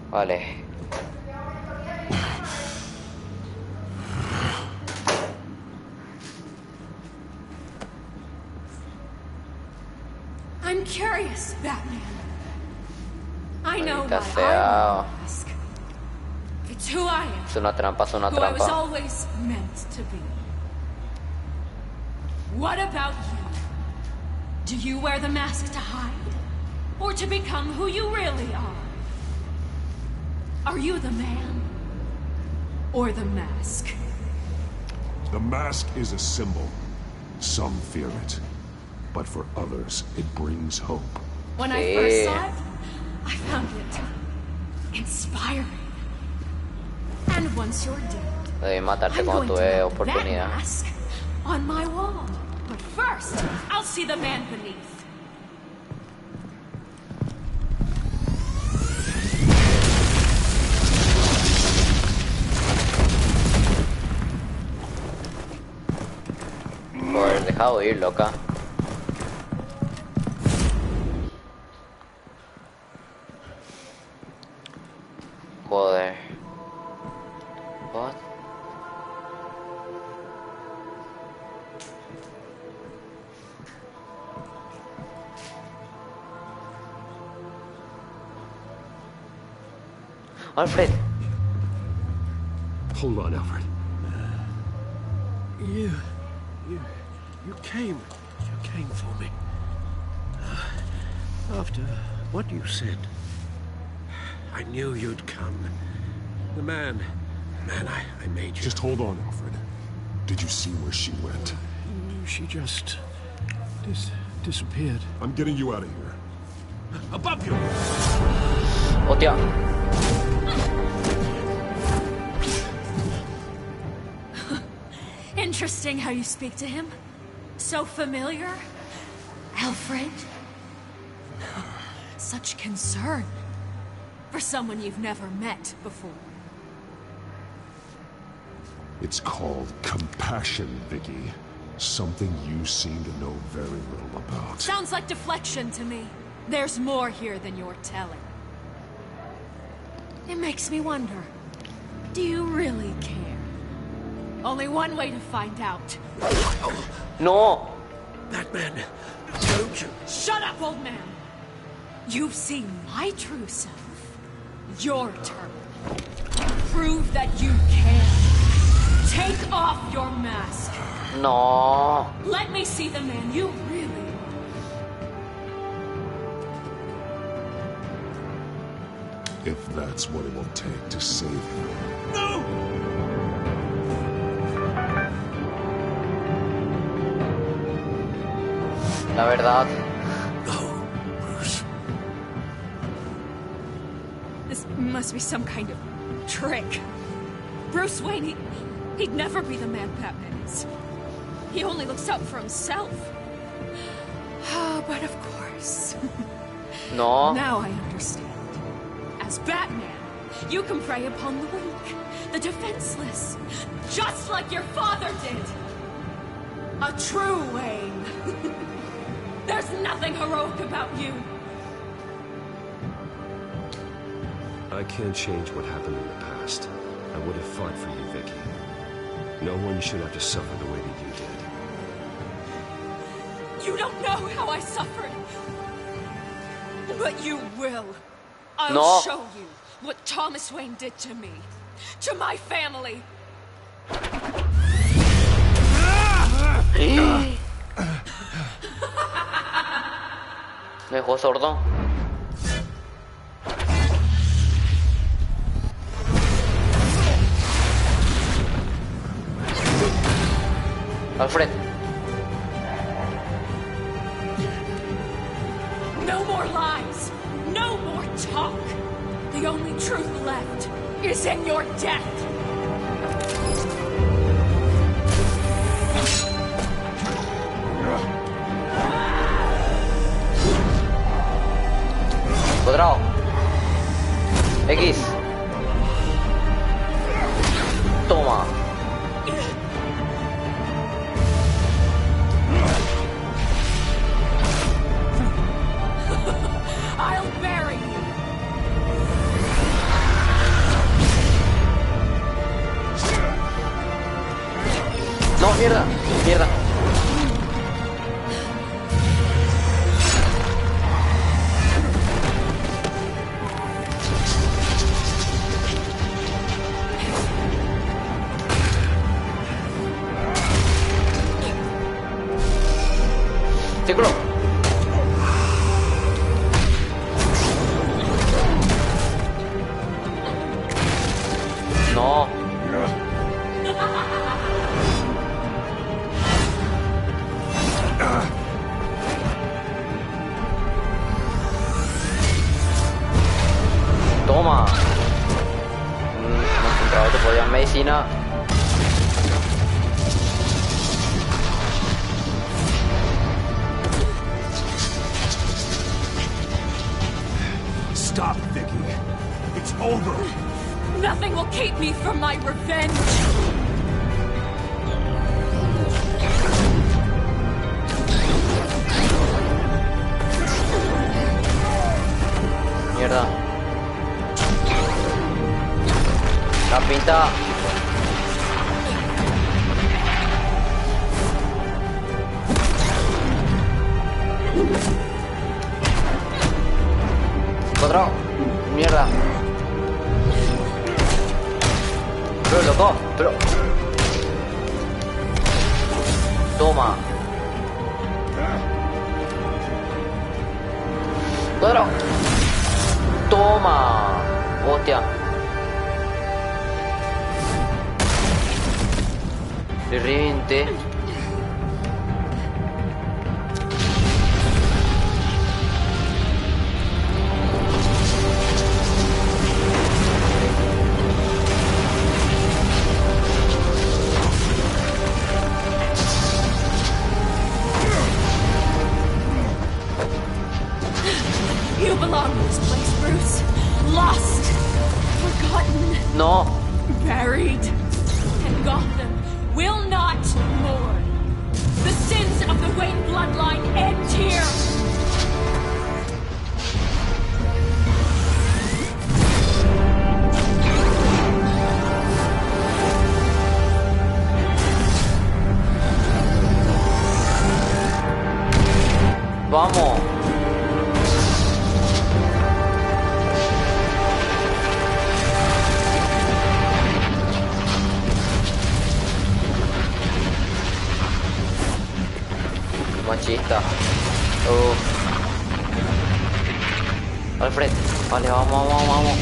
Vale. I'm curious, Batman. I know Maldita why sea. I ask. It's who I am. Es una trampa, es una Who I was trampa. always meant to be. What about you? Do you wear the mask to hide? Or to become who you really are? Are you the man? Or the mask? The mask is a symbol. Some fear it, but for others, it brings hope. When I first saw it, I found it inspiring. And once you're dead, Debí matarte I'm cuando going to tuve mount that oportunidad. mask on my wall. But first, I'll see the man beneath. Por haber dejado ir, loca. Joder. What? Alfred. Hold on, Alfred. You came for me. After what you said, I knew you'd come. The man, I made you. Just hold on, Alfred. Did you see where she went? She just disappeared. I'm getting you out of here. Above you! Hostia. Interesting how you speak to him. So familiar. Alfred. Such concern. For someone you've never met before. It's called compassion, Vicky. Something you seem to know very little about. Sounds like deflection to me. There's more here than you're telling. It makes me wonder. Do you really care? Only one way to find out. No! Batman, don't you? Shut up, old man! You've seen my true self. Your turn. Prove that you can. Take off your mask. No. Let me see the man you really are. If that's what it will take to save him. No! La verdad. No, Bruce. This must be some kind of trick. Bruce Wayne, he'd never be the man Batman is. He only looks out for himself. But of course. No. Now I understand. As Batman, you can prey upon the weak, the defenseless, just like your father did. A true Wayne. There's nothing heroic about you. I can't change what happened in the past. I would have fought for you, Vicky. No one should have to suffer the way that you did. You don't know how I suffered. But you will. I'll show you what Thomas Wayne did to me. To my family. ¿Me dejó sordo? Alfred. No more lies. No more talk. The only truth left is in your death. Cuadrado. X. Toma. I'll bury you. No, mierda, mierda. Círculo. No. Toma. Hemos encontrado tu polla medicina. Stop, Vicky. It's over. Nothing will keep me from my revenge. Mierda. La pinta. Cuadrado. Mierda. Pero loco, pero... Toma. Cuadro. Toma. Hostia. Le reventé. You belong in this place, Bruce. Lost. Forgotten. No. Buried. And Gotham will not mourn. The sins of the Wayne bloodline end here. Vamos. Machista. Alfred, vale, vamos.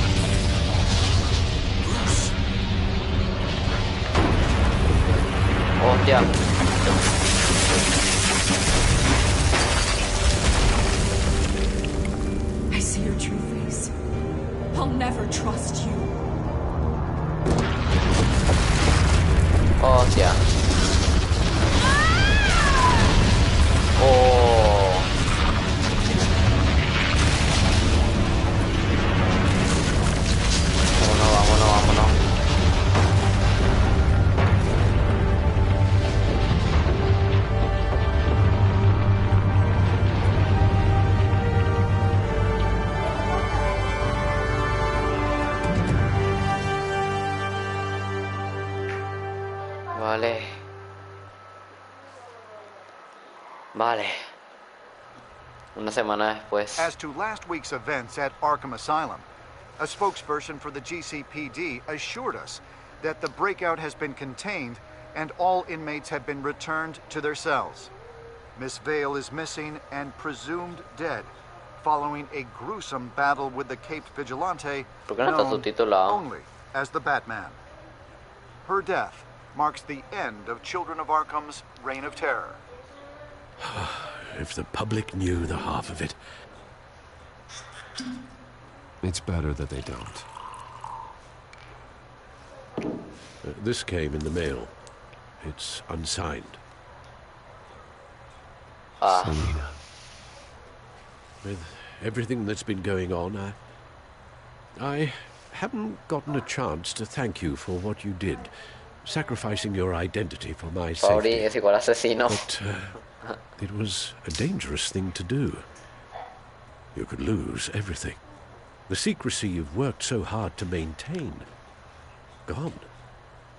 Hostia. I see your true face. I'll never trust you. Hostia. Oh. Vámonos. Vale. Una semana después. As to last week's events at Arkham Asylum, a spokesperson for the GCPD assured us that the breakout has been contained and all inmates have been returned to their cells. Miss Vale is missing and presumed dead following a gruesome battle with the Caped Vigilante known only as the Batman. Her death marks the end of Children of Arkham's reign of terror. If the public knew the half of it. It's better that they don't. This came in the mail. It's unsigned. Selina. With everything that's been going on, I haven't gotten a chance to thank you for what you did, sacrificing your identity for my safety. Es igual asesino. But it was a dangerous thing to do. You could lose everything. The secrecy you've worked so hard to maintain. Gone.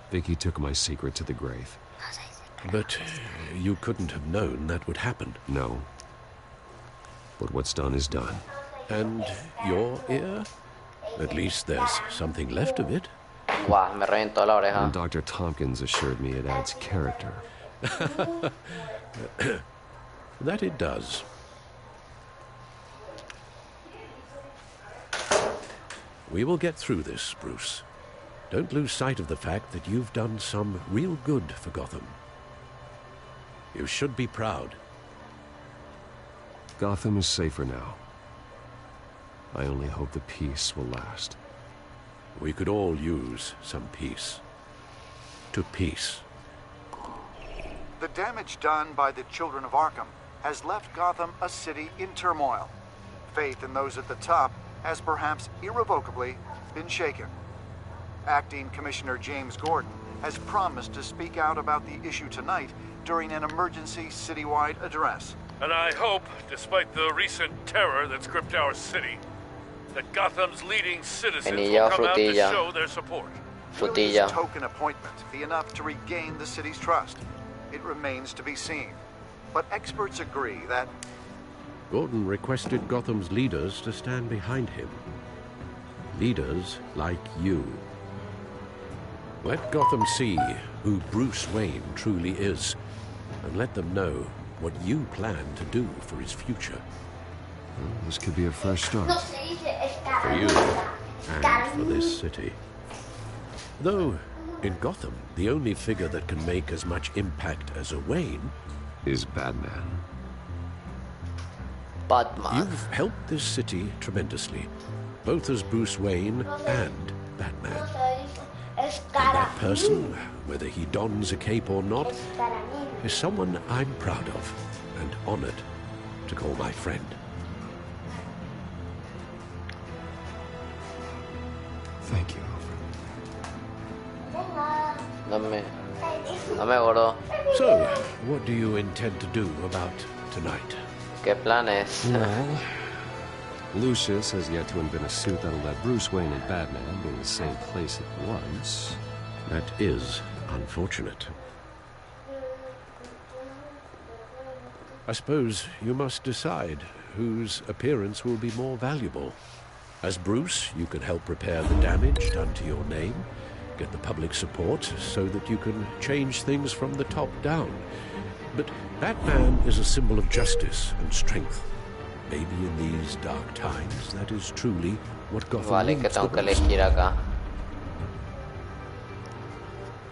Vicky took my secret to the grave. But you couldn't have known that would happen. No. But what's done is done. And your ear? At least there's something left of it. Wow, me reventó la oreja. And Dr. Tompkins assured me it adds character. That it does. We will get through this, Bruce. Don't lose sight of the fact that you've done some real good for Gotham. You should be proud. Gotham is safer now. I only hope the peace will last. We could all use some peace. To peace. The damage done by the Children of Arkham has left Gotham a city in turmoil. Faith in those at the top has perhaps irrevocably been shaken. Acting Commissioner James Gordon has promised to speak out about the issue tonight during an emergency citywide address. And I hope, despite the recent terror that's gripped our city, that Gotham's leading citizens will come out to show their support. Will this token appointment be enough to regain the city's trust? It remains to be seen. But experts agree that Gordon requested Gotham's leaders to stand behind him. Leaders like you. Let Gotham see who Bruce Wayne truly is, and let them know what you plan to do for his future. Well, this could be a fresh start. For you, and for this city. Though, in Gotham, the only figure that can make as much impact as a Wayne is Batman. Batman. You've helped this city tremendously, both as Bruce Wayne and Batman. And that person, whether he dons a cape or not, is someone I'm proud of and honored to call my friend. Thank you, Alfred. Dame gordo. So, what do you intend to do about tonight? ¿Qué planes? Well, Lucius has yet to invent a suit that'll let Bruce Wayne and Batman be in the same place at once. That is unfortunate. I suppose you must decide whose appearance will be more valuable. As Bruce, you can help repair the damage done to your name, get the public support so that you can change things from the top down. But Batman is a symbol of justice and strength. Maybe in these dark times, that is truly what Gotham needs the most.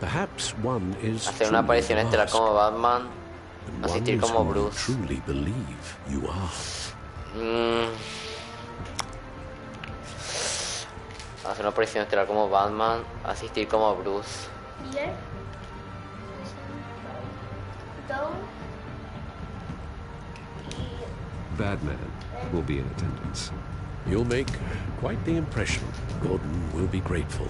Perhaps one is hacer una aparición estelar como Batman, and asistir one is como who Bruce. you truly believe you are. Hacer una aparición estelar como Batman, asistir como Bruce. Batman will be in attendance. You'll make quite the impression. Gordon will be grateful.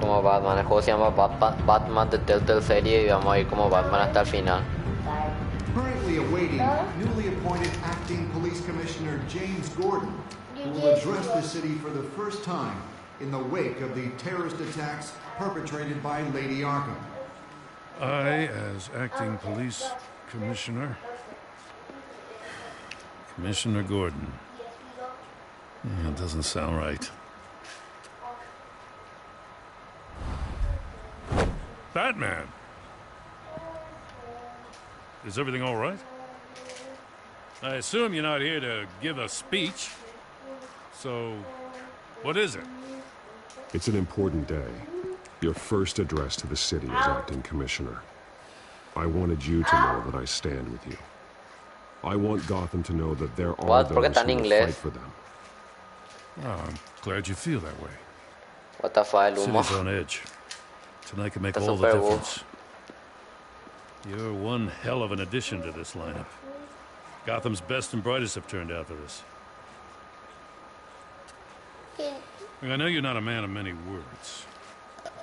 Como Batman, el juego se llama Batman The Telltale serie y vamos a ir como Batman hasta el final. Currently awaiting newly appointed acting police commissioner James Gordon, who will address the city for the first time in the wake of the terrorist attacks perpetrated by Lady Arkham. I, as acting police commissioner, Commissioner Gordon. That doesn't sound right. Batman! Is everything all right? I assume you're not here to give a speech. So, what is it? It's an important day. Your first address to the city as acting commissioner. I wanted you to know that I stand with you. I want Gotham to know that there are those who will fight for them. Oh, I'm glad you feel that way. What the fuck, City's on edge. Tonight can make all the difference. You're one hell of an addition to this lineup. Gotham's best and brightest have turned out for this. I know you're not a man of many words,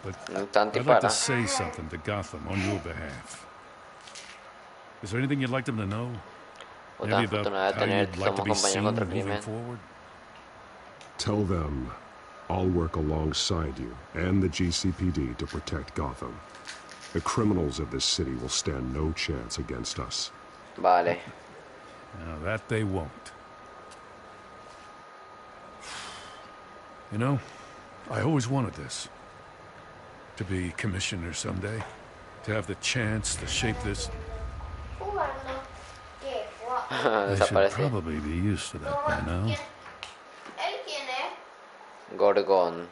but I'd like to say something to Gotham on your behalf. Is there anything you'd like them to know? Maybe about how you'd like to be seen moving forward? Tell them I'll work alongside you and the GCPD to protect Gotham. The criminals of this city will stand no chance against us. Vale. Now that they won't. You know, I always wanted this. To be commissioner someday. To have the chance to shape this. I should probably be used to that by now. Gorgon.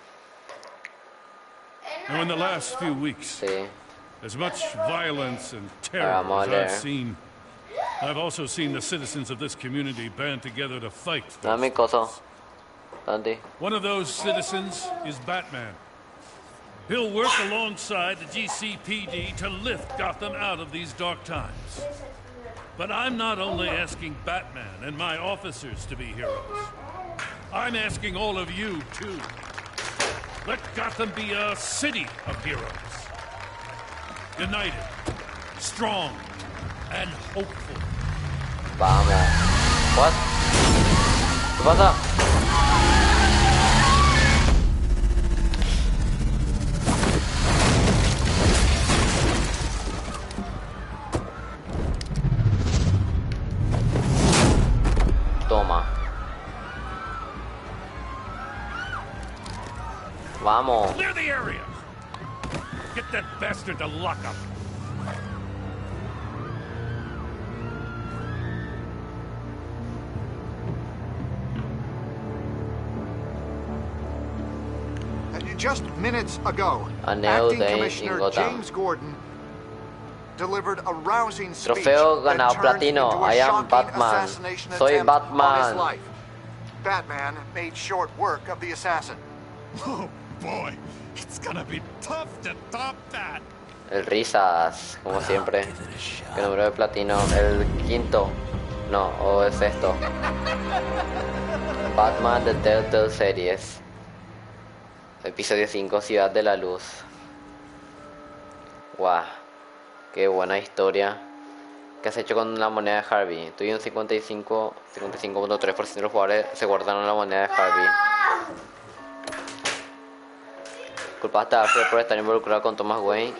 Now, in the last few weeks, as much violence and terror as I've seen, I've also seen the citizens of this community band together to fight. One of those citizens is Batman. He'll work alongside the GCPD to lift Gotham out of these dark times. But I'm not only asking Batman and my officers to be heroes. I'm asking all of you, too. Let Gotham be a city of heroes. United, strong, and hopeful. Vamos. What? ¿Qué pasa? Toma. Vamos. Clear the area. Get that bastard to lock up. Just minutes ago, Aneo Acting de Commissioner Ingota. James Gordon delivered a rousing speech Trofeo that ganado turned platino. into a I am shocking Batman. assassination Soy attempt on his Batman. life. Batman made short work of the assassin. Oh boy, it's gonna be tough to top that. El Risas, como siempre. El número de platino. El quinto. No, o el sexto. Batman de Telltale Series. Episodio 5, Ciudad de la Luz. Guau. Qué buena historia. ¿Qué has hecho con la moneda de Harvey? Tuve un 55.3% de los jugadores se guardaron la moneda de Harvey. Culpaste a Alfred por estar involucrado con Thomas Wayne.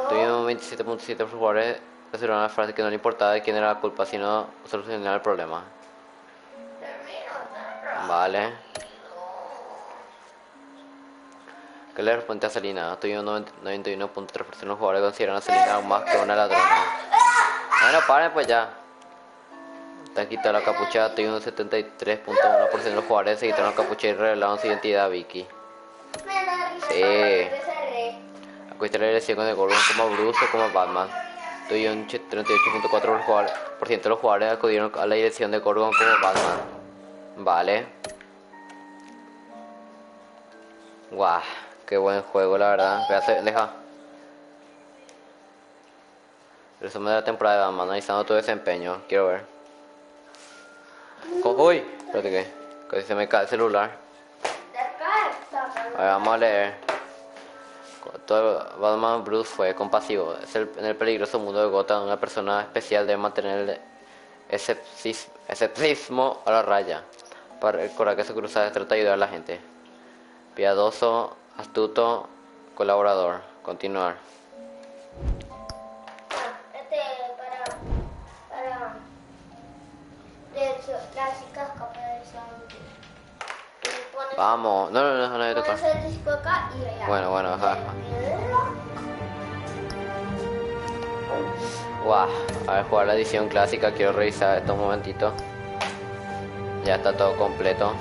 Tuve un 27.7% de los jugadores aseguraron la frase que no le importaba de quién era la culpa, sino solucionar el problema. Vale. ¿Qué le responde a Selina? Estoy un 91.3% de los jugadores consideran a Selina aún más que una ladrona. Bueno, paren pues ya. Te han quitado la capucha. Estoy un 73.1% de los jugadores se quitaron la capucha y revelaron su identidad a Vicky. Sí. Acudiste la elección con el Gordon como Bruce o como Batman. Estoy un 38.4% de los jugadores acudieron a la dirección de Gordon como Batman. Vale. Guau, qué buen juego la verdad. Deja. Resumen de la temporada de Batman, analizando tu desempeño. Quiero ver. Uy, espérate que casi se me cae el celular. A ver, vamos a leer. Todo Batman Bruce fue compasivo. En el peligroso mundo de Gotham, una persona especial debe mantener el escepticismo a la raya. Para recordar que su cruzada trata de ayudar a la gente. Piadoso, astuto, colaborador. Continuar. Vamos, no hay tocar. Bueno, ajá. Guau, a ver, jugar la edición clásica, quiero revisar esto un momentito. Ya está todo completo.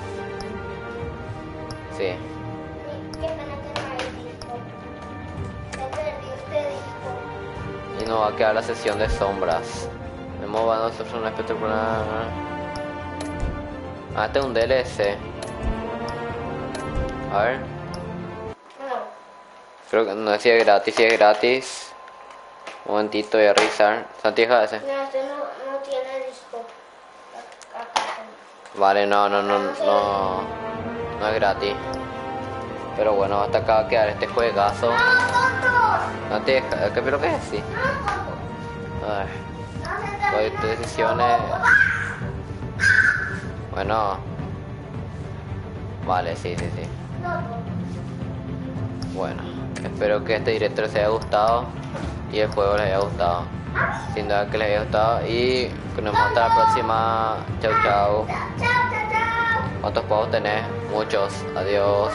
Sí. Y nos va a quedar la sesión de sombras. Hemos va a nosotros un espectacular. Ah, este es un DLC. A ver. Creo que no decía gratis, si es gratis. Un momentito, voy a revisar. Santi, deja ese. No, este no tiene disco. Vale, no es gratis. Pero bueno, hasta acá va a quedar este juegazo. Santi, ¿qué pero qué es así? A ver. Con decisiones. Bueno. Vale, sí. Bueno, espero que este directo les haya gustado y el juego les haya gustado. Sin duda que les haya gustado y nos vemos hasta la próxima. Chau. ¿Cuántos juegos tenés? Muchos. Adiós.